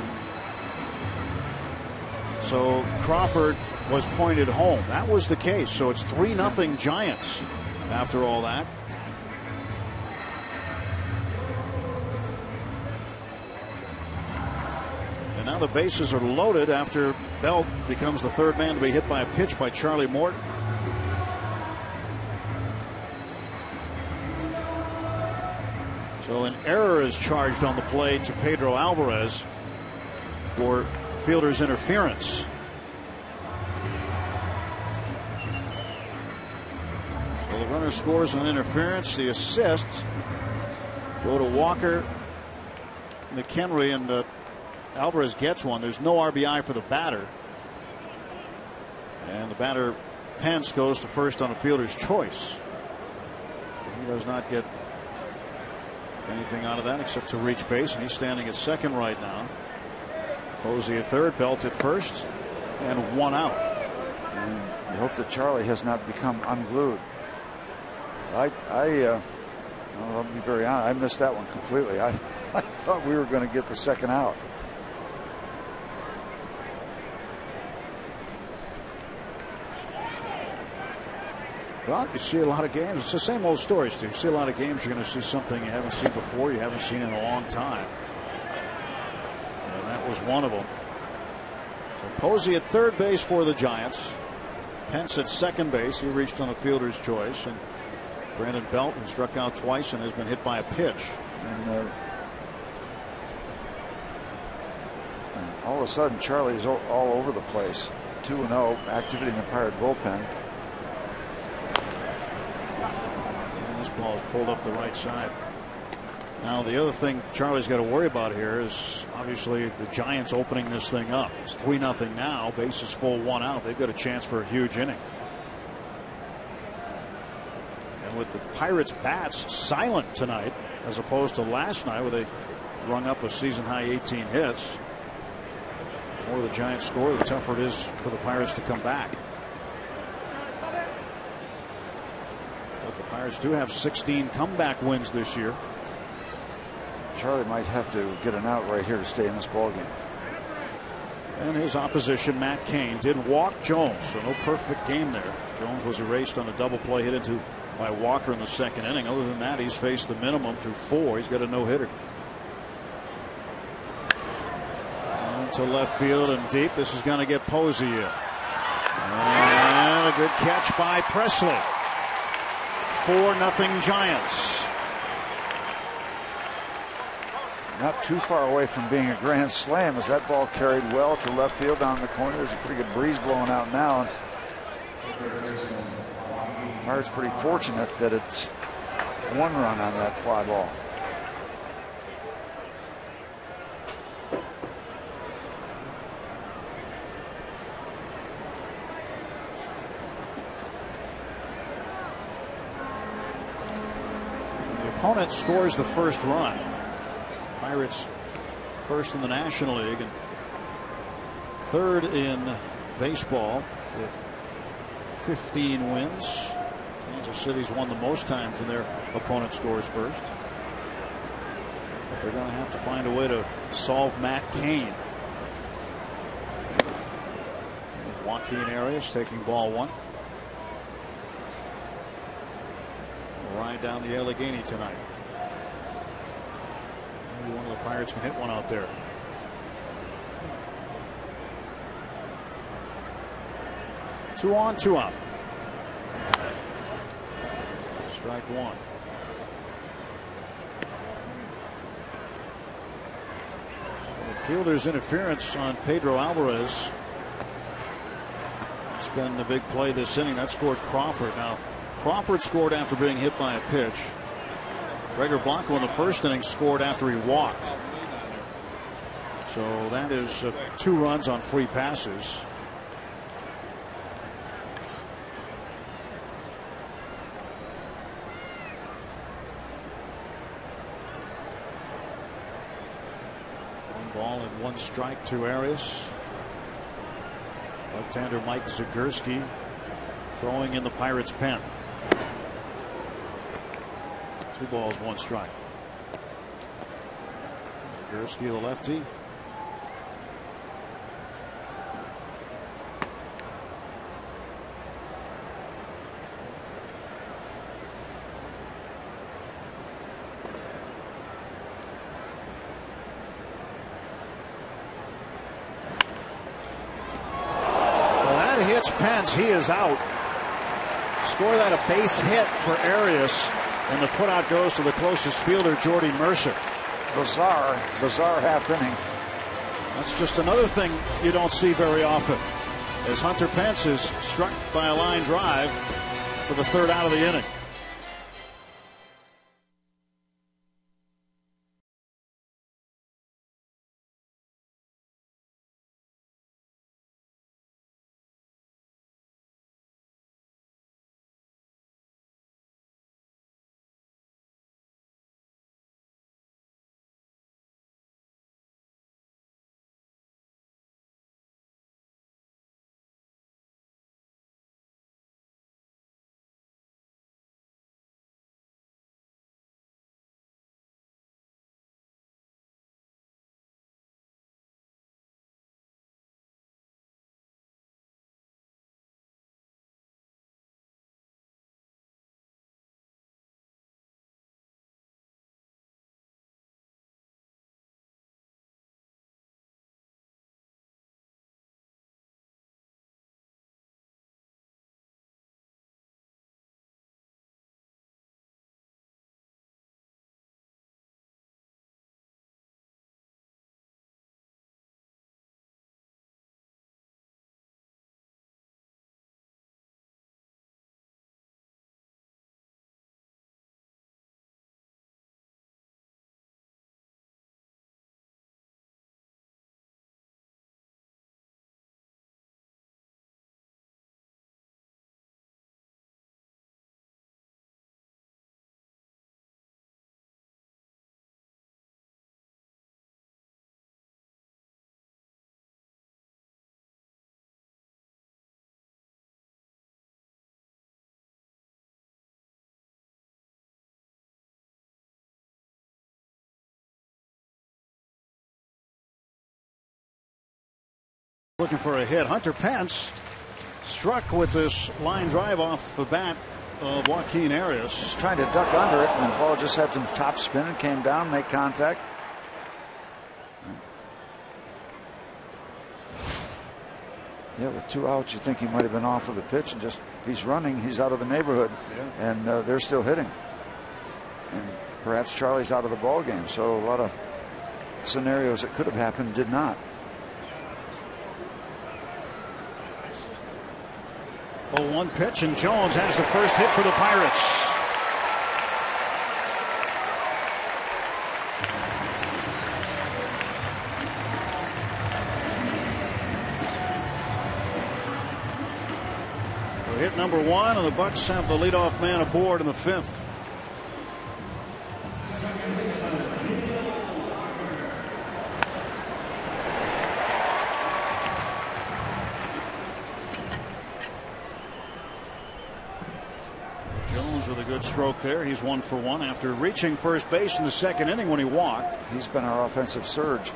so Crawford was pointed home. That was the case. So it's 3-0 Giants after all that. And now the bases are loaded after Belt becomes the third man to be hit by a pitch by Charlie Morton. So an error is charged on the play to Pedro Alvarez for fielder's interference. So the runner scores on interference. The assists go to Walker, McHenry, and Alvarez gets one. There's no RBI for the batter. And the batter, Pence, goes to first on a fielder's choice. He does not get anything out of that except to reach base, and he's standing at second right now. Posey at third, Belt at first, and one out. And you hope that Charlie has not become unglued. I'll be very honest, I missed that one completely. I thought we were going to get the second out. Well, you see a lot of games. It's the same old story, Steve. You see a lot of games, you're going to see something you haven't seen before, you haven't seen in a long time. And that was one of them. So Posey at third base for the Giants. Pence at second base. He reached on a fielder's choice. And Brandon Belt, who struck out twice and has been hit by a pitch. And all of a sudden, Charlie is all over the place. 2-0, activity in the Pirate bullpen. This ball is pulled up the right side. Now the other thing Charlie's got to worry about here is obviously the Giants opening this thing up. It's 3-0 now. Bases full, one out. They've got a chance for a huge inning. And with the Pirates bats silent tonight as opposed to last night where they rung up a season high 18 hits. The more the Giants score, the tougher it is for the Pirates to come back. But the Pirates do have 16 comeback wins this year. Charlie might have to get an out right here to stay in this ballgame. And his opposition, Matt Cain, did walk Jones, so no perfect game there. Jones was erased on a double play hit into by Walker in the second inning. Other than that, he's faced the minimum through 4. He's got a no-hitter. To left field and deep. This is going to get Posey in. And a good catch by Presley. 4-0 Giants. Not too far away from being a grand slam as that ball carried well to left field down the corner. There's a pretty good breeze blowing out now. Pirates pretty fortunate that it's one run on that fly ball. Opponent scores the first run. Pirates first in the National League and third in baseball with 15 wins. Kansas City's won the most times when their opponent scores first. But they're going to have to find a way to solve Matt Cain. There's Joaquin Arias taking ball one. We'll ride down the Allegheny tonight. Maybe one of the Pirates can hit one out there. Two on, two out. Strike one. So the fielder's interference on Pedro Alvarez. It's been the big play this inning. That scored Crawford. Now, Crawford scored after being hit by a pitch. Gregor Blanco in the first inning scored after he walked. So that is 2 runs on free passes. Ball and 1 strike to Arias. Left-hander Mike Zagurski throwing in the Pirates' pen. 2 balls, 1 strike. Zagurski, the lefty. Pence, he is out. Score that a base hit for Arias, and the putout goes to the closest fielder, Jordy Mercer. Bizarre half inning. That's just another thing you don't see very often, as Hunter Pence is struck by a line drive for the 3rd out of the inning. Looking for a hit. Hunter Pence struck with this line drive off the bat of Joaquin Arias. Just trying to duck under it, and the ball just had some top spin and came down, make contact. Yeah, with 2 outs, you think he might have been off of the pitch, and just he's running, he's out of the neighborhood, and they're still hitting. And perhaps Charlie's out of the ball game. So a lot of scenarios that could have happened did not. Oh, 1 pitch, and Jones has the first hit for the Pirates. So hit number 1, and the Bucks have the leadoff man aboard in the 5th. Good stroke there. He's 1 for 1 after reaching first base in the second inning when he walked. He's been our offensive surge.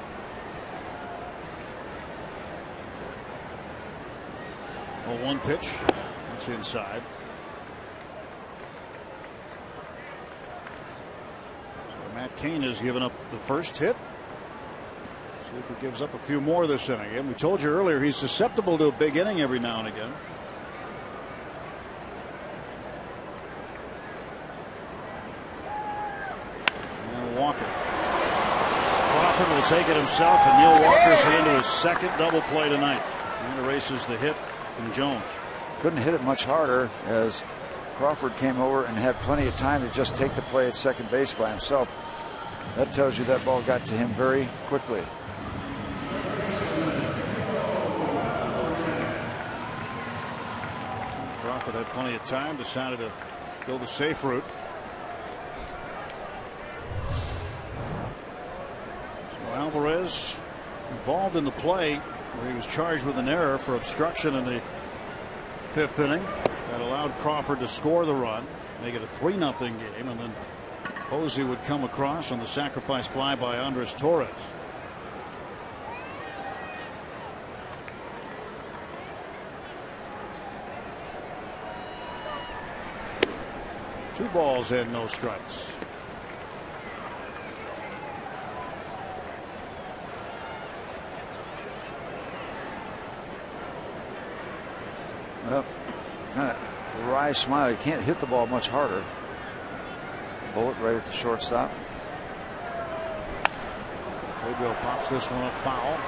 Oh, 1 pitch. That's inside. So Matt Cain has given up the first hit. See if he gives up a few more this inning. And we told you earlier he's susceptible to a big inning every now and again. And Walker. Crawford will take it himself, and Neil Walker's hit into his second double play tonight. And erases the hit from Jones. Couldn't hit it much harder as Crawford came over and had plenty of time to just take the play at second base by himself. That tells you that ball got to him very quickly. Crawford had plenty of time, decided to go the safe route. So Alvarez involved in the play where he was charged with an error for obstruction in the 5th inning. That allowed Crawford to score the run, make it a 3-0 game, and then Posey would come across on the sacrifice fly by Andres Torres. Two balls and no strikes. Well, kind of wry smile. You can't hit the ball much harder. Bullet right at the shortstop. Pedro pops this one up foul.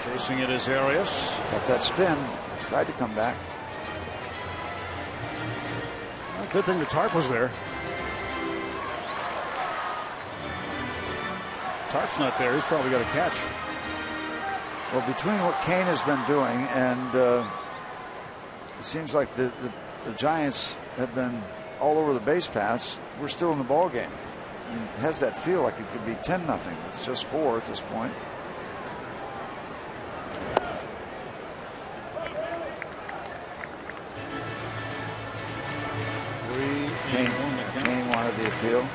Chasing it is Arias. Got that spin. Tried to come back. Well, good thing the tarp was there. Tarp's not there. He's probably got a catch. Well, between what Cain has been doing and it seems like the Giants have been all over the base paths, we're still in the ball game. I mean, it has that feel like it could be 10-0. It's just 4 at this point. Cain wanted the appeal.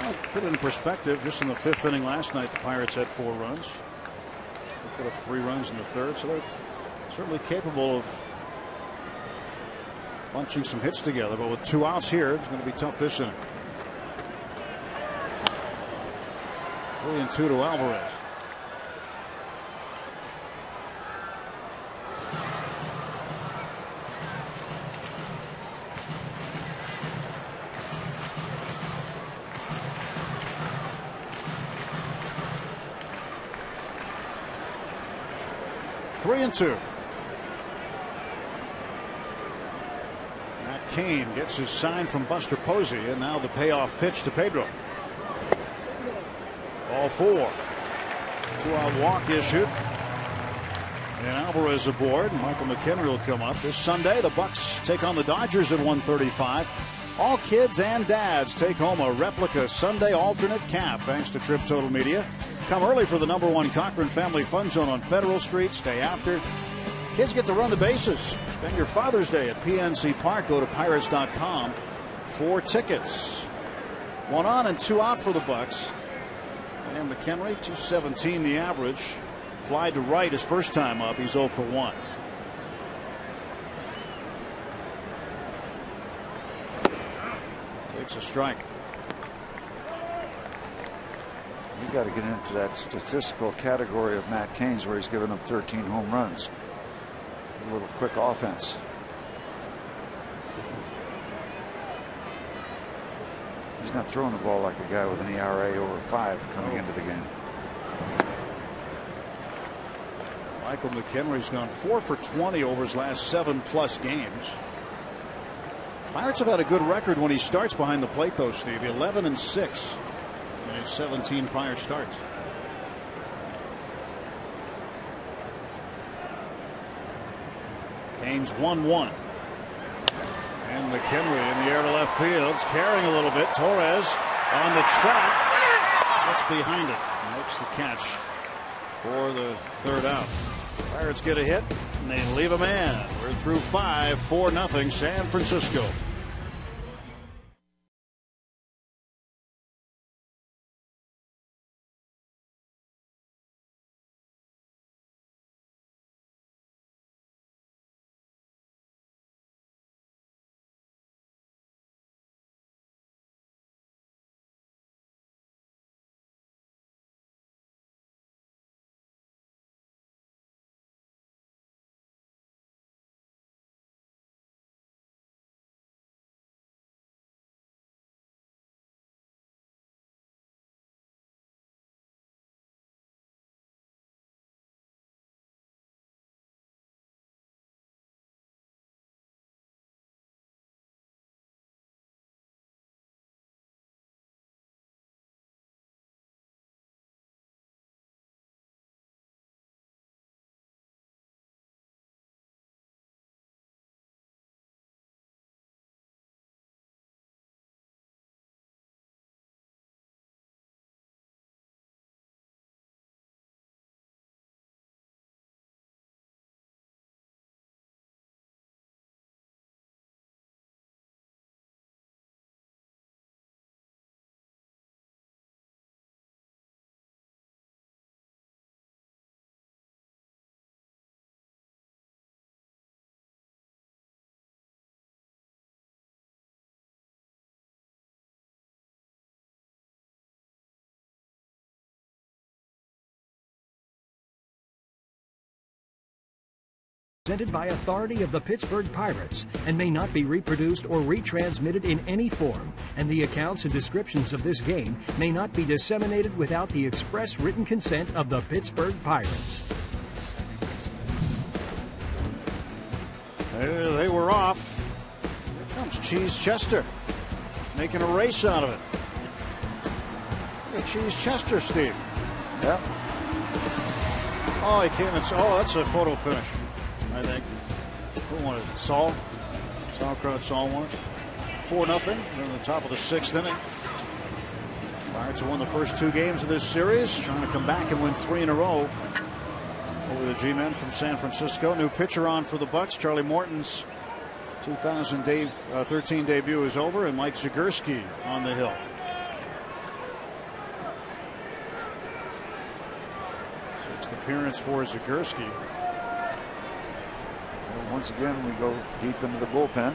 Well, put it in perspective, just in the 5th inning last night, the Pirates had 4 runs. They put up 3 runs in the 3rd, so they're certainly capable of bunching some hits together, but with 2 outs here, it's going to be tough this inning. 3-2 to Alvarez. Three and two. Cain gets his sign from Buster Posey, and now the payoff pitch to Pedro. Ball 4. 2-out walk issued. And Alvarez aboard. Michael McHenry will come up this Sunday. The Bucks take on the Dodgers at 1:35. All kids and dads take home a replica Sunday alternate cap thanks to Trip Total Media. Come early for the #1 Cochran Family Fun Zone on Federal Street. Stay after. Kids get to run the bases. Spend your Father's Day at PNC Park. Go to Pirates.com for tickets. 1 on and 2 out for the Bucks. And McHenry, 217 the average. Fly to right his first time up. He's 0 for 1. Takes a strike. You got to get into that statistical category of Matt Cain's where he's given up 13 home runs. A little quick offense. He's not throwing the ball like a guy with an ERA over 5 coming into the game. Michael McHenry's gone 4 for 20 over his last 7+ games. Pirates have had a good record when he starts behind the plate, though, Steve. 11-6 in his 17 prior starts. Cain's 1-1. And McHenry in the air to left field. It's carrying a little bit. Torres on the track. Gets behind it. Makes the catch for the 3rd out. Pirates get a hit and they leave a man. We're through 5, 4-0 San Francisco. Presented by authority of the Pittsburgh Pirates and may not be reproduced or retransmitted in any form, and the accounts and descriptions of this game may not be disseminated without the express written consent of the Pittsburgh Pirates. There they were off. Here comes Cheese Chester, making a race out of it. Look at Cheese Chester, Steve. Yep. Oh, he came and oh, that's a photo finish, I think. Who won it? Saul? Sauerkraut Saul won it. 4-0. They're in the top of the 6th inning. Pirates have won the first 2 games of this series, trying to come back and win 3 in a row over the G-men from San Francisco. New pitcher on for the Bucks. Charlie Morton's 2013 debut is over, and Mike Zagurski on the hill. Appearance for Zagurski. Well, once again, we go deep into the bullpen.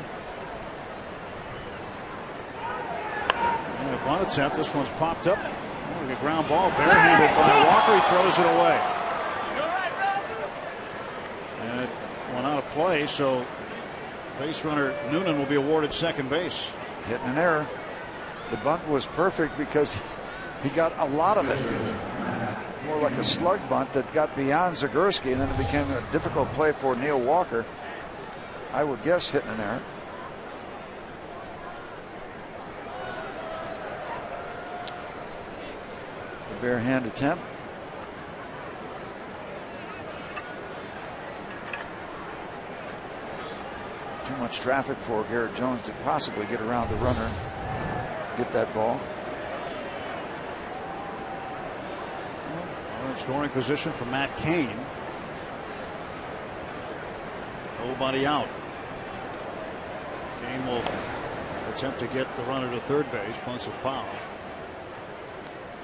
And a bunt attempt. This one's popped up. Oh, a ground ball, barehanded by Walker. He throws it away. And it went out of play, so base runner Noonan will be awarded second base. Hitting an error. The bunt was perfect because he got a lot of it. More like a slug bunt that got beyond Zagurski, and then it became a difficult play for Neil Walker. I would guess hitting an error. The bare hand attempt. Too much traffic for Garrett Jones to possibly get around the runner, get that ball. Scoring position for Matt Cain. Nobody out. Cain will attempt to get the runner to third base. Punts a foul.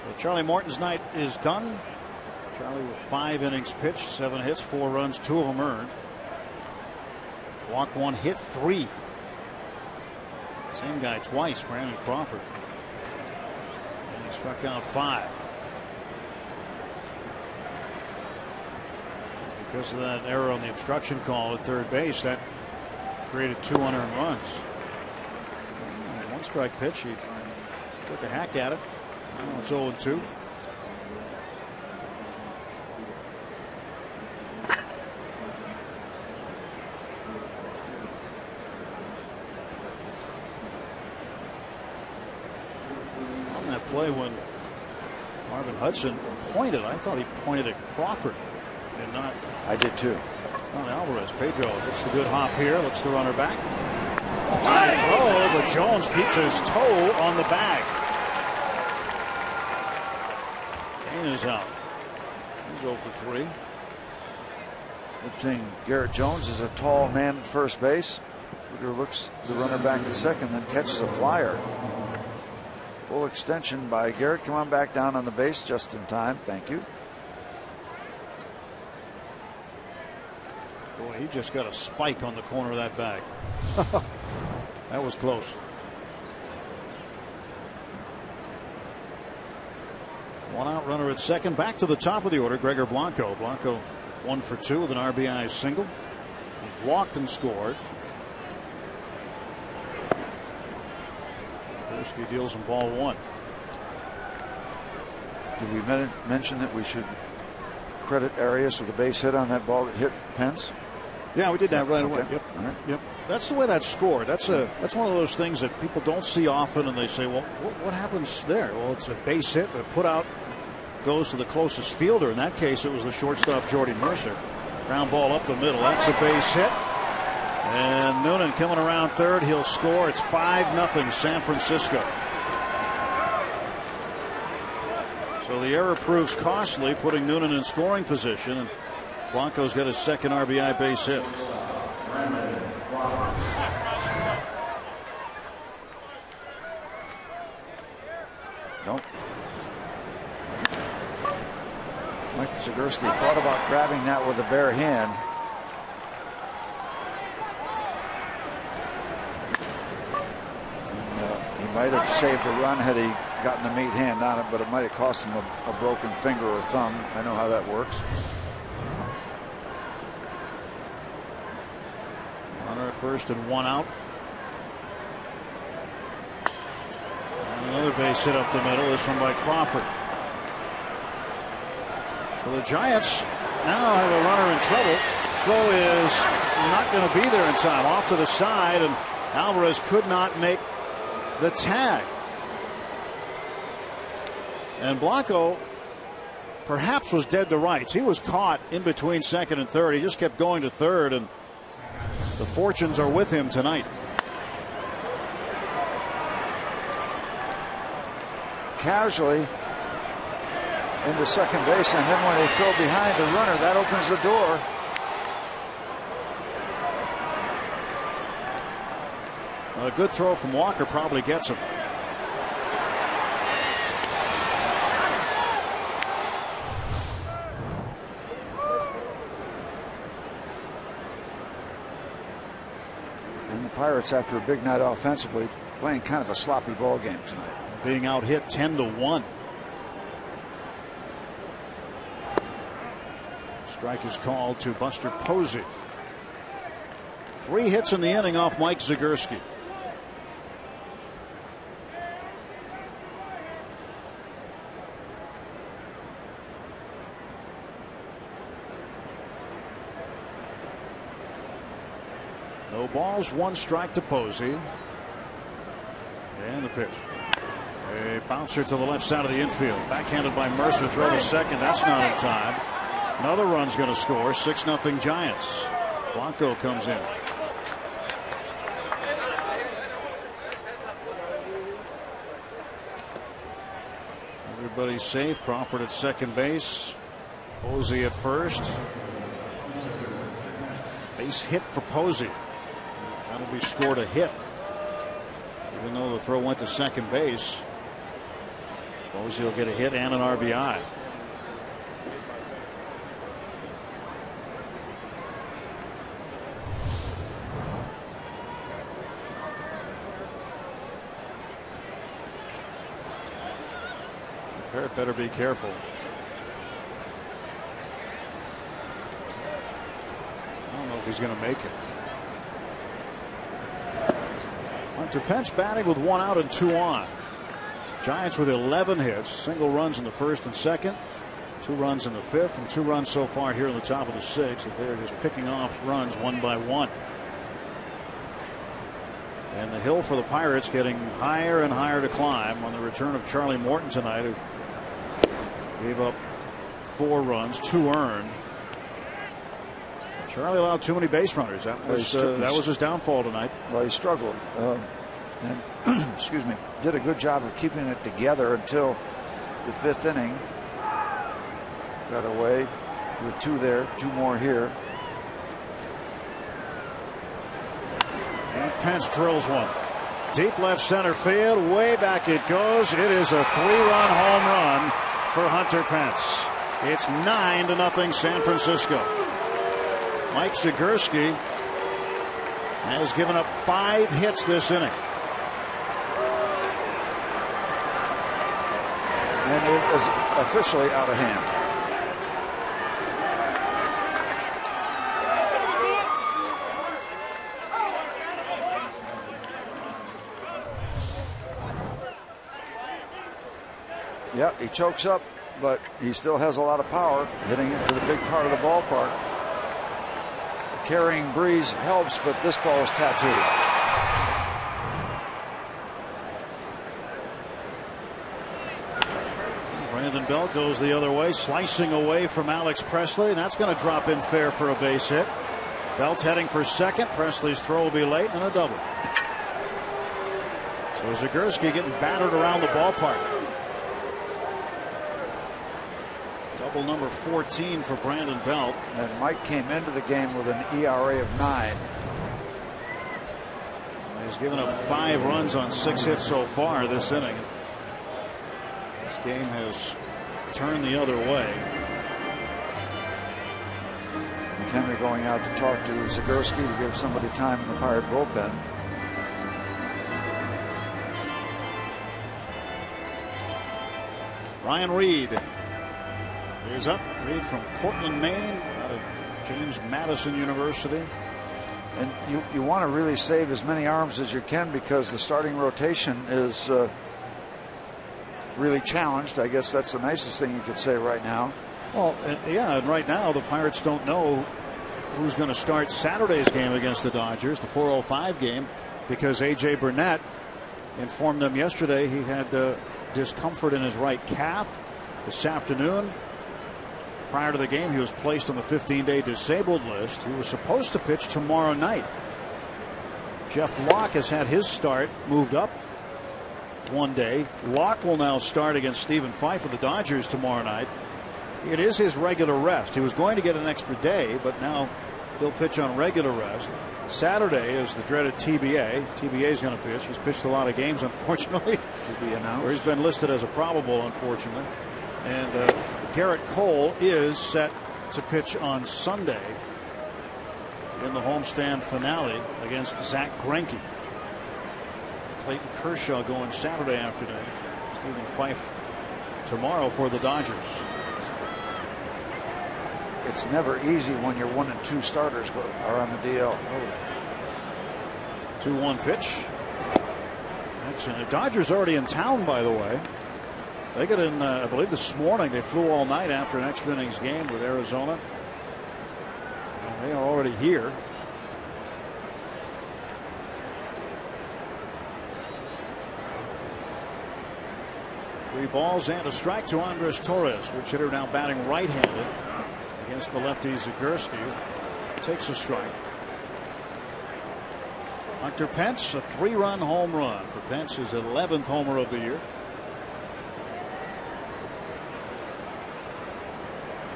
So Charlie Morton's night is done. Charlie with 5 innings pitched, 7 hits, 4 runs, 2 of them earned. Walk 1, hit 3. Same guy twice, Brandon Crawford. And he struck out 5. Because of that error on the obstruction call at third base, that created 2 unearned runs. 1-strike pitch. He took a hack at it. Now it's 0-2. On that play when Marvin Hudson pointed, I thought he pointed at Crawford. And not. I did too. Not Alvarez. Pedro gets the good hop here. Looks the runner back. High throw, but Jones keeps his toe on the bag. Cain is out. He's 0 for 3. Good thing Garrett Jones is a tall man at first base. Peter looks the runner back at second, then catches a flyer. Full extension by Garrett. Come on back down on the base just in time. Thank you. Boy, he just got a spike on the corner of that bag. That was close. One out runner at second. Back to the top of the order, Gregor Blanco. Blanco 1 for 2 with an RBI single. He's walked and scored. He deals him ball 1. Did we mention that we should credit Arias with a base hit on that ball that hit Pence? Yeah, we did that right away. Okay. Yep. All right. Yep. That's the way that's scored. That's one of those things that people don't see often, and they say, well, what happens there? Well, it's a base hit, but put out goes to the closest fielder. In that case, it was the shortstop, Jordy Mercer. Ground ball up the middle. That's a base hit. And Noonan coming around third. He'll score. It's 5-0 San Francisco. So the error proves costly, putting Noonan in scoring position. And Blanco's got his second RBI base hit. Nope. Mike Zagurski thought about grabbing that with a bare hand. And he might have saved a run had he gotten the meat hand on it, but it might have cost him a broken finger or thumb. I know how that works. first and 1 out. And another base hit up the middle. This one by Crawford. So the Giants now have a runner in trouble. Throw is not going to be there in time. Off to the side, and Alvarez could not make the tag. And Blanco perhaps was dead to rights. He was caught in between second and third. He just kept going to third, and the fortunes are with him tonight. Casually into second base, and then when they throw behind the runner, that opens the door. A good throw from Walker probably gets him. And the Pirates, after a big night offensively, playing kind of a sloppy ball game tonight. Being out hit 10-1. Strike is called to Buster Posey. 3 hits in the inning off Mike Zagurski. No balls, 1 strike to Posey. And the pitch. A bouncer to the left side of the infield. Backhanded by Mercer. Throw to second. That's not in time. Another run's going to score. 6-0 Giants. Blanco comes in. Everybody's safe. Crawford at second base. Posey at first. Base hit for Posey. That'll be scored a hit. Even though the throw went to second base, Posey will get a hit and an RBI. Parrott better be careful. I don't know if he's going to make it. Hunter Pence batting with 1 out and 2 on. Giants with 11 hits, single runs in the first and second, 2 runs in the fifth, and 2 runs so far here in the top of the 6th. If they're just picking off runs one by one. And the hill for the Pirates getting higher and higher to climb on the return of Charlie Morton tonight, who gave up 4 runs, 2 earned. Charlie allowed too many base runners. That was his downfall tonight. Well, he struggled, and excuse me, did a good job of keeping it together until the 5th inning. Got away with 2 there, 2 more here. And Pence drills one. Deep left center field. Way back it goes. It is a 3-run home run for Hunter Pence. It's 9-0 San Francisco. Mike Zagurski has given up 5 hits this inning. And it is officially out of hand. Yep, he chokes up, but he still has a lot of power, hitting it to the big part of the ballpark. The carrying breeze helps, but this ball is tattooed. Brandon Belt goes the other way, slicing away from Alex Presley, and that's going to drop in fair for a base hit. Belt heading for second. Presley's throw will be late and a double. So Zagurski getting battered around the ballpark. Double number 14 for Brandon Belt. And Mike came into the game with an ERA of 9. He's given up 5 runs on 6 hits so far this inning. This game has turned the other way. McHenry going out to talk to Zagurski to give somebody time in the Pirate bullpen. Ryan Reed is up. Reed from Portland, Maine, out of James Madison University. And you want to really save as many arms as you can because the starting rotation is really challenged. I guess that's the nicest thing you could say right now. Well, yeah, and right now the Pirates don't know who's going to start Saturday's game against the Dodgers, the 4:05 game, because A.J. Burnett informed them yesterday he had discomfort in his right calf. This afternoon, prior to the game, he was placed on the 15-day disabled list. He was supposed to pitch tomorrow night. Jeff Locke has had his start moved up one day. Locke will now start against Stephen Fife of the Dodgers tomorrow night. It is his regular rest. He was going to get an extra day, but now he'll pitch on regular rest. Saturday is the dreaded TBA. TBA is going to pitch. He's pitched a lot of games, unfortunately. To be announced. Where he's been listed as a probable, unfortunately. And Garrett Cole is set to pitch on Sunday in the homestand finale against Zach Greinke. Clayton Kershaw going Saturday afternoon. Stephen Fife tomorrow for the Dodgers. It's never easy when your 1 and 2 starters are on the DL. 2-1 pitch. The Dodgers already in town, by the way. They got in, I believe, this morning. They flew all night after an extra innings game with Arizona. And they are already here. Three balls and a strike to Andres Torres, which hitter now batting right-handed against the lefty Zagurski. Takes a strike. Hunter Pence, a 3-run home run for Pence, his 11th homer of the year.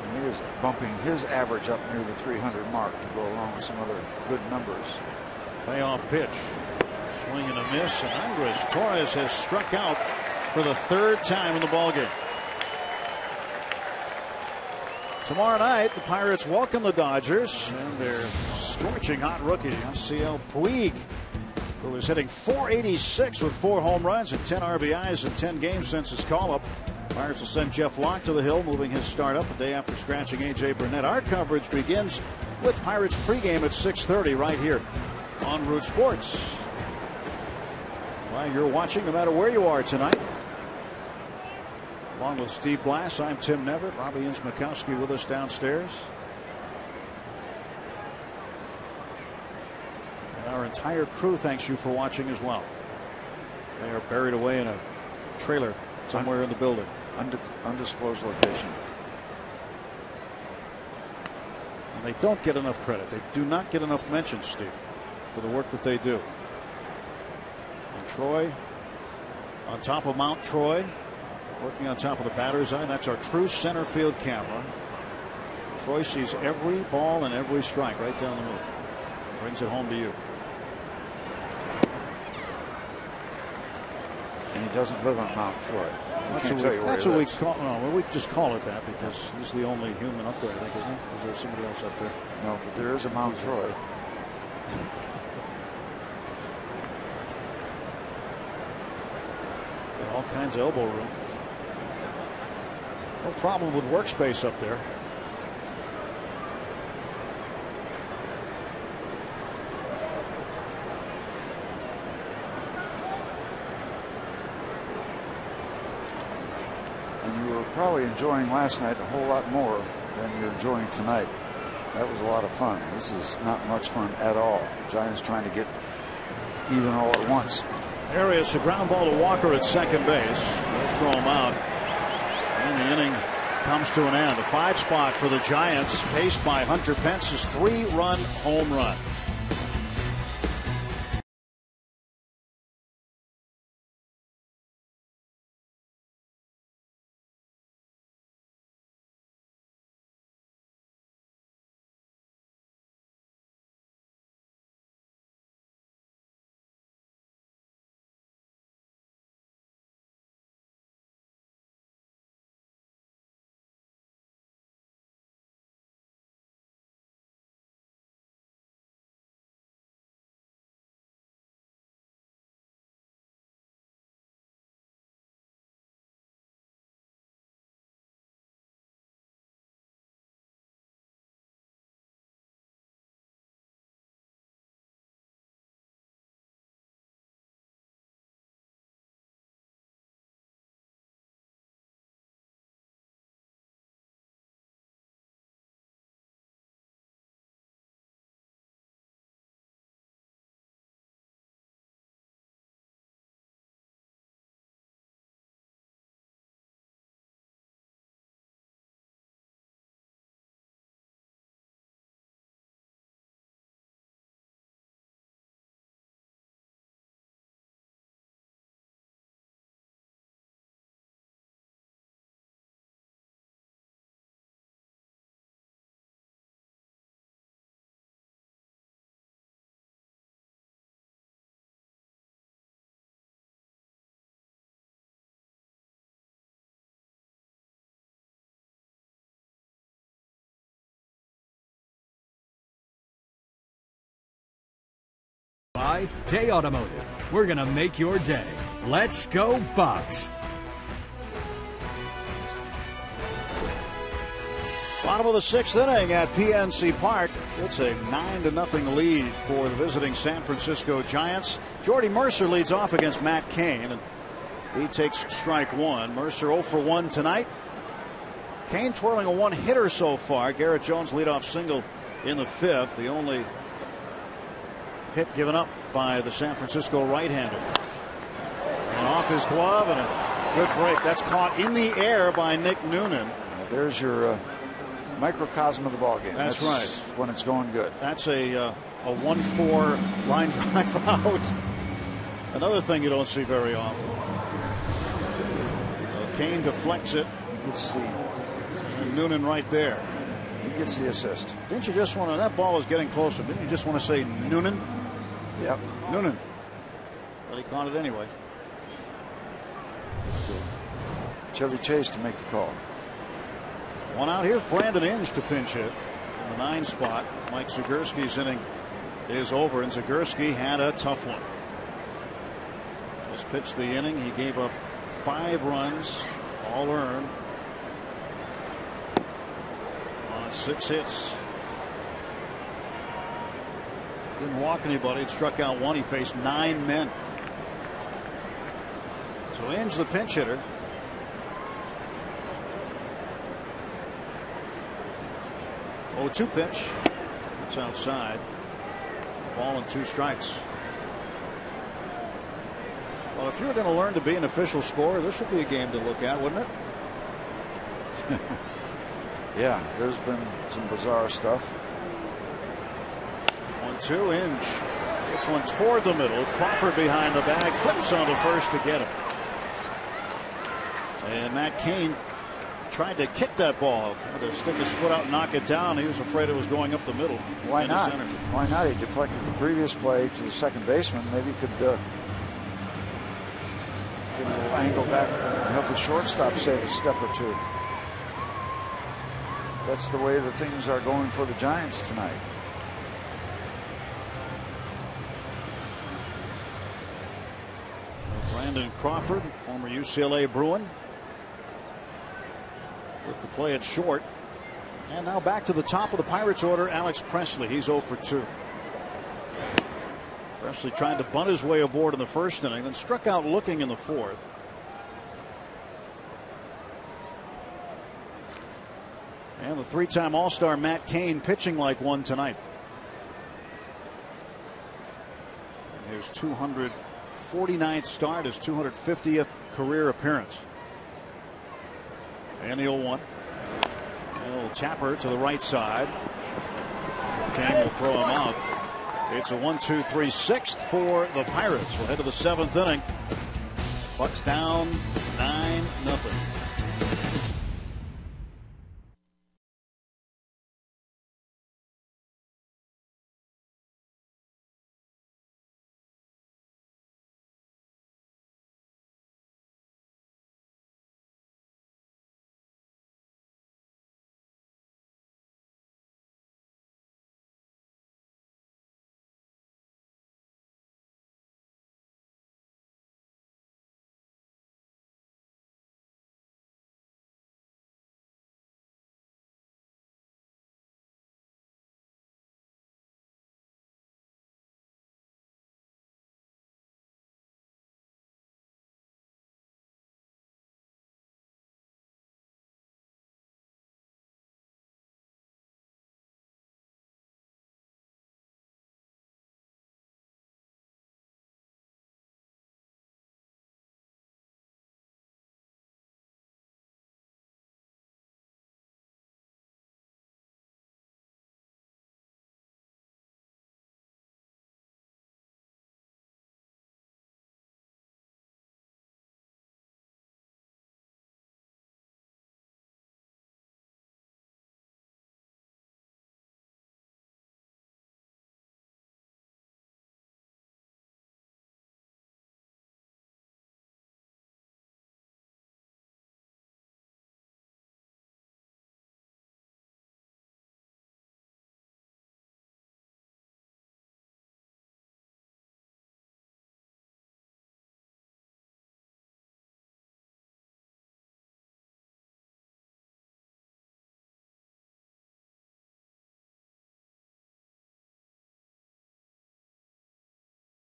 And he is bumping his average up near the 300 mark to go along with some other good numbers. Payoff pitch. Swing and a miss, and Andres Torres has struck out for the 3rd time in the ballgame. Tomorrow night, the Pirates welcome the Dodgers and their scorching hot rookie, Yasiel Puig, who is hitting .486 with 4 home runs and 10 RBIs in 10 games since his call-up. Pirates will send Jeff Locke to the hill, moving his start up a day after scratching A.J. Burnett. Our coverage begins with Pirates pregame at 6:30 right here on Root Sports. While you're watching, no matter where you are tonight, along with Steve Blass, I'm Tim Neverett. Robbie Innsmikowski with us downstairs. And our entire crew thanks you for watching as well. They are buried away in a trailer somewhere in the building. Undisclosed location. And they don't get enough credit. They do not get enough mention, Steve, for the work that they do. And Troy on top of Mount Troy, working on top of the batter's eye. That's our true center field camera. Troy sees every ball and every strike right down the middle. Brings it home to you. And he doesn't live on Mount Troy. That's what we call. No, we just call it that because he's the only human up there, I think, isn't he? Or is there somebody else up there? No, but there is a Mount Troy. Got all kinds of elbow room. No problem with workspace up there. And you were probably enjoying last night a whole lot more than you're enjoying tonight. That was a lot of fun. This is not much fun at all. Giants trying to get even all at once. There is a ground ball to Walker at second base. They'll throw him out. And the inning comes to an end. A 5 spot for the Giants, paced by Hunter Pence's 3-run home run. by Day Automotive. We're going to make your day. Let's go Bucks. Bottom of the 6th inning at PNC Park. It's a 9-0 lead for the visiting San Francisco Giants. Jordy Mercer leads off against Matt Cain, and he takes strike one. Mercer 0 for 1 tonight. Cain twirling a one-hitter so far. Garrett Jones leadoff single in the 5th. The only hit given up by the San Francisco right-hander. And off his glove, and a good break. That's caught in the air by Nick Noonan. There's your microcosm of the ballgame. That's right. When it's going good. That's a 1-4 line drive out. Another thing you don't see very often. Cain deflects it. You can see. And Noonan right there. He gets the assist. Didn't you just want to, that ball was getting closer, didn't you just want to say Noonan? Yep. Noonan. But he caught it anyway. Chevy Chase to make the call. One out. Here's Brandon Inge to pinch hit in the 9 spot. Mike Zagurski's inning is over, and Zagurski had a tough one. Just pitched the inning. He gave up 5 runs, all earned, on 6 hits. Didn't walk anybody. Struck out 1. He faced 9 men. So Inge, the pinch hitter. 0-2 pitch. It's outside. Ball and 2 strikes. Well, if you're going to learn to be an official scorer, this would be a game to look at, wouldn't it? Yeah, there's been some bizarre stuff. 1-2. Inge. It's one toward the middle. Crawford behind the bag. Flips on to first to get him. And Matt Cain tried to kick that ball. Tried to stick his foot out and knock it down. He was afraid it was going up the middle. Why not? Why not? He deflected the previous play to the second baseman. Maybe he could get a little angle back and help the shortstop save a step or 2. That's the way the things are going for the Giants tonight. Brandon Crawford, former UCLA Bruin, with the play at short. And now back to the top of the Pirates order, Alex Presley. He's 0 for 2. Presley tried to bunt his way aboard in the 1st inning, then struck out looking in the 4th. And the 3-time All-Star Matt Cain pitching like one tonight. And his 249th start, his 250th career appearance. And the 0-1. A little tapper to the right side. Cain will throw him out. It's a 1-2-3 6th for the Pirates. We'll head to the 7th inning. Bucks down 9-0.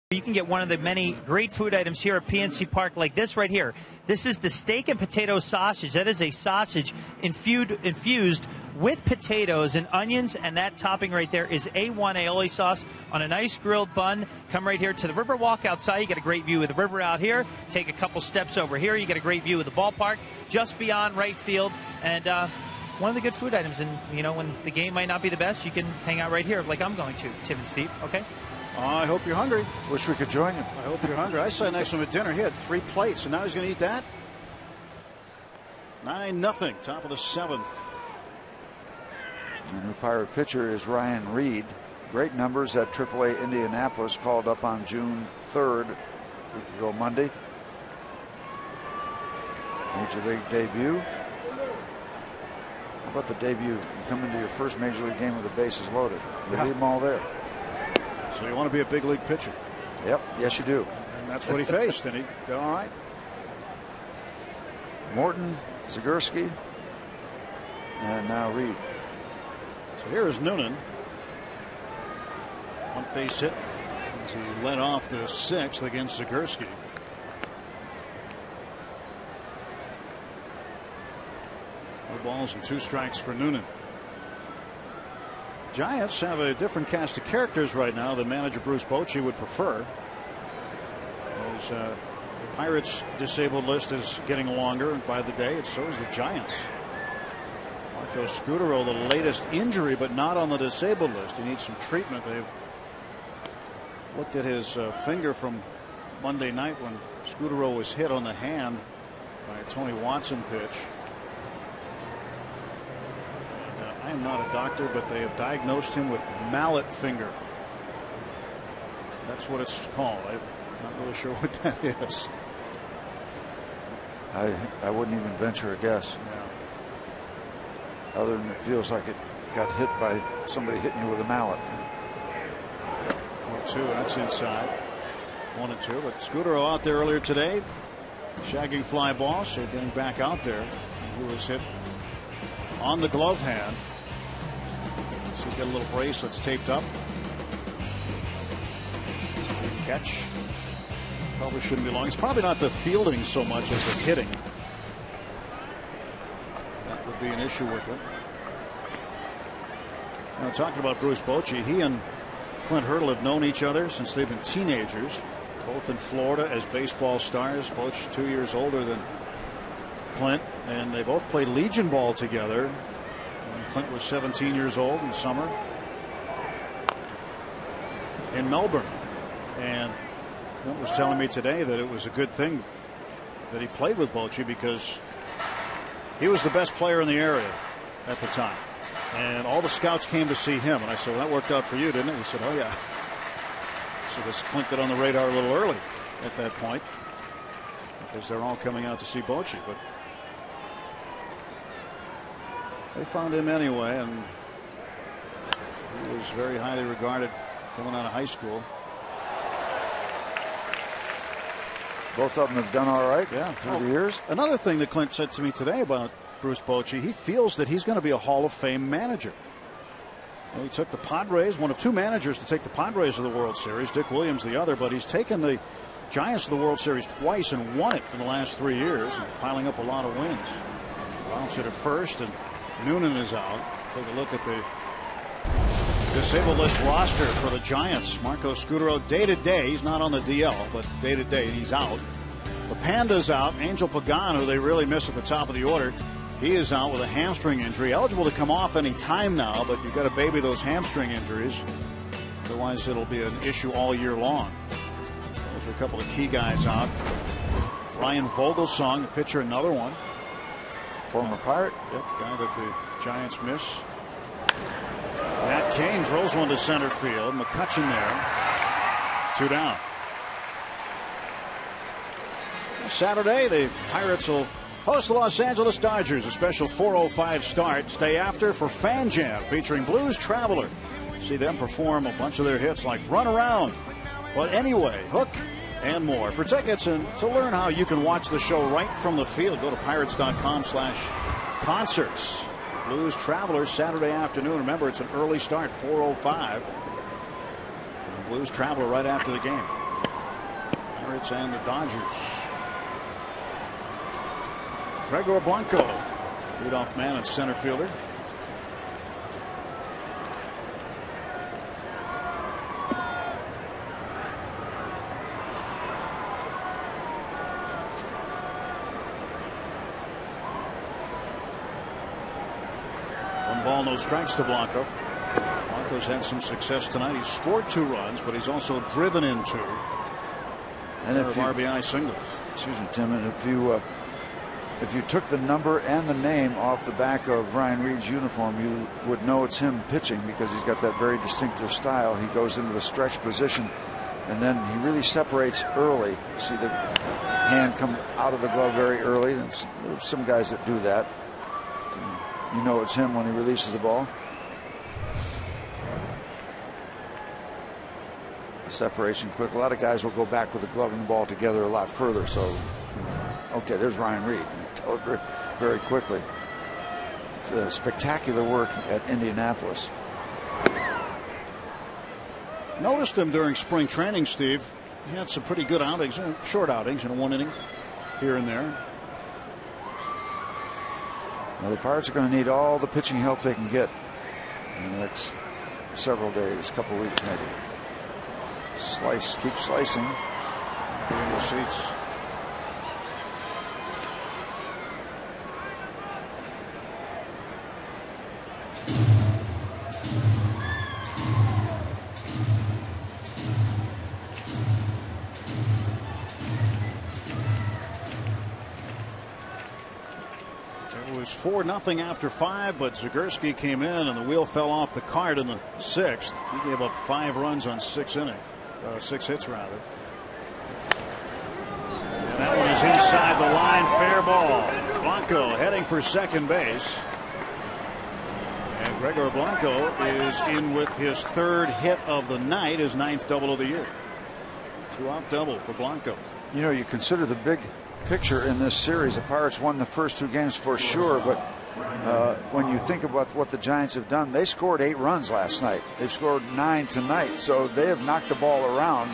You can get one of the many great food items here at PNC Park, like this right here. This is the steak and potato sausage. That is a sausage infused with potatoes and onions, and that topping right there is A1 aioli sauce on a nice grilled bun. Come right here to the Riverwalk outside. You get a great view of the river out here. Take a couple steps over here. You get a great view of the ballpark just beyond right field. And one of the good food items. And, you know, when the game might not be the best, you can hang out right here like I'm going to, Tim and Steve. Okay? I hope you're hungry. Wish we could join you. I hope you're hungry. I sat next to him at dinner. He had 3 plates, and now he's going to eat that. 9-0, top of the 7th. The new Pirate pitcher is Ryan Reed. Great numbers at AAA Indianapolis, called up on June 3rd, a week ago Monday. Major League debut. How about the debut? You come into your first Major League game with the bases loaded. You leave them all there. So you want to be a big league pitcher. Yep, yes you do. And that's what he faced, and he did all right. Morton, Zagurski, and now Reed. So here is Noonan. One base hit as he led off the 6th against Zagurski. No balls and 2 strikes for Noonan. Giants have a different cast of characters right now than manager Bruce Bochy would prefer. As, the Pirates' disabled list is getting longer by the day, and so is the Giants. Marco Scutaro, the latest injury, but not on the disabled list. He needs some treatment. They've looked at his finger from Monday night when Scutaro was hit on the hand by a Tony Watson pitch. I am not a doctor, but they have diagnosed him with mallet finger. That's what it's called. I'm not really sure what that is. I wouldn't even venture a guess. Yeah. Other than it feels like it got hit by somebody hitting you with a mallet. 1-2, that's inside. 1-2, but Scutaro out there earlier today, shagging fly ball, so getting back out there. He was hit on the glove hand. So get a little bracelets taped up. Catch. Probably shouldn't be long. It's probably not the fielding so much as the hitting. That would be an issue with it. Now, talking about Bruce Bochy, he and Clint Hurdle have known each other since they've been teenagers, both in Florida as baseball stars. Both 2 years older than Clint, and they both played Legion ball together when Clint was 17 years old in summer in Melbourne. And Clint was telling me today that it was a good thing that he played with Bochy because he was the best player in the area at the time. And all the scouts came to see him. And I said, well, that worked out for you, didn't it? He said, oh, yeah. So this Clint got on the radar a little early at that point because they're all coming out to see Bochy. But they found him anyway, and he was very highly regarded coming out of high school. Both of them have done all right through the years. Another thing that Clint said to me today about Bruce Bochy, he feels that he's going to be a Hall of Fame manager. Well, he took the Padres, one of 2 managers to take the Padres to the World Series, Dick Williams the other, but he's taken the Giants to the World Series twice and won it in the last 3 years, and piling up a lot of wins. Bounce it at first, and Noonan is out. Take a look at the disabled list roster for the Giants. Marco Scutaro day to day. He's not on the DL, but day to day he's out. The Panda's out. Angel Pagan, who they really miss at the top of the order, he is out with a hamstring injury. Eligible to come off any time now, but you've got to baby those hamstring injuries. Otherwise, it'll be an issue all year long. Those are a couple of key guys out. Ryan Vogelsong, the pitcher, another one. Former Pirate. Yep, guy that the Giants miss. Matt Cain drills one to center field. McCutchen there. 2 down. Saturday, the Pirates will host the Los Angeles Dodgers. A special 4:05 start. Stay after for Fan Jam featuring Blues Traveler. See them perform a bunch of their hits like Run Around, But Anyway, Hook, and more. For tickets and to learn how you can watch the show right from the field, go to pirates.com/concerts. Blues Travelers Saturday afternoon. Remember, it's an early start, 4:05. Blues Traveler right after the game. Pirates and the Dodgers. Gregor Blanco, leadoff man at center fielder. One ball, no strikes to Blanco. Blanco's had some success tonight. He's scored 2 runs, but he's also driven in 2. And if RBI singles. Excuse me, Tim. And if you took the number and the name off the back of Ryan Reed's uniform, you would know it's him pitching, because he's got that very distinctive style. He goes into the stretch position, and then he really separates early. You see the hand come out of the glove very early. There's some guys that do that. You know it's him when he releases the ball. The separation quick. A lot of guys will go back with the glove and the ball together a lot further. So, okay, there's Ryan Reed. Tell it very, very quickly. It's spectacular work at Indianapolis. Noticed him during spring training, Steve. He had some pretty good outings, short outings in 1 inning here and there. Now the Pirates are going to need all the pitching help they can get in the next several days, couple weeks maybe. Slice, keep slicing. In the seats. It was 4-0 after 5, but Zagorski came in and the wheel fell off the cart in the 6th. He gave up 5 runs on 6 innings. 6 hits rather. And that one is inside the line, fair ball. Blanco heading for second base. And Gregor Blanco is in with his 3rd hit of the night, his 9th double of the year. 2-out double for Blanco. You know, you consider the big picture in this series. The Pirates won the first 2 games for sure, but when you think about what the Giants have done, they scored 8 runs last night. They've scored 9 tonight, so they have knocked the ball around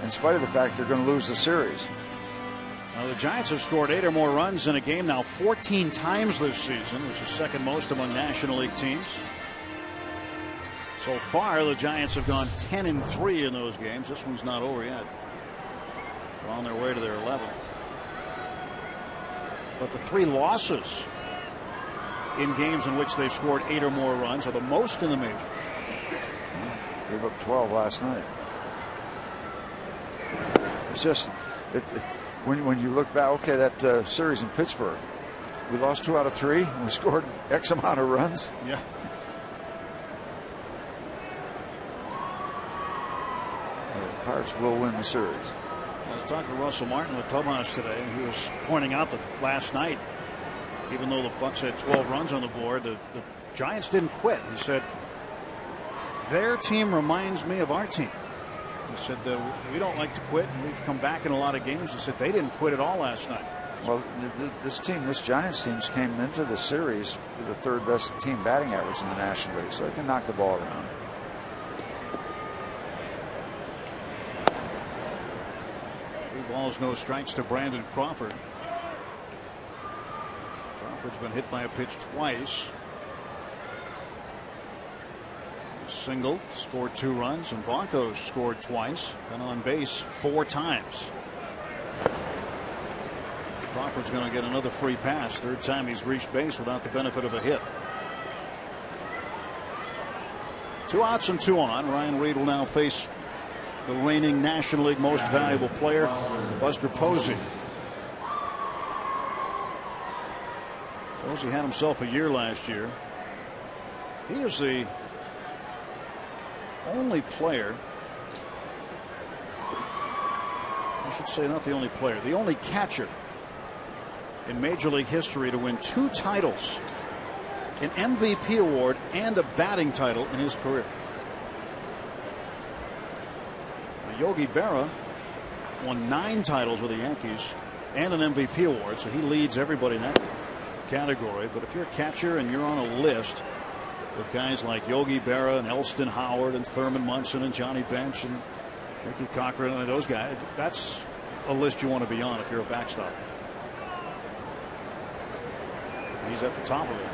in spite of the fact they're going to lose the series. Now, the Giants have scored 8 or more runs in a game now 14 times this season, which is second most among National League teams. So far, the Giants have gone 10-3 in those games. This one's not over yet. They're on their way to their 11th. But the 3 losses in games in which they've scored 8 or more runs are the most in the majors. Gave up 12 last night. It's just when you look back, okay, that series in Pittsburgh, we lost 2 out of 3 and we scored X amount of runs. Yeah. The Pirates will win the series. I was talking to Russell Martin with Tomas today, and he was pointing out that last night, even though the Bucs had 12 runs on the board, the Giants didn't quit. He said, their team reminds me of our team. He said, we don't like to quit, and we've come back in a lot of games. He said, they didn't quit at all last night. Well, this Giants team came into the series with the 3rd best team batting average in the National League, so they can knock the ball around. Balls, no strikes to Brandon Crawford. Crawford's been hit by a pitch twice. Single, scored 2 runs, and Blanco's scored twice. Been on base 4 times. Crawford's going to get another free pass. 3rd time he's reached base without the benefit of a hit. 2 outs and 2 on. Ryan Reed will now face the reigning National League most valuable player, Buster Posey. Posey had himself a year last year. He is the only player, I should say not the only player, the only catcher in Major League history to win 2 titles, an MVP award and a batting title in his career. Yogi Berra won 9 titles with the Yankees and an MVP award, so he leads everybody in that category. But if you're a catcher and you're on a list with guys like Yogi Berra and Elston Howard and Thurman Munson and Johnny Bench and Ricky Cochran and those guys, that's a list you want to be on if you're a backstop. He's at the top of it.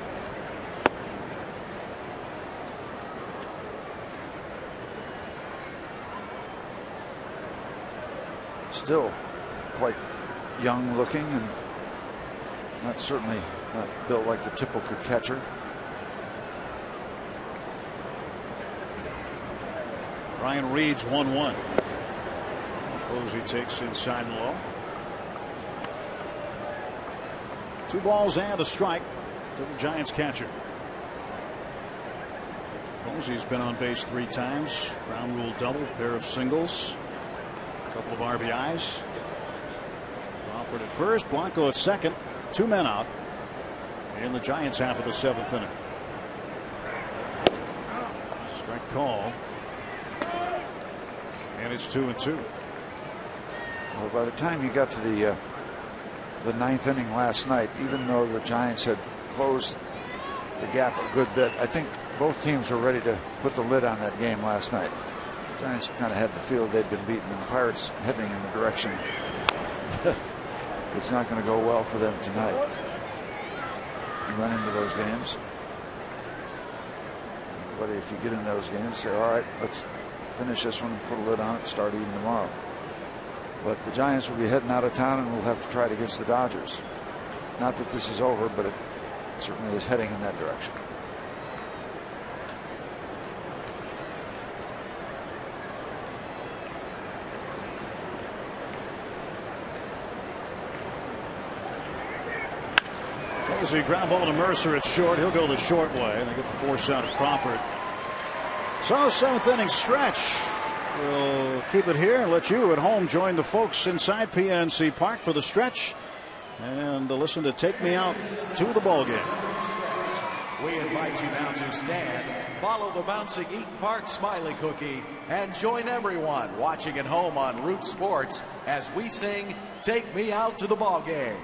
Still quite young looking and certainly not built like the typical catcher. Ryan Reed's 1-1. Posey takes inside and low. 2 balls and a strike to the Giants catcher. Posey's been on base 3 times. Ground rule double, pair of singles, a couple of RBIs. Crawford at first, Blanco at second. 2 men out in the Giants half of the 7th inning. Strike call. And it's 2-2. Well, by the time you got to the 9th inning last night, even though the Giants had closed the gap a good bit, I think both teams were ready to put the lid on that game last night. The Giants kind of had the feel they'd been beaten, and the Pirates heading in the direction it's not going to go well for them tonight. You run into those games. But if you get in those games, say, all right, let's finish this one, put a lid on it, start even tomorrow. But the Giants will be heading out of town, and we'll have to try it against the Dodgers. Not that this is over, but it certainly is heading in that direction. Posey ground ball to Mercer at short. He'll go the short way, and they get the force out of Crawford. So 7th inning stretch. We'll keep it here and let you at home join the folks inside PNC Park for the stretch and to listen to Take Me Out to the Ball Game. We invite you now to stand, follow the bouncing Eaton Park Smiley Cookie, and join everyone watching at home on Root Sports as we sing Take Me Out to the Ball Game.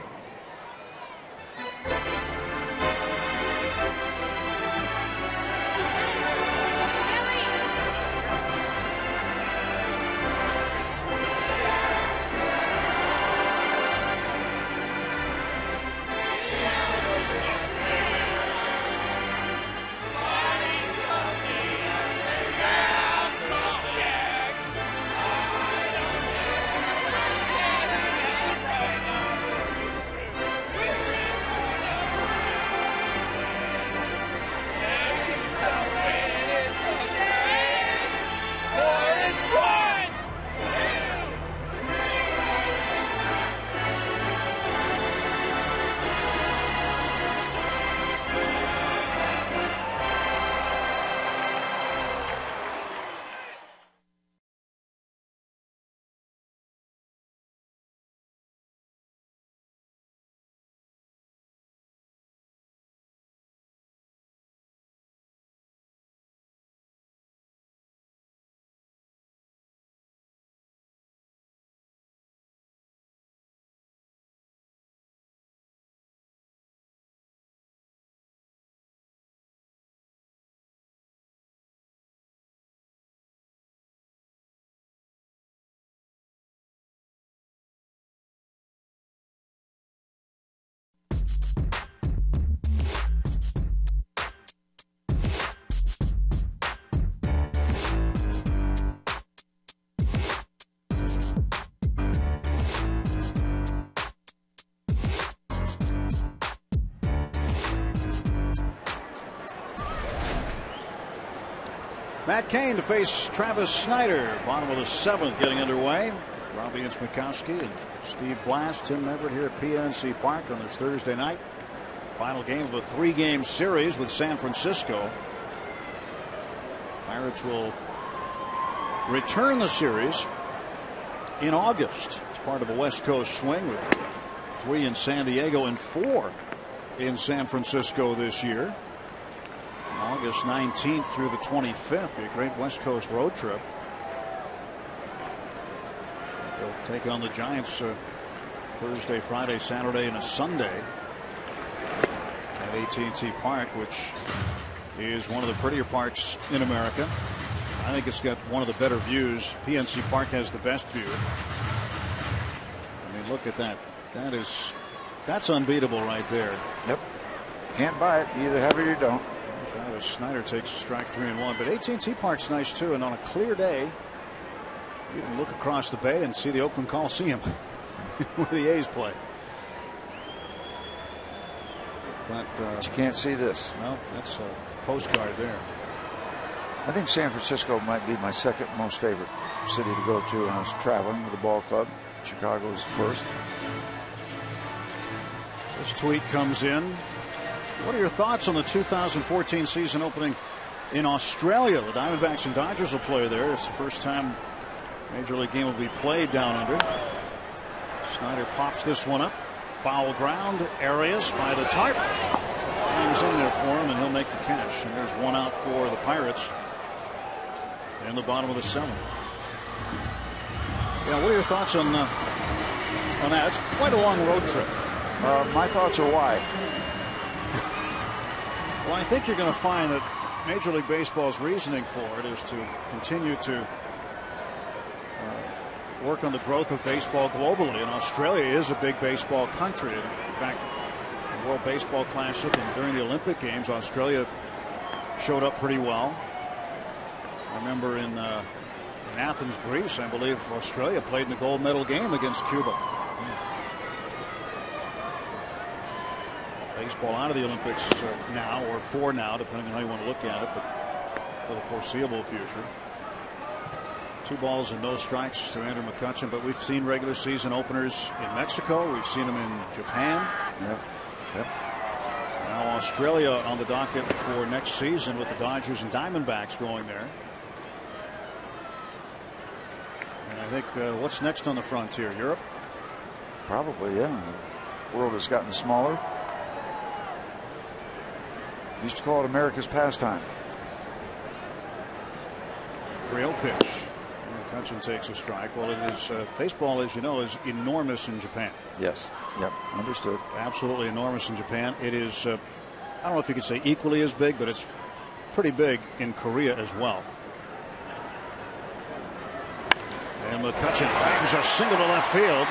Matt Cain to face Travis Snyder. Bottom of the 7th getting underway. Robbie Mikowski and Steve Blass, Tim Everett here at PNC Park on this Thursday night. Final game of a 3-game series with San Francisco. Pirates will return the series in August. It's part of a West Coast swing with 3 in San Diego and 4 in San Francisco this year. August 19th through the 25th, be a great West Coast road trip. They'll take on the Giants Thursday, Friday, Saturday, and a Sunday at AT&T Park, which is one of the prettier parks in America. I think it's got one of the better views. PNC Park has the best view. mean, look at that. That's unbeatable right there. Yep. Can't buy it. You either have it or you don't. Travis Snyder takes a strike 3-1. But AT&T Park's nice too. And on a clear day, you can look across the bay and see the Oakland Coliseum where the A's play. But you can't see this. No, that's a postcard there. I think San Francisco might be my second most favorite city to go to when I was traveling with the ball club. Chicago was first. This tweet comes in. What are your thoughts on the 2014 season opening in Australia? The Diamondbacks and Dodgers will play there. It's the first time Major League game will be played down under. Snyder pops this one up. Foul ground. Arias by the tarp. Hangs in there for him, and he'll make the catch. And there's one out for the Pirates in the bottom of the 7th. Yeah, what are your thoughts on that? It's quite a long road trip. My thoughts are why. Well, I think you're going to find that Major League Baseball's reasoning for it is to continue to work on the growth of baseball globally. And Australia is a big baseball country. In fact, the World Baseball Classic and during the Olympic Games, Australia showed up pretty well. I remember in Athens, Greece, I believe Australia played in the gold medal game against Cuba. Baseball out of the Olympics now, or for now, depending on how you want to look at it, but for the foreseeable future. 2 balls and no strikes to Andrew McCutchen, but we've seen regular season openers in Mexico. We've seen them in Japan. Yep. Now Australia on the docket for next season with the Dodgers and Diamondbacks going there. And I think what's next on the frontier? Europe? Probably, yeah. The world has gotten smaller. Used to call it America's pastime. 3-0 pitch. McCutchen takes a strike. Well, it is baseball, as you know, is enormous in Japan. Yes. Yep. Understood. Absolutely enormous in Japan. It is, I don't know if you could say equally as big, but it's pretty big in Korea as well. And McCutchen bangs a single to left field.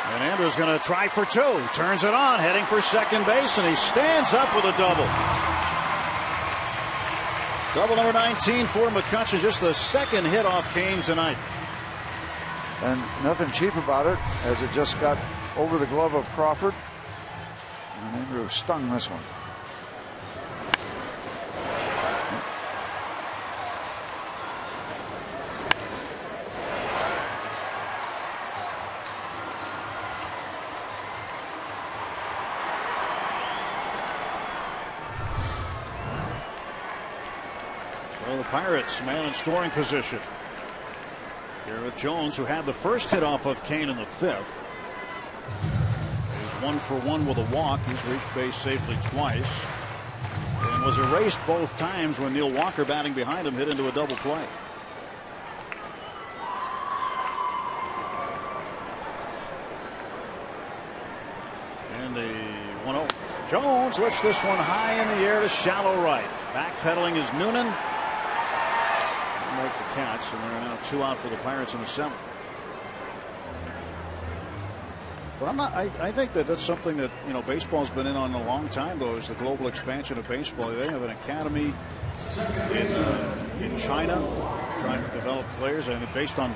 And Andrew's going to try for 2. Turns it on, heading for second base, and he stands up with a double. Double number 19 for McCutchen, just the second hit off Kane tonight. And nothing cheap about it, as it just got over the glove of Crawford. And Andrew stung this one. Well, the Pirates, man in scoring position. Garrett Jones, who had the first hit off of Kane in the 5th. He's 1 for 1 with a walk. He's reached base safely twice. And was erased both times when Neil Walker, batting behind him, hit into a double play. And the 1-0. Jones lets this one high in the air to shallow right. Backpedaling is Noonan. Make the catch, and there are now 2 out for the Pirates in the 7th. But I think that's something that baseball's been in on a long time, though, is the global expansion of baseball. They have an academy in China trying to develop players, and based on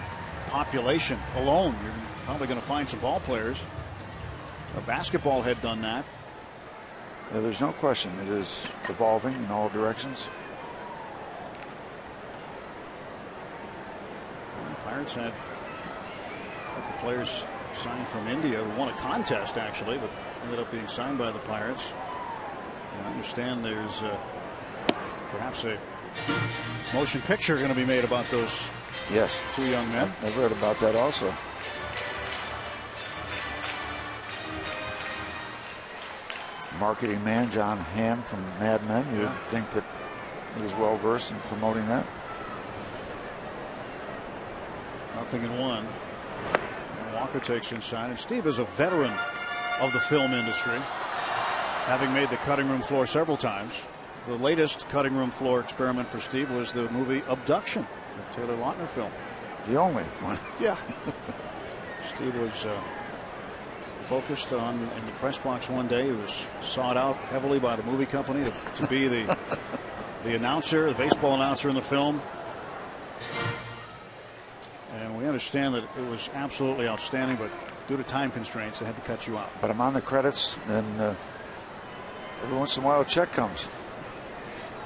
population alone, you're probably going to find some ball players. Basketball had done that. Yeah, there's no question it is evolving in all directions. Pirates had a couple players signed from India who won a contest, actually, but ended up being signed by the Pirates. And I understand there's perhaps a motion picture going to be made about those 2 young men. I've read about that also. Marketing man John Hamm from Mad Men. You'd think that he was well versed in promoting that. 0-1. And Walker takes inside, and Steve is a veteran of the film industry, having made the cutting room floor several times. The latest cutting room floor experiment for Steve was the movie Abduction, the Taylor Lautner film. The only one. Yeah. Steve was focused on in the press box one day. He was sought out heavily by the movie company to be the announcer, the baseball announcer in the film. And we understand that it was absolutely outstanding, but due to time constraints, they had to cut you out. But I'm on the credits, and every once in a while a check comes.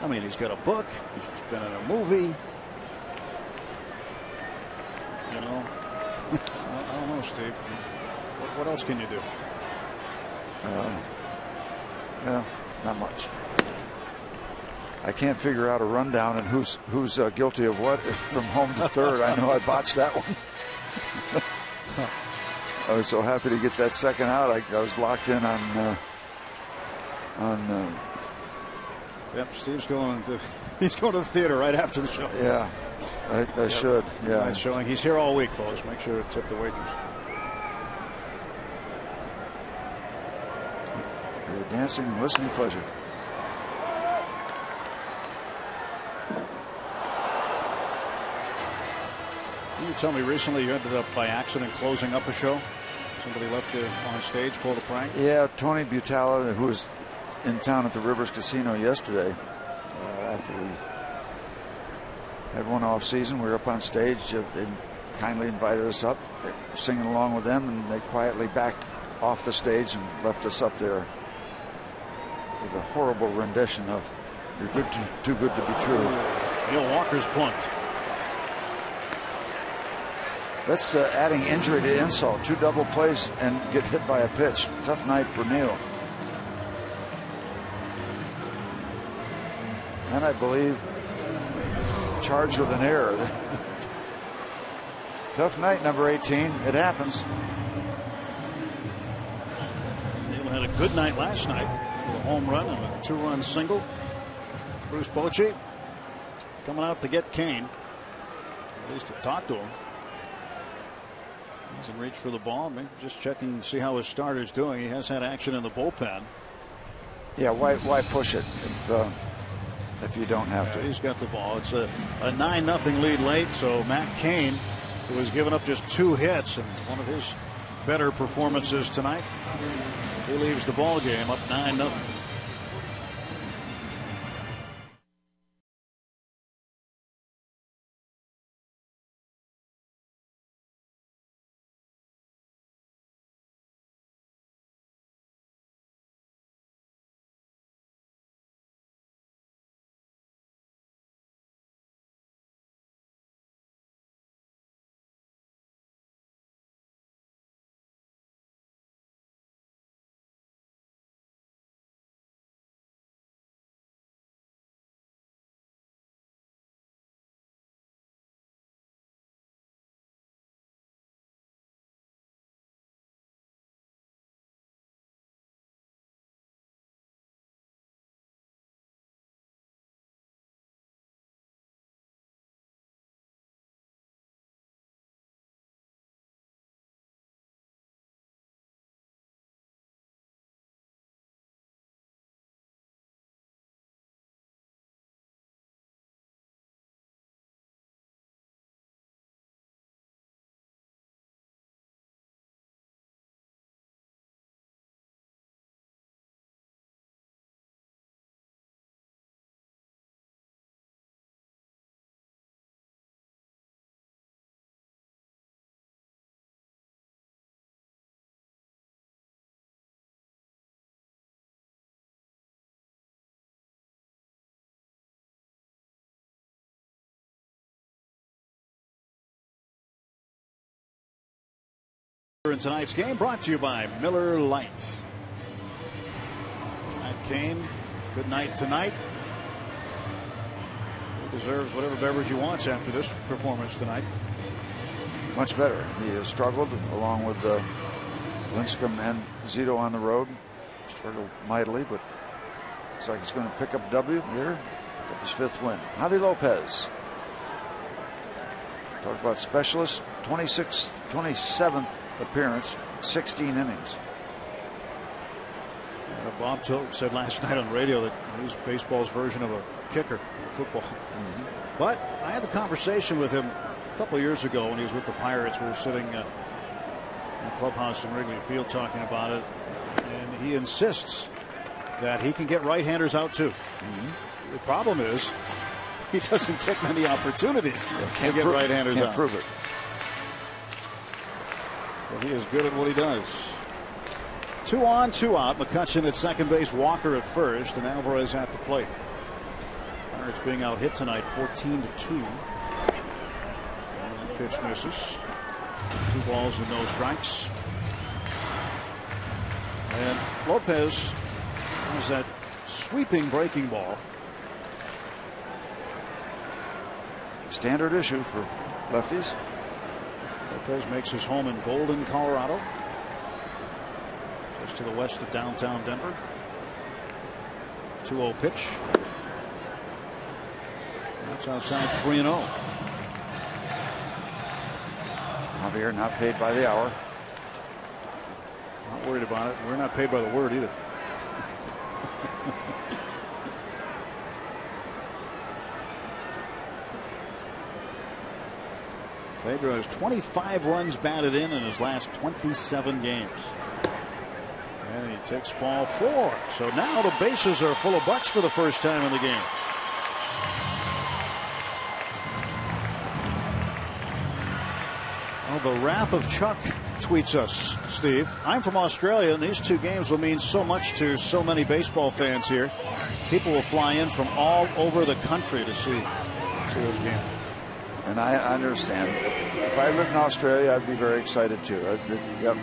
I mean, he's got a book. He's been in a movie. You know, I don't know, Steve. What else can you do? Yeah, not much. I can't figure out a rundown and who's guilty of what from home to third. I know I botched that one. I was so happy to get that second out. I was locked in on. Yep, Steve's going to the theater right after the show. Yeah, I should. Yeah, nice showing. He's here all week, folks. Make sure to tip the waitress. For your dancing and listening pleasure. You tell me recently you ended up by accident closing up a show. Somebody left you on stage, pulled a prank. Yeah, Tony Butala, who was in town at the Rivers Casino yesterday, after we had one off season, we were up on stage. They kindly invited us up, singing along with them, and they quietly backed off the stage and left us up there with a horrible rendition of "You're too good to be true." Neil Walker's punt. That's adding injury to insult. 2 double plays and get hit by a pitch. Tough night for Neil. And I believe charged with an error. Tough night, number 18. It happens. Neil had a good night last night with a home run and a 2-run single. Bruce Bochy coming out to get Kane, at least to talk to him. Doesn't reach for the ball. Maybe just checking to see how his starter's doing. He has had action in the bullpen. Yeah, why push it if you don't have to? He's got the ball. It's a 9-0 lead late. So Matt Cain, who has given up just 2 hits and one of his better performances tonight, he leaves the ball game up 9-0. In tonight's game, brought to you by Miller Lite. Matt Cain, good night tonight. He deserves whatever beverage he wants after this performance tonight. Much better. He has struggled along with Lincecum and Zito on the road. Struggled mightily, but looks like he's going to pick up W here. Pick up his 5th win. Javi Lopez. Talk about specialist. 27th appearance, 16 innings. Bob Tilton said last night on the radio that he's baseball's version of a kicker in football. But I had the conversation with him a couple of years ago when he was with the Pirates. We were sitting in the clubhouse in Wrigley Field talking about it, and he insists that he can get right-handers out too. The problem is he doesn't get many opportunities to get right-handers out. Can't prove it. But he is good at what he does. 2 on, 2 out. McCutchen at second base, Walker at first, and Alvarez at the plate. Pirates being out hit tonight 14-2. And the pitch misses. 2 balls and no strikes. And Lopez has that sweeping breaking ball. Standard issue for lefties. Lopez makes his home in Golden, Colorado, just to the west of downtown Denver. 2-0 pitch. That's outside 3-0. Javier not paid by the hour. Not worried about it. We're not paid by the word either. Pedro has 25 runs batted in his last 27 games. And he takes ball 4. So now the bases are full of Bucks for the first time in the game. Well, the wrath of Chuck tweets us, Steve. I'm from Australia, and these 2 games will mean so much to so many baseball fans here. People will fly in from all over the country to see those games. And I understand. If I lived in Australia, I'd be very excited too. Yep.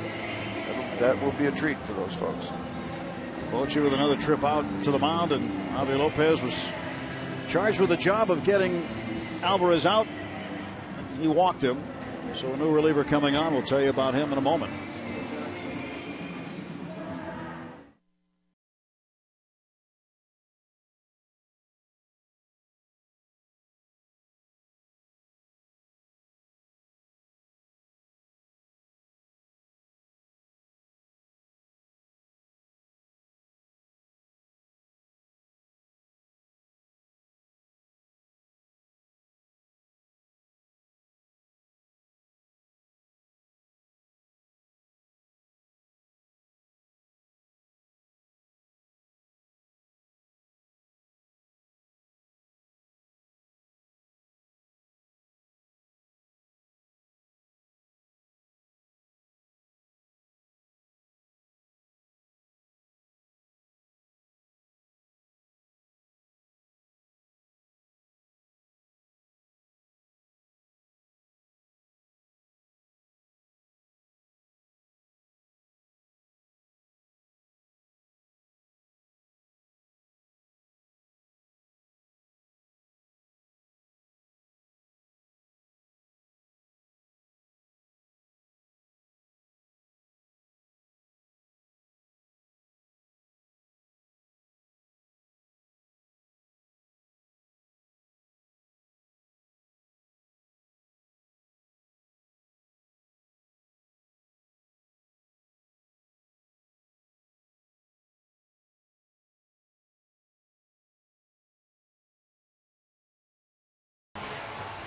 That will be a treat for those folks. Bochy with another trip out to the mound, and Javier Lopez was charged with the job of getting Alvarez out. He walked him. So a new reliever coming on. We'll tell you about him in a moment.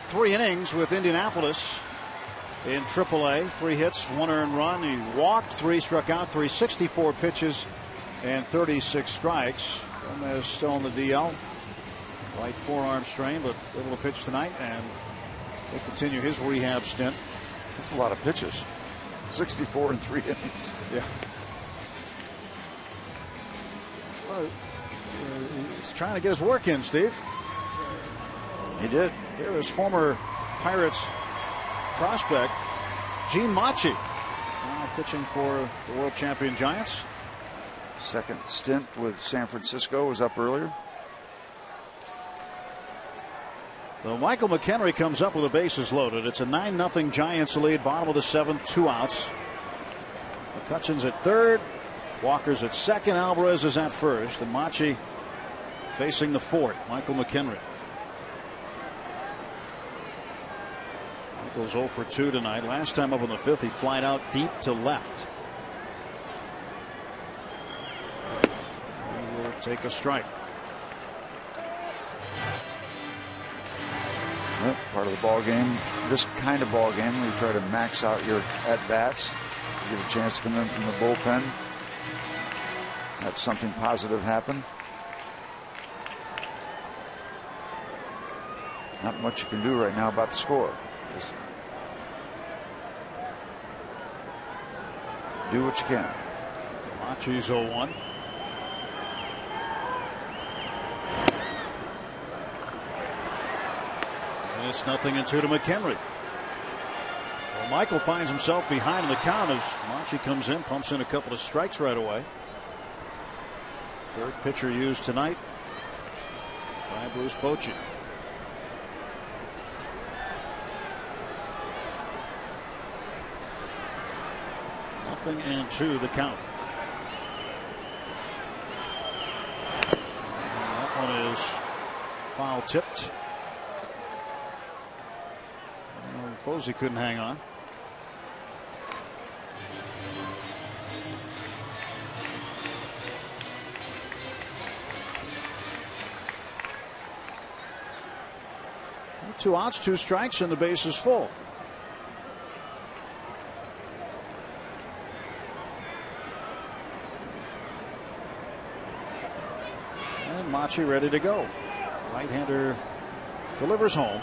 Three innings with Indianapolis in AAA. 3 hits, 1 earned run. He walked 3, struck out 3, 64 pitches and 36 strikes. Gomez still on the DL. Right forearm strain, but able to pitch tonight, and will continue his rehab stint. That's a lot of pitches. 64 in 3 innings. Yeah. Well, he's trying to get his work in, Steve. He did. Here is former Pirates prospect Gene Machi, now pitching for the world champion Giants. Second stint with San Francisco was up earlier. So Michael McHenry comes up with the bases loaded. It's a 9-0 Giants lead, bottom of the 7th, 2 outs. McCutchen's at third, Walker's at second, Alvarez is at first, and Machi facing the fourth, Michael McHenry. Goes 0 for 2 tonight. Last time up in the 5th, he flied out deep to left. He will take a strike. Well, part of the ball game. This kind of ball game, where you try to max out your at bats. get a chance to come in from the bullpen, have something positive happen. Not much you can do right now about the score. Just do what you can. Machi's 0-1. And it's 0-2 to McHenry. Well, Michael finds himself behind in the count as Machi comes in, pumps in a couple of strikes right away. Third pitcher used tonight by Bruce Bochy. And 2 the count. And that one is foul tipped. Posey couldn't hang on. Two outs, 2 strikes, and the base is full. Machi ready to go. Right-hander delivers home.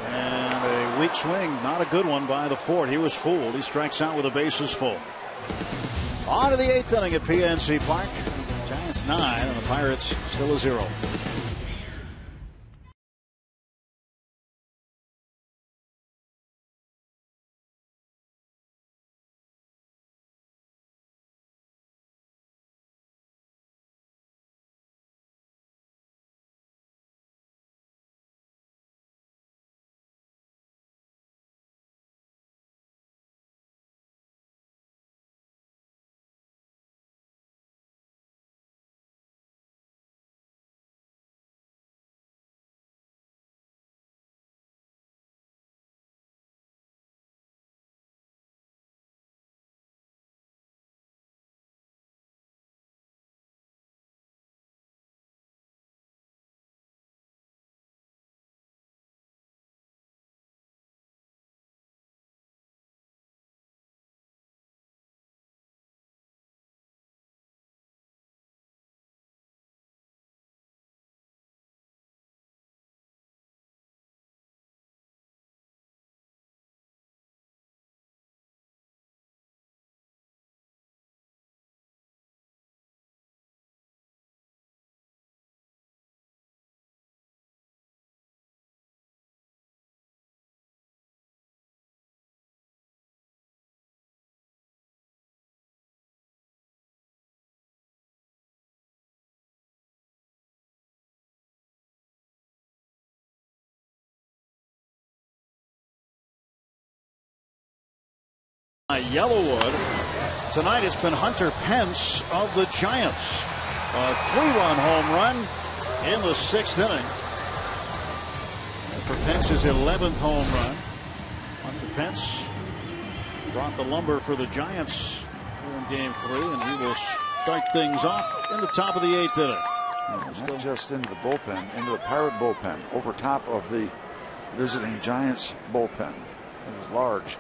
And a weak swing, not a good one by the Ford. He was fooled. He strikes out with the bases full. On to the 8th inning at PNC Park. Giants 9 and the Pirates still a 0. Yellowwood. Tonight it's been Hunter Pence of the Giants. A 3-run home run in the 6th inning. And for Pence's 11th home run. Hunter Pence brought the lumber for the Giants here in Game 3, and he will start things off in the top of the 8th inning. Not just into the bullpen, into the Pirate bullpen, over top of the visiting Giants bullpen. It was large.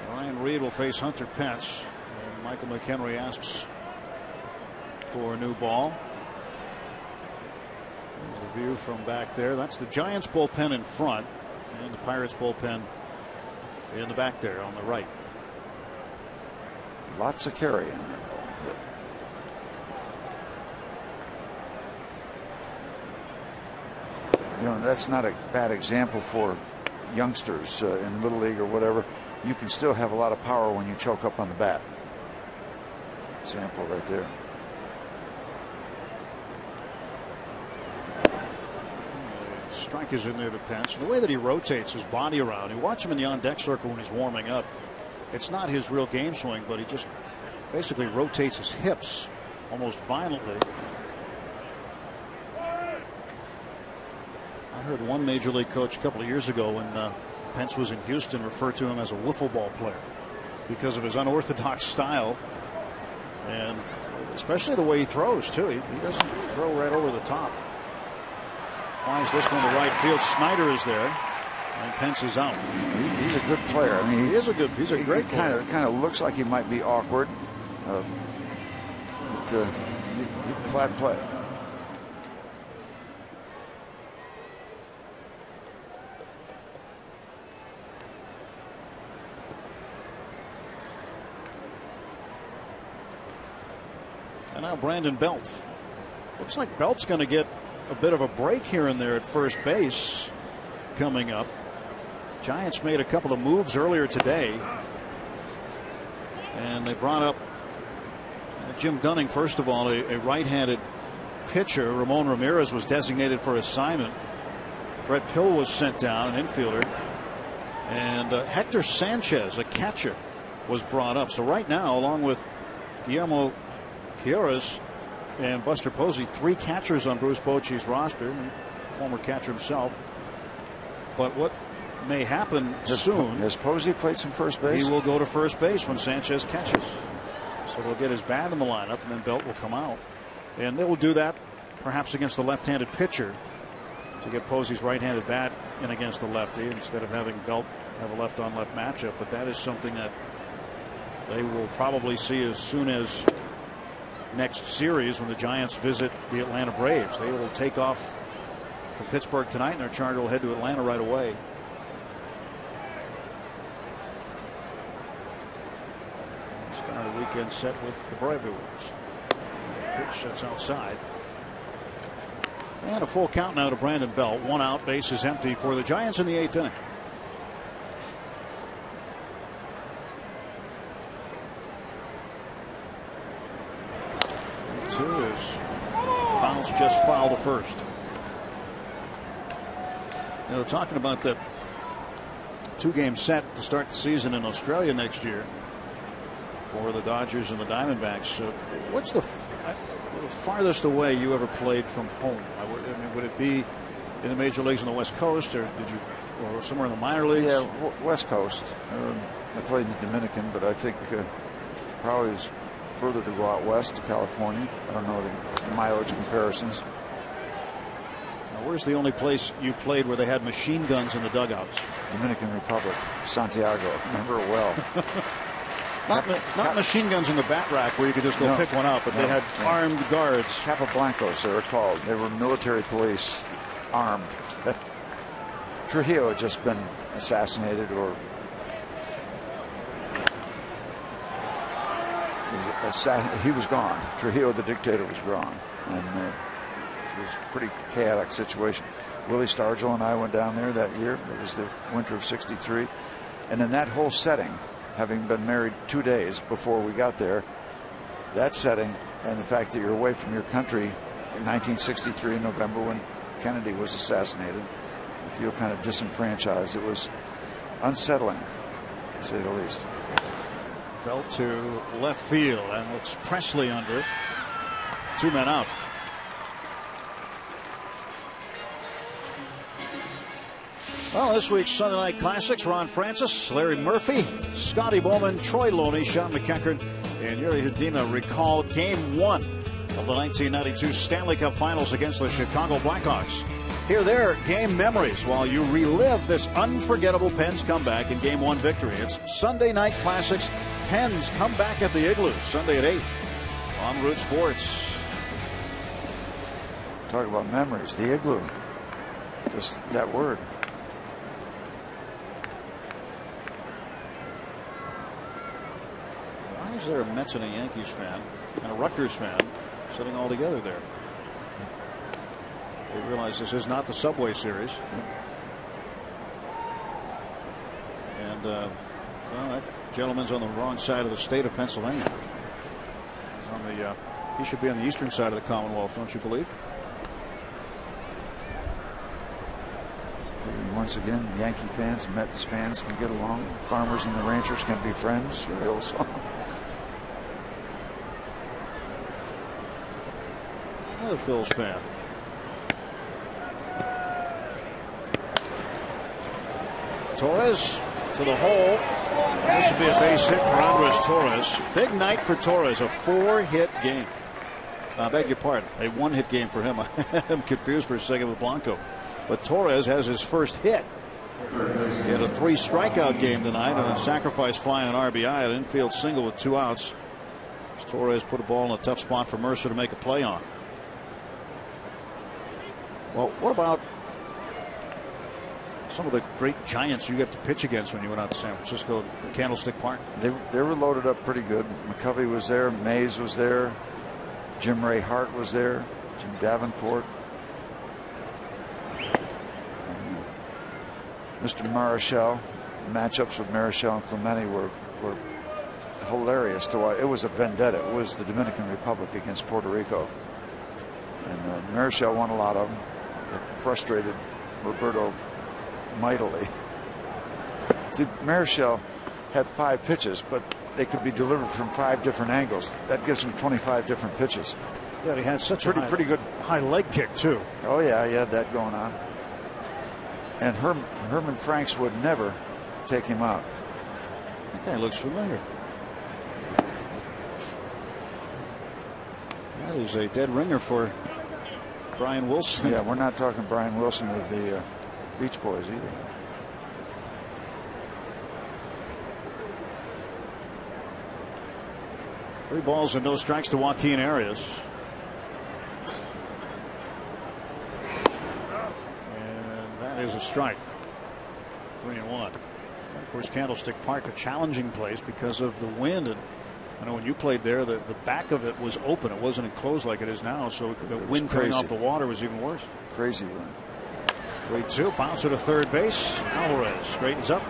Ryan Reed will face Hunter Pence. And Michael McHenry asks for a new ball. There's the view from back there. That's the Giants bullpen in front, and the Pirates bullpen in the back there on the right. Lots of carry in there. You know, that's not a bad example for youngsters in Little League or whatever. You can still have a lot of power when you choke up on the bat. Example right there. Strike is in there to Pence. The way that he rotates his body around, you watch him in the on-deck circle when he's warming up. It's not his real game swing, but he just basically rotates his hips almost violently. I heard one major league coach a couple of years ago when Pence was in Houston refer to him as a wiffle ball player because of his unorthodox style, and especially the way he throws too. He doesn't throw right over the top. Flies this one to right field. Snyder is there. And Pence is out. He's a good player. I mean, he's a great player. Kind of looks like he might be awkward. Flat play. And now Brandon Belt. Looks like Belt's going to get a bit of a break here and there at first base coming up. Giants made a couple of moves earlier today. And they brought up Jim Dunning, first of all, a right-handed pitcher. Ramon Ramirez was designated for assignment. Brett Pill was sent down, an infielder. And Hector Sanchez, a catcher, was brought up. So right now, along with Guillermo Queiroz and Buster Posey, 3 catchers on Bruce Bochy's roster, former catcher himself. But what may happen soon. Has Posey played some first base? He will go to first base when Sanchez catches. So they'll get his bat in the lineup, and then Belt will come out. And they will do that perhaps against the left-handed pitcher to get Posey's right-handed bat in against the lefty instead of having Belt have a left-on-left matchup. But that is something that they will probably see as soon as next series when the Giants visit the Atlanta Braves. They will take off from Pittsburgh tonight, and their charter will head to Atlanta right away. Start the weekend set with the Braves. Pitch that's outside. And a full count now to Brandon Belt. 1 out, base is empty for the Giants in the 8th inning. Is bounce just foul to first. You know, talking about the 2-game set to start the season in Australia next year for the Dodgers and the Diamondbacks. What's the farthest away you ever played from home? I mean, would it be in the major leagues on the West Coast, or did you, or somewhere in the minor leagues? Yeah, West Coast. I played in the Dominican, but I think probably is further to go out west to California. I don't know the mileage comparisons. Now, where's the only place you played where they had machine guns in the dugouts? Dominican Republic, Santiago. Remember it well. Not machine guns in the bat rack where you could just go pick one up, but they had armed guards. Capablancos, they were called. They were military police, armed. Trujillo had just been assassinated, or he was gone. Trujillo, the dictator, was gone, and it was a pretty chaotic situation. Willie Stargell and I went down there that year. It was the winter of '63, and in that whole setting, having been married 2 days before we got there, that setting and the fact that you're away from your country in 1963 in November when Kennedy was assassinated, you feel kind of disenfranchised. It was unsettling, to say the least. Belt to left field, and it's Presley under it. 2 men out. Well, this week's Sunday Night Classics: Ron Francis, Larry Murphy, Scotty Bowman, Troy Loney, Sean McEachern, and Yuri Hudina recall Game 1 of the 1992 Stanley Cup Finals against the Chicago Blackhawks. Hear their game memories while you relive this unforgettable Pens comeback in Game 1 victory. It's Sunday Night Classics. Pens come back at the Igloo Sunday at 8 on Root Sports. Talk about memories. The Igloo. Just that word. Why is there a Mets and a Yankees fan and a Rutgers fan sitting all together there? They realize this is not the Subway Series. And well, that gentleman's on the wrong side of the state of Pennsylvania. He's on the he should be on the eastern side of the Commonwealth, don't you believe? Once again, Yankee fans, Mets fans can get along. Farmers and the ranchers can be friends. The old song. Another Phil's fan. Torres to the hole. This would be a base hit for Andres Torres. Big night for Torres, a 4-hit game. I beg your pardon, a 1-hit game for him. I'm confused for a second with Blanco. But Torres has his first hit He had a 3 strikeout game tonight and a sacrifice fly and an RBI, an infield single with 2 outs. Torres put a ball in a tough spot for Mercer to make a play on. Well, what about some of the great Giants you got to pitch against when you went out to San Francisco, Candlestick Park? They were loaded up pretty good. McCovey was there, Mays was there, Jim Ray Hart was there, Jim Davenport, and Mr. Marichal. Matchups with Marichal and Clemente were hilarious to watch. It was a vendetta. It was the Dominican Republic against Puerto Rico, and Marichal won a lot of them. It frustrated Roberto mightily. See, Marichal had 5 pitches, but they could be delivered from 5 different angles. That gives him 25 different pitches. Yeah, he had such a pretty good high leg kick too. Oh yeah, he had that going on. And Herman Franks would never take him out. That guy looks familiar. That is a dead ringer for Brian Wilson. Yeah, we're not talking Brian Wilson of the Beach Boys either. Three balls and no strikes to Joaquin Arias. And that is a strike. 3-1. Of course, Candlestick Park, a challenging place because of the wind. And I know when you played there, the back of it was open. It wasn't enclosed like it is now. So the wind coming off the water was even worse. Crazy wind. 3-2. Bouncer to third base. Alvarez straightens up.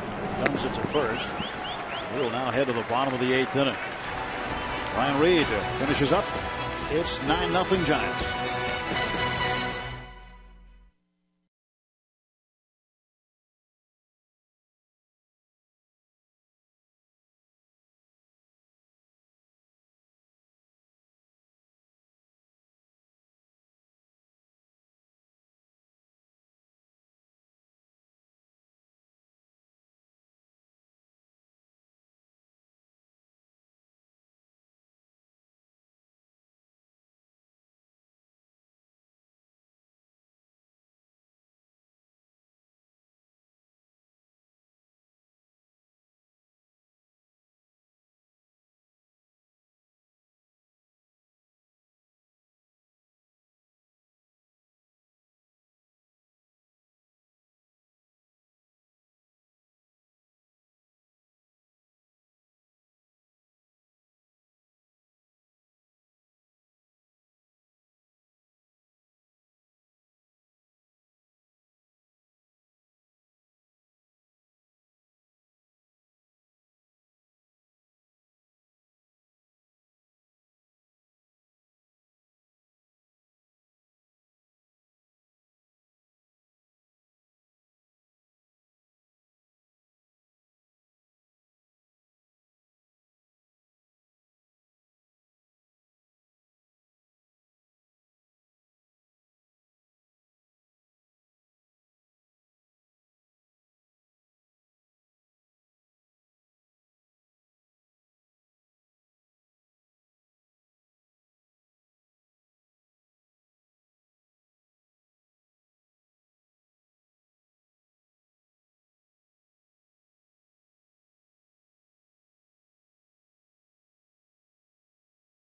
Comes it to first. We will now head to the bottom of the 8th inning. Ryan Reed finishes up. It's 9-0 Giants.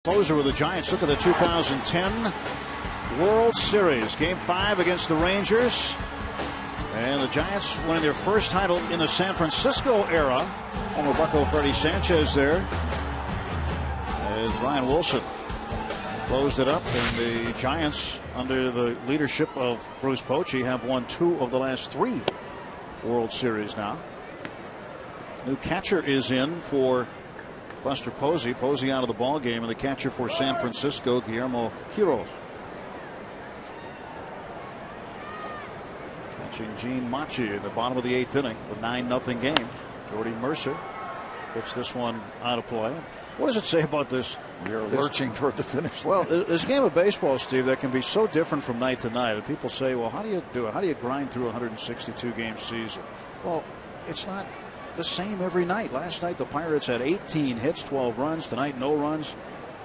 Closer with the Giants. Look at the 2010 World Series. Game 5 against the Rangers. And the Giants winning their first title in the San Francisco era. Former Bucco Freddie Sanchez there. As Brian Wilson closed it up. And the Giants, under the leadership of Bruce Bochy, have won 2 of the last 3 World Series now. New catcher is in for Buster Posey. Posey out of the ball game, and the catcher for San Francisco, Guillermo Quiroz. Catching Gene Machi in the bottom of the 8th inning, the 9-0 game. Jordy Mercer hits this one out of play. What does it say about this? We are lurching toward the finish line. Well, this game of baseball, Steve, that can be so different from night to night. And people say, well, how do you do it? How do you grind through a 162 game season? Well, it's not the same every night. Last night the Pirates had 18 hits, 12 runs. Tonight no runs,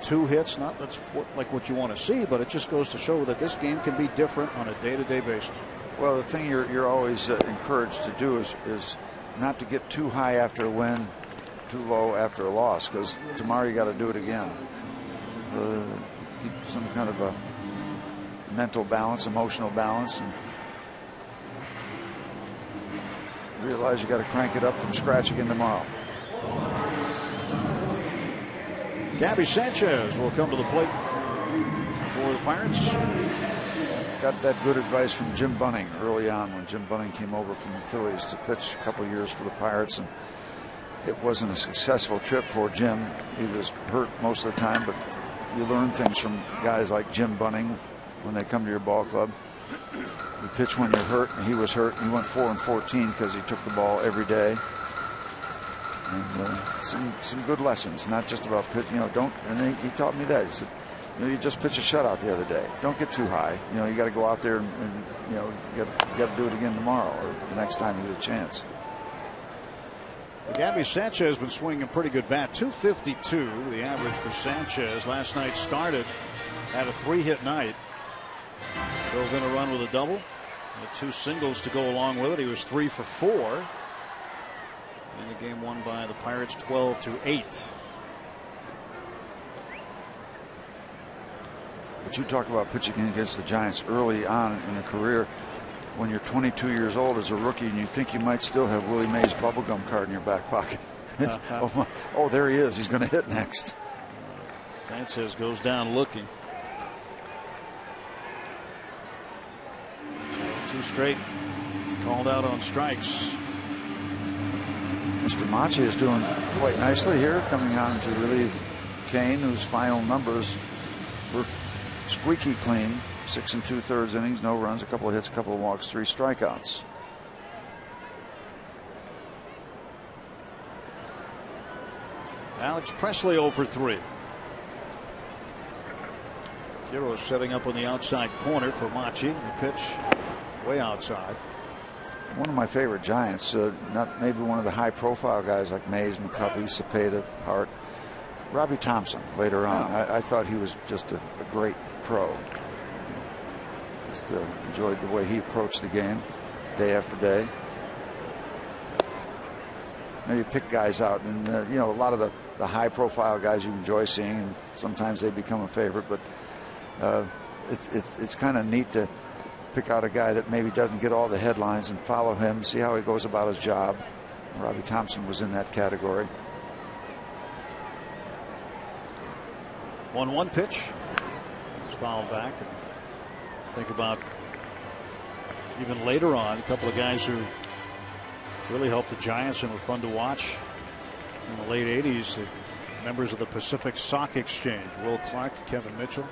2 hits. Not that's like what you want to see, but it just goes to show that this game can be different on a day-to-day basis. Well, the thing you're always encouraged to do is not to get too high after a win, too low after a loss, because tomorrow you got to do it again. Keep some kind of a mental balance, emotional balance, and realize you got to crank it up from scratch again tomorrow. Gabby Sanchez will come to the plate for the Pirates. Got that good advice from Jim Bunning early on when Jim Bunning came over from the Phillies to pitch a couple years for the Pirates, and it wasn't a successful trip for Jim. He was hurt most of the time, but you learn things from guys like Jim Bunning when they come to your ball club. You pitch when you're hurt, and he was hurt, and he went 4-14 because he took the ball every day. And some good lessons, not just about pitch. Don't. And he taught me that. He said, you just pitched a shutout the other day. Don't get too high. You got to go out there and you got to do it again tomorrow or the next time you get a chance. Gabby Sanchez has been swinging a pretty good bat. 252 the average for Sanchez. Last night started, had a 3-hit night. Drove in a run with a double. Had 2 singles to go along with it. He was 3 for 4. And the game won by the Pirates 12-8. But you talk about pitching against the Giants early on in a career. When you're 22 years old as a rookie and you think you might still have Willie Mays' bubblegum card in your back pocket. Oh, there he is. He's going to hit next. Sanchez goes down looking. 2 straight called out on strikes. Mr. Machi is doing quite nicely here, coming on to relieve Kane, whose final numbers were squeaky clean. 6 2/3 innings, no runs, a couple of hits, a couple of walks, 3 strikeouts. Alex Presley 0 for 3. Giro setting up on the outside corner for Machi. The pitch way outside. One of my favorite Giants, not maybe one of the high-profile guys like Mays, McCuffey, Cepeda, Hart. Robbie Thompson later on. I thought he was just a great pro. Just enjoyed the way he approached the game day after day. Now you pick guys out, and a lot of the high-profile guys you enjoy seeing, and sometimes they become a favorite. But it's kind of neat to pick out a guy that maybe doesn't get all the headlines and follow him, see how he goes about his job. Robbie Thompson was in that category. 1-1 pitch. It's fouled back. Think about even later on, a couple of guys who really helped the Giants and were fun to watch in the late 80s. The members of the Pacific Sock Exchange, Will Clark, Kevin Mitchell.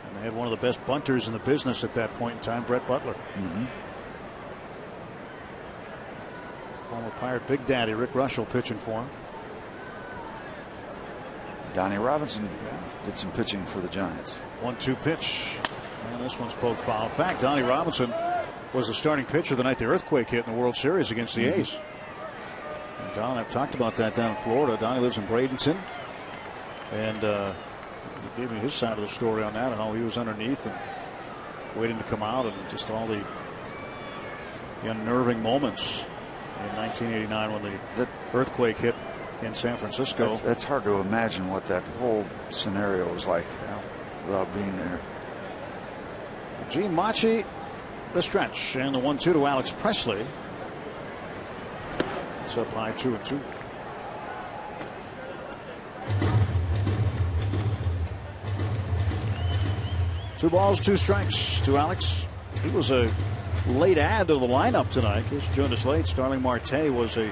And they had one of the best bunters in the business at that point in time, Brett Butler. Former Pirate Big Daddy Rick Russell pitching for him. Donnie Robinson did some pitching for the Giants. 1-2 pitch. And this one's poked foul. In fact, Donnie Robinson was the starting pitcher the night the earthquake hit in the World Series against the A's. And Don, I've talked about that down in Florida. Donnie lives in Bradenton. And he gave me his side of the story on that and how he was underneath and waiting to come out, and just all the unnerving moments in 1989 when the earthquake hit in San Francisco. That's hard to imagine what that whole scenario was like without being there. Gene Machi, the stretch, and the 1-2 to Alex Presley. It's up high, 2-2. Two balls, 2 strikes to Alex. He was a late add to the lineup tonight. He joined us late. Starling Marte was a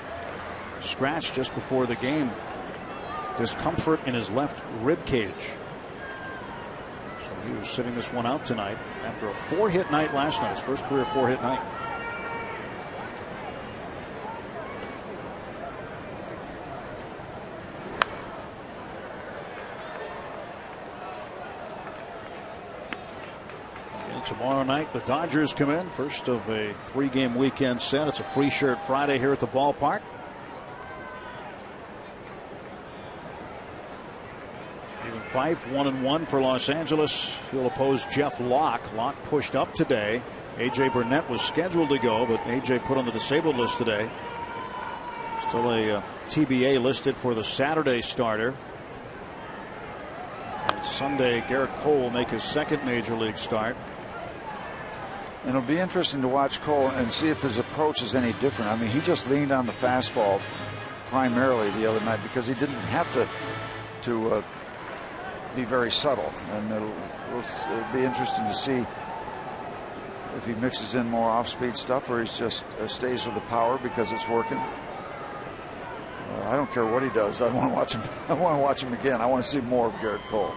scratch just before the game. Discomfort in his left rib cage. So he was sitting this one out tonight after a 4-hit night last night. His first career 4-hit night. And tomorrow night the Dodgers come in. First of a 3-game weekend set. It's a free shirt Friday here at the ballpark. Fife 1-1 for Los Angeles. He'll oppose Jeff Locke. Locke pushed up today A.J. Burnett was scheduled to go, but A.J. put on the disabled list today. Still a TBA listed for the Saturday starter. And Sunday, Garrett Cole will make his second major league start. And it'll be interesting to watch Cole and see if his approach is any different. I mean, he just leaned on the fastball primarily the other night because he didn't have to be very subtle. And it'll be interesting to see if he mixes in more off-speed stuff or he just stays with the power because it's working. I don't care what he does. I want to watch him. I want to watch him again. I want to see more of Garrett Cole.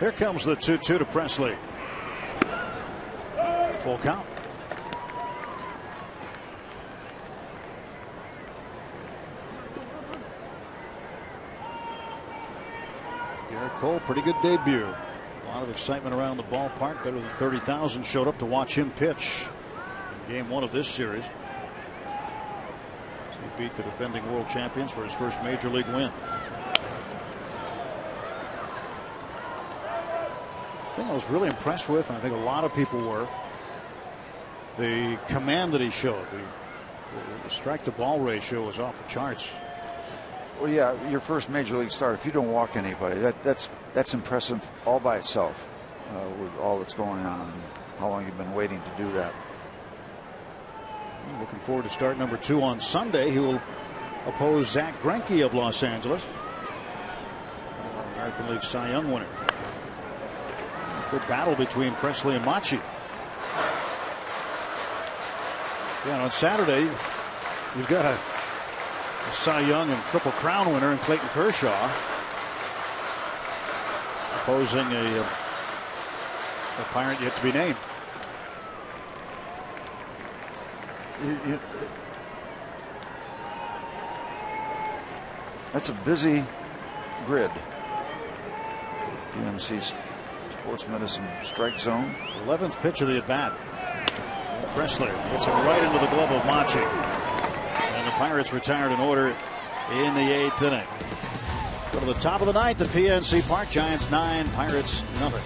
Here comes the 2-2 to Presley. Full count. Garrett Cole, pretty good debut. A lot of excitement around the ballpark. Better than 30,000 showed up to watch him pitch in game 1 of this series. He beat the defending world champions for his first major league win. The thing I was really impressed with, and I think a lot of people were, the command that he showed. The strike to ball ratio was off the charts. Well, yeah, your first major league start, if you don't walk anybody, that's impressive all by itself with all that's going on and how long you've been waiting to do that. Looking forward to start number 2 on Sunday. He will oppose Zach Greinke of Los Angeles, American League Cy Young winner. Good battle between Presley and Machi. Yeah, and on Saturday, you've got a Cy Young and Triple Crown winner in Clayton Kershaw opposing a Pirate yet to be named. That's a busy grid. PMC Sports Medicine strike zone. 11th pitch of the at bat. Presley gets it right into the glove of Machi. And the Pirates retired in order in the 8th inning. Go to the top of the 9th at PNC Park. Giants 9, Pirates nothing.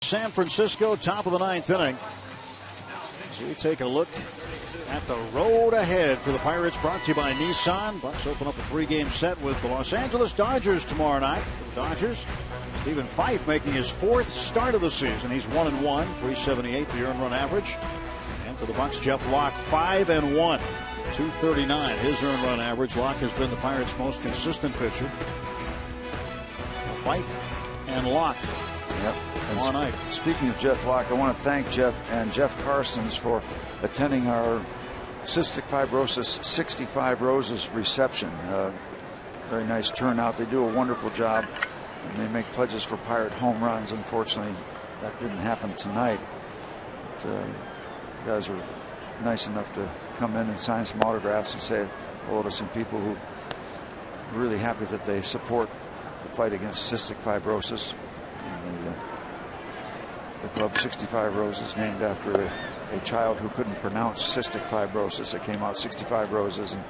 San Francisco, top of the 9th inning. So we take a look at the road ahead for the Pirates, brought to you by Nissan. Bucks open up a 3-game set with the Los Angeles Dodgers tomorrow night. For the Dodgers, Stephen Fife making his 4th start of the season. He's 1-1, 378 the earned run average. And for the Bucks, Jeff Locke 5-1, 239 his earned run average. Locke has been the Pirates' most consistent pitcher. Fife and Locke. Yep. Tomorrow night. Speaking of Jeff Locke, I want to thank Jeff and Jeff Carsons for attending our Cystic Fibrosis 65 Roses reception. Very nice turnout. They do a wonderful job, and they make pledges for Pirate home runs. Unfortunately, that didn't happen tonight. But, you guys are nice enough to come in and sign some autographs and say hello to some people who are really happy that they support the fight against cystic fibrosis. And the club 65 Roses, named after a child who couldn't pronounce cystic fibrosis. It came out 65 Roses, and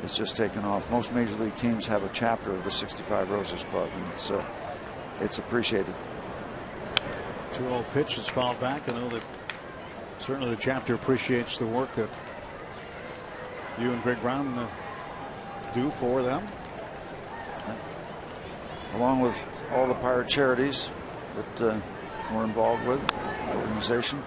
it's just taken off. Most major league teams have a chapter of the 65 Roses Club, and it's appreciated. 2-0 pitch is fouled back. I know that certainly the chapter appreciates the work that you and Greg Brown do for them, along with all the Pirate charities that we're involved with, the organization.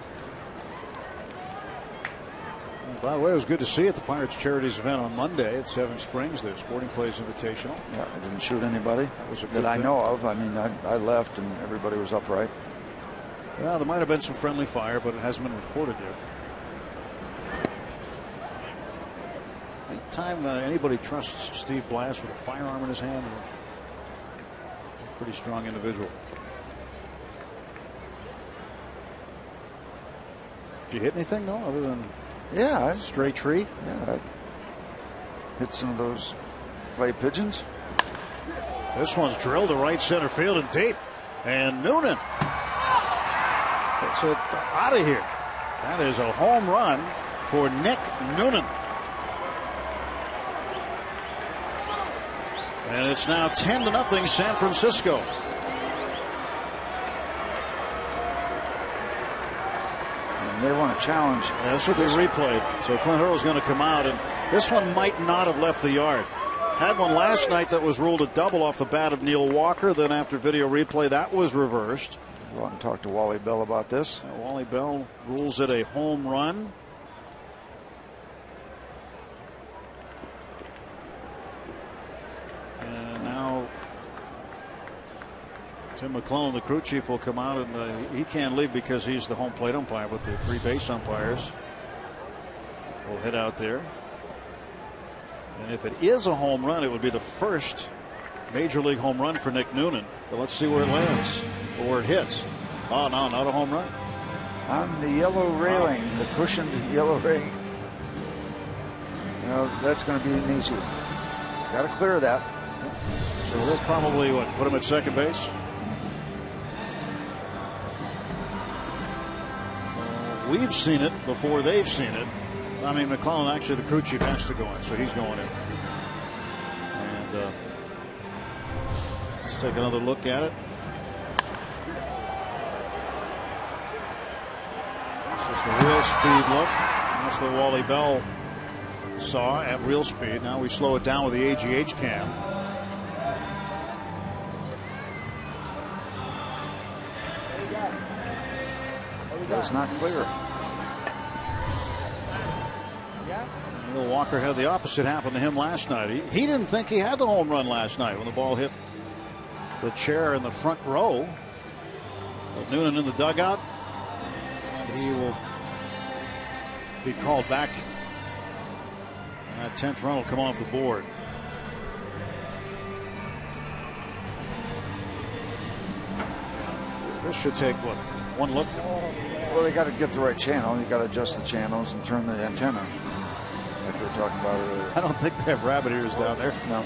By the way, it was good to see at the Pirates Charities event on Monday at Seven Springs, the Sporting Clays Invitational. Yeah, I didn't shoot anybody that I know of. I mean, I left and everybody was upright. Well, there might have been some friendly fire, but it hasn't been reported yet. Anytime anybody trusts Steve Blass with a firearm in his hand, a pretty strong individual. Did you hit anything, though, other than a stray tree? Yeah, I hit some of those clay pigeons. This one's drilled to right center field and deep. And Noonan gets it out of here. That is a home run for Nick Noonan. And it's now 10-0 San Francisco. They want to challenge. Yeah, this will be replayed. So Clint Hurdle's going to come out, and this one might not have left the yard. Had one last night that was ruled a double off the bat of Neil Walker. Then after video replay, that was reversed. Go out and talk to Wally Bell about this. Wally Bell rules it a home run. And now Tim McClellan, the crew chief, will come out, and he can't leave because he's the home plate umpire, but the three base umpires will head out there. And if it is a home run, it would be the first major league home run for Nick Noonan. But let's see where it lands or where it hits. Oh, no, not a home run. On the yellow railing, the cushioned yellow railing. You know, that's going to be an easy one. Got to clear that. So we'll probably, put him at second base? We've seen it before they've seen it. I mean, McClellan, actually, the crew chief has to go in, so he's going in. And let's take another look at it. This is the real speed look. That's what Wally Bell saw at real speed. Now we slow it down with the AGH cam. That's not clear. Neil Walker had the opposite happen to him last night. He didn't think he had the home run last night when the ball hit the chair in the front row. But Noonan in the dugout. He will be called back. And that 10th run will come off the board. This should take, one look? Well, they got to get the right channel. You got to adjust the channels and turn the antenna, like we were talking about earlier. I don't think they have rabbit ears down there. No.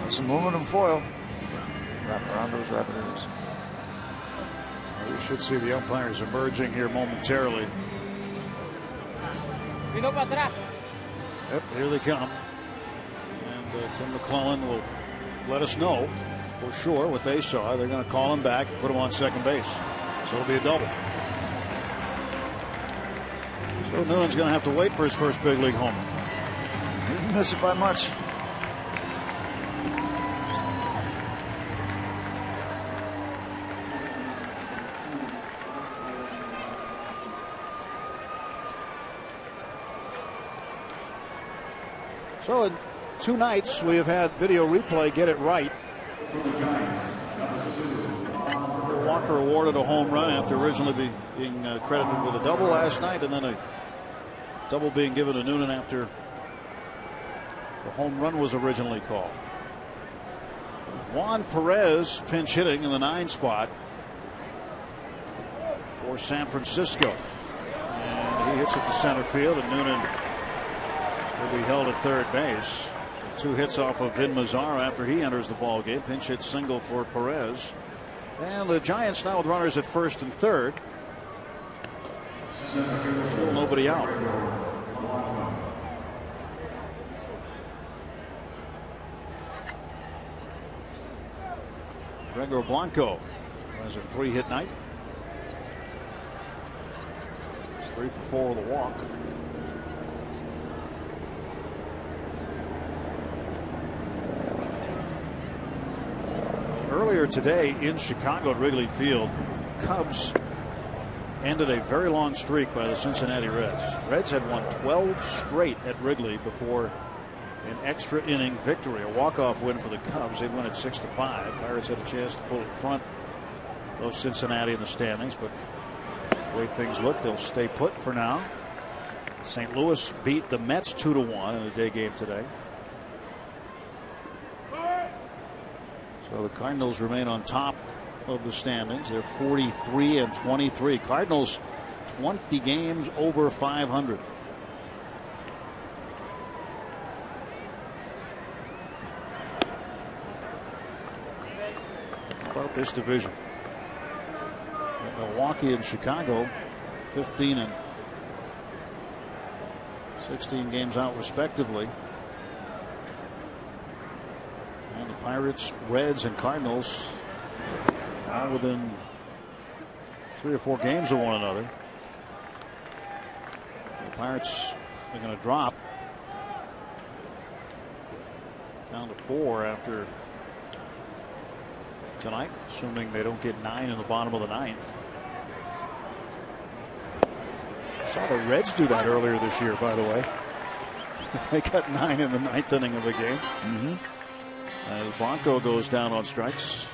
Some aluminum foil. Wrap around those rabbit ears. We should see the umpires emerging here momentarily. Yep, here they come. And Tim McClellan will let us know for sure what they saw. They're going to call him back, put him on second base. So it'll be a double. So Noonan's going to have to wait for his first big league homer. He didn't miss it by much. So in 2 nights we have had video replay get it right. Walker awarded a home run after originally being credited with a double last night, and then a double being given to Noonan after the home run was originally called. Juan Perez pinch hitting in the 9 spot for San Francisco. And he hits it to center field, and Noonan will be held at third base. 2 hits off of Vin Mazzara after he enters the ball game. Pinch hit single for Perez. And the Giants now with runners at first and third. Still nobody out. Gregor Blanco has a 3-hit night. It's 3 for 4 with a walk. Earlier today in Chicago at Wrigley Field, Cubs ended a very long streak by the Cincinnati Reds. Reds had won 12 straight at Wrigley before an extra inning victory, a walk-off win for the Cubs. They'd win at 6-5. Pirates had a chance to pull in front of Cincinnati in the standings, but the way things look, they'll stay put for now. St. Louis beat the Mets 2-1 in a day game today. So the Cardinals remain on top of the standings. They're 43-23. Cardinals 20 games over 500. How about this division? Milwaukee and Chicago 15 and 16 games out respectively. And the Pirates, Reds, and Cardinals all within 3 or 4 games of one another. The Pirates are going to drop down to 4 after tonight, assuming they don't get 9 in the bottom of the 9th. Saw the Reds do that earlier this year, by the way. They got 9 in the 9th inning of the game. As Blanco goes down on strikes.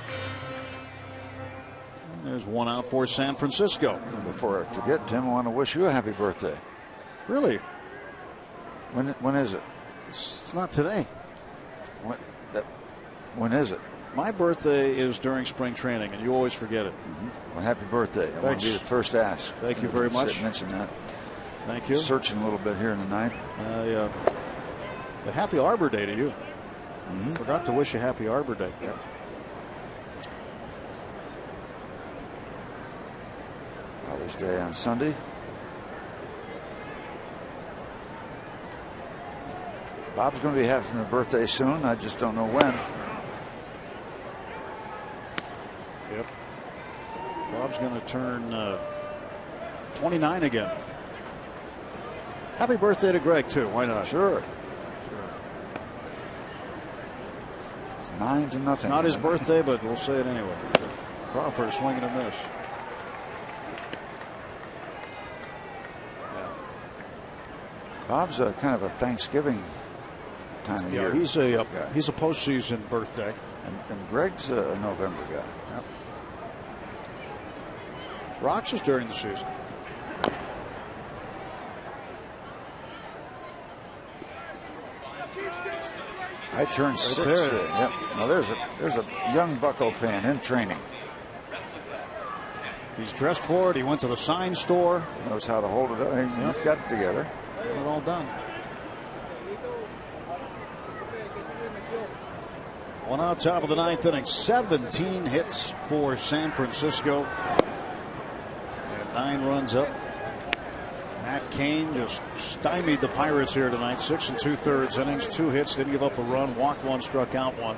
And there's 1 out for San Francisco. Before I forget, Tim, I want to wish you a happy birthday. Really? When is it? It's not today. When is it? My birthday is during spring training, and you always forget it. Well, happy birthday. I want to be the first to ask. Thank you very much. Mention that. Thank you. Searching a little bit here in the night. The happy Arbor Day to you. Forgot to wish you happy Arbor Day. Yep. Father's Day on Sunday. Bob's going to be having a birthday soon. I just don't know when. Yep. Bob's going to turn 29 again. Happy birthday to Greg, too. Why not? Sure. It's 9-0. It's not his birthday, but we'll say it anyway. Crawford swinging a miss. Yeah. Bob's a kind of a Thanksgiving time of year. He's a postseason birthday. And Greg's a November guy. Yep. Rocks is during the season. I turned 6 there. Yep. Now there's a young Bucco fan in training. He's dressed for it. He went to the sign store. Knows how to hold it up. He's got it together. Got it all done. 1 out, top of the 9th inning. 17 hits for San Francisco. And 9 runs up. Matt Cain just stymied the Pirates here tonight. 6 2/3 innings, 2 hits, didn't give up a run, walked 1, struck out 1.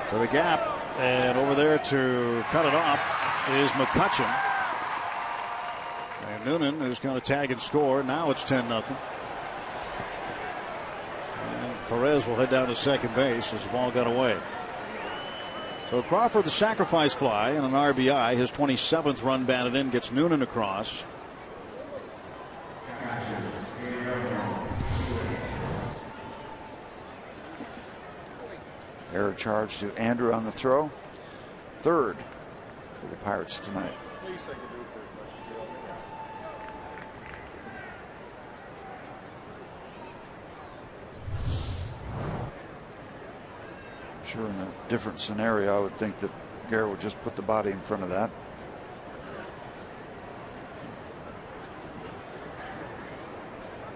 To the gap, and over there to cut it off is McCutchen. And Noonan is going to tag and score. Now it's 10-0. Perez will head down to second base as the ball got away. So Crawford, the sacrifice fly and an RBI. His 27th run batted in, gets Noonan across. Error charge to Andrew on the throw. 3rd for the Pirates tonight. Sure, in a different scenario, I would think that Garrett would just put the body in front of that.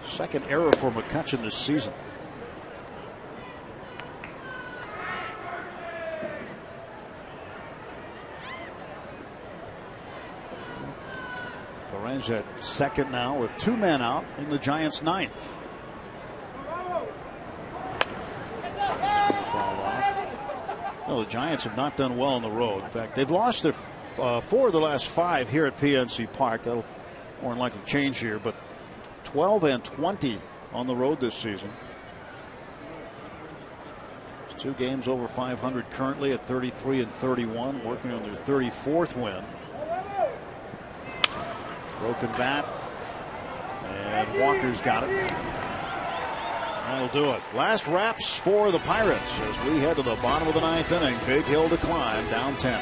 Second error for McCutchen this season. Perez at second now with 2 men out in the Giants' 9th. No, the Giants have not done well on the road. In fact, they've lost their 4 of the last 5 here at PNC Park. That'll more than likely change here, but 12 and 20 on the road this season. 2 games over 500 currently at 33 and 31, working on their 34th win. Broken bat, and Walker's got it. That'll do it. Last wraps for the Pirates as we head to the bottom of the 9th inning. Big hill to climb, down 10.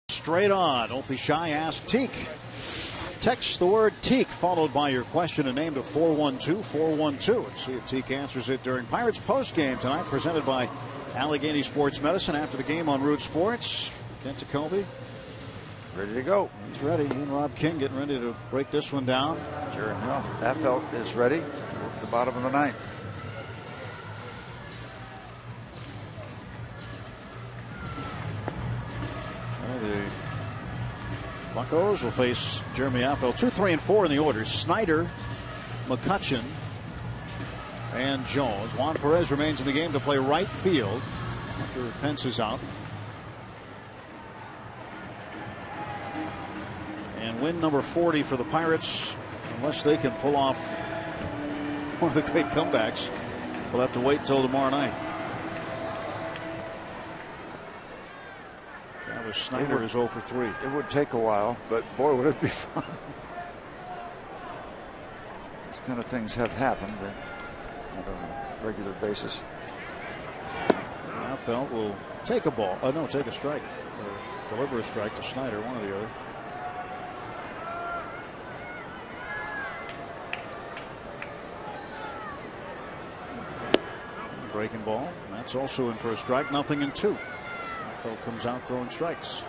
Straight on. Don't be shy. Ask Teak. Text the word Teak followed by your question and name to 412-412 and see if Teak answers it during Pirates postgame tonight, presented by Allegheny Sports Medicine. After the game on Root Sports, Kent Jacoby ready to go. He's ready. He and Rob King getting ready to break this one down. Sure enough, Affelt is ready at the bottom of the 9th. Buccos will face Jeremy Affelt. 2, 3, and 4 in the order. Snyder, McCutchen, and Jones. Juan Perez remains in the game to play right field after Pence is out. And win number 40 for the Pirates, unless they can pull off one of the great comebacks. We'll have to wait till tomorrow night. Snyder is 0 for 3. It would take a while, but boy, would it be fun. These kind of things have happened on a regular basis. Affelt will take a ball. No, take a strike. Or deliver a strike to Snyder, one or the other. Breaking ball. That's also in for a strike. 0-2. Affelt comes out throwing strikes.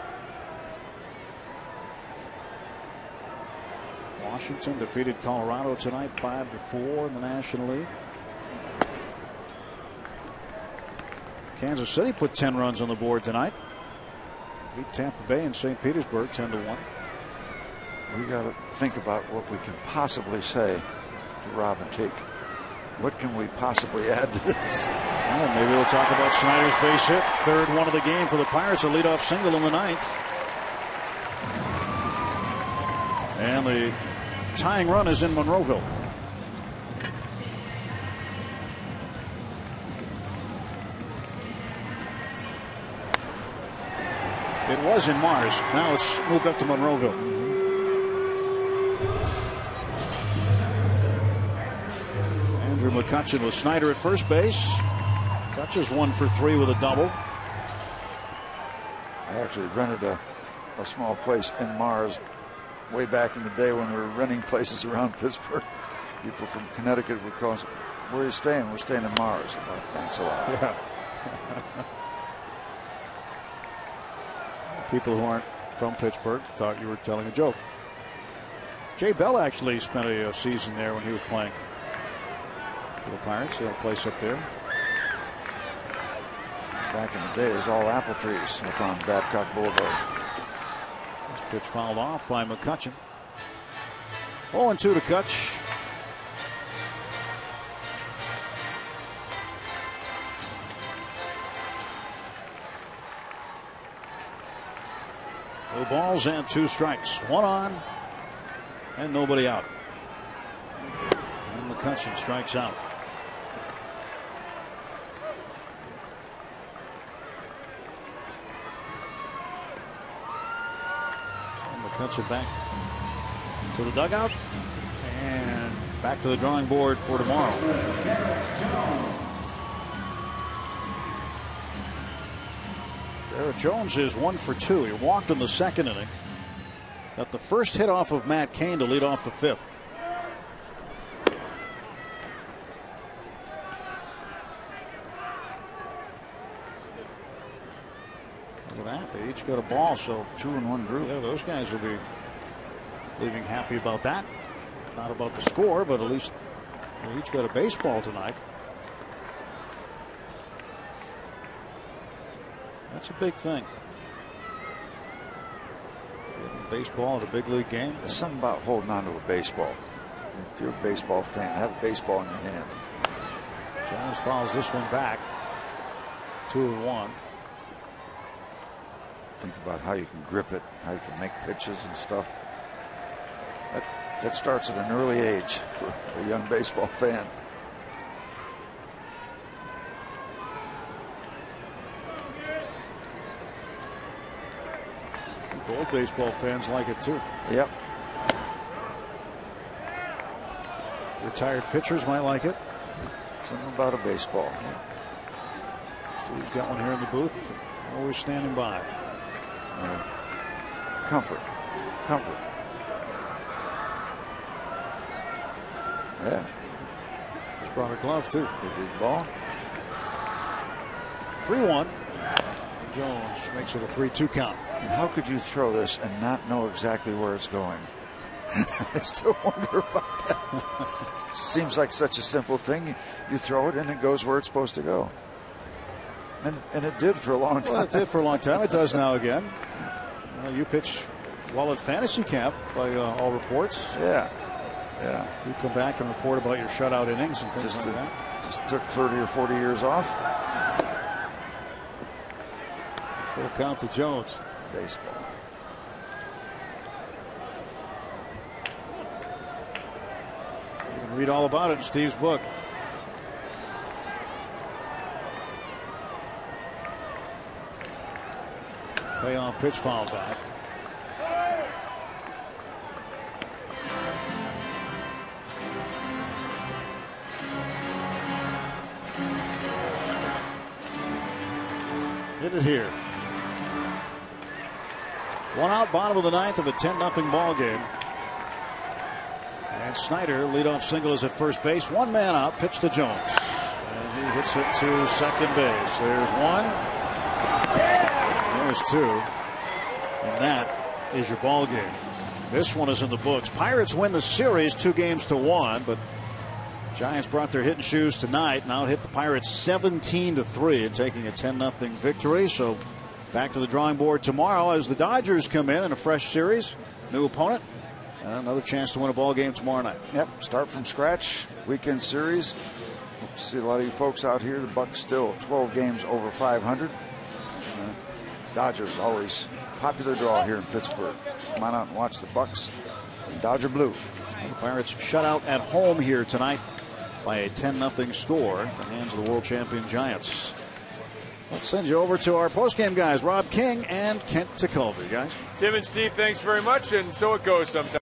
Washington defeated Colorado tonight 5-4 in the National League. Kansas City put 10 runs on the board tonight. Beat Tampa Bay and St. Petersburg 10-1. We got to think about what we can possibly say to Rob and Teak. What can we possibly add to this? Well, maybe we'll talk about Snyder's base hit. 3rd one of the game for the Pirates. A leadoff single in the 9th. And the tying run is in Monroeville. It was in Mars. Now it's moved up to Monroeville. Andrew McCutchen with Snyder at first base. McCutchen's 1 for 3 with a double. I actually rented a small place in Mars way back in the day when we were renting places around Pittsburgh. People from Connecticut would call us, "Where are you staying?" "We're staying in Mars." I'm like, "Thanks a lot." Yeah. People who aren't from Pittsburgh thought you were telling a joke. Jay Bell actually spent a season there when he was playing for the Pirates. He had a place up there. Back in the day, it was all apple trees up on Babcock Boulevard. This pitch fouled off by McCutchen. 0-2 to Kutch. No balls and 2 strikes. 1 on and nobody out. And McCutchen strikes out. McCutchen back to the dugout and back to the drawing board for tomorrow. Barrett Jones is 1 for 2. He walked in the second inning. Got the first hit off of Matt Cain to lead off the 5th. Look at that. They each got a ball, so 2 in 1 group. Yeah, those guys will be leaving happy about that. Not about the score, but at least they each got a baseball tonight. That's a big thing. Getting baseball at a big league game. There's something about holding on to a baseball. If you're a baseball fan, have a baseball in your hand. Jones fouls this one back. 2-1. Think about how you can grip it, how you can make pitches and stuff. That starts at an early age for a young baseball fan. Old baseball fans like it too. Yep. Retired pitchers might like it. Something about a baseball. Steve's got one here in the booth. Always standing by. Comfort. Comfort. Yeah. Just brought a glove too. Big league ball. 3-1. Jones makes it a 3-2 count. And how could you throw this and not know exactly where it's going? I still wonder about that. Seems like such a simple thing. You throw it and it goes where it's supposed to go. And it did for a long time. Well, it did for a long time. It does now again. You pitch well at fantasy camp by all reports. Yeah. Yeah. You come back and report about your shutout innings and things like that. Just took 30 or 40 years off. Full count to Jones. Baseball. You can read all about it in Steve's book. Payoff pitch foul back. Hit it here. 1 out, bottom of the 9th of a 10-0 ball game. And Snyder, leadoff single, is at first base. 1 man out, pitch to Jones. And he hits it to second base. There's 1. There's 2. And that is your ball game. This one is in the books. Pirates win the series 2-1, but Giants brought their hitting shoes tonight. Now hit the Pirates 17-3 and taking a 10-0 victory. So back to the drawing board tomorrow as the Dodgers come in a fresh series. New opponent and another chance to win a ball game tomorrow night. Yep, start from scratch. Weekend series. Hope to see a lot of you folks out here. The Bucks still 12 games over 500. Dodgers always popular draw here in Pittsburgh. Come on out and watch the Bucks in Dodger blue. The Pirates shut out at home here tonight by a 10-0 score at the hands of the world champion Giants. Let's send you over to our postgame guys, Rob King and Kent Tekulve, guys. Tim and Steve, thanks very much, and so it goes sometimes.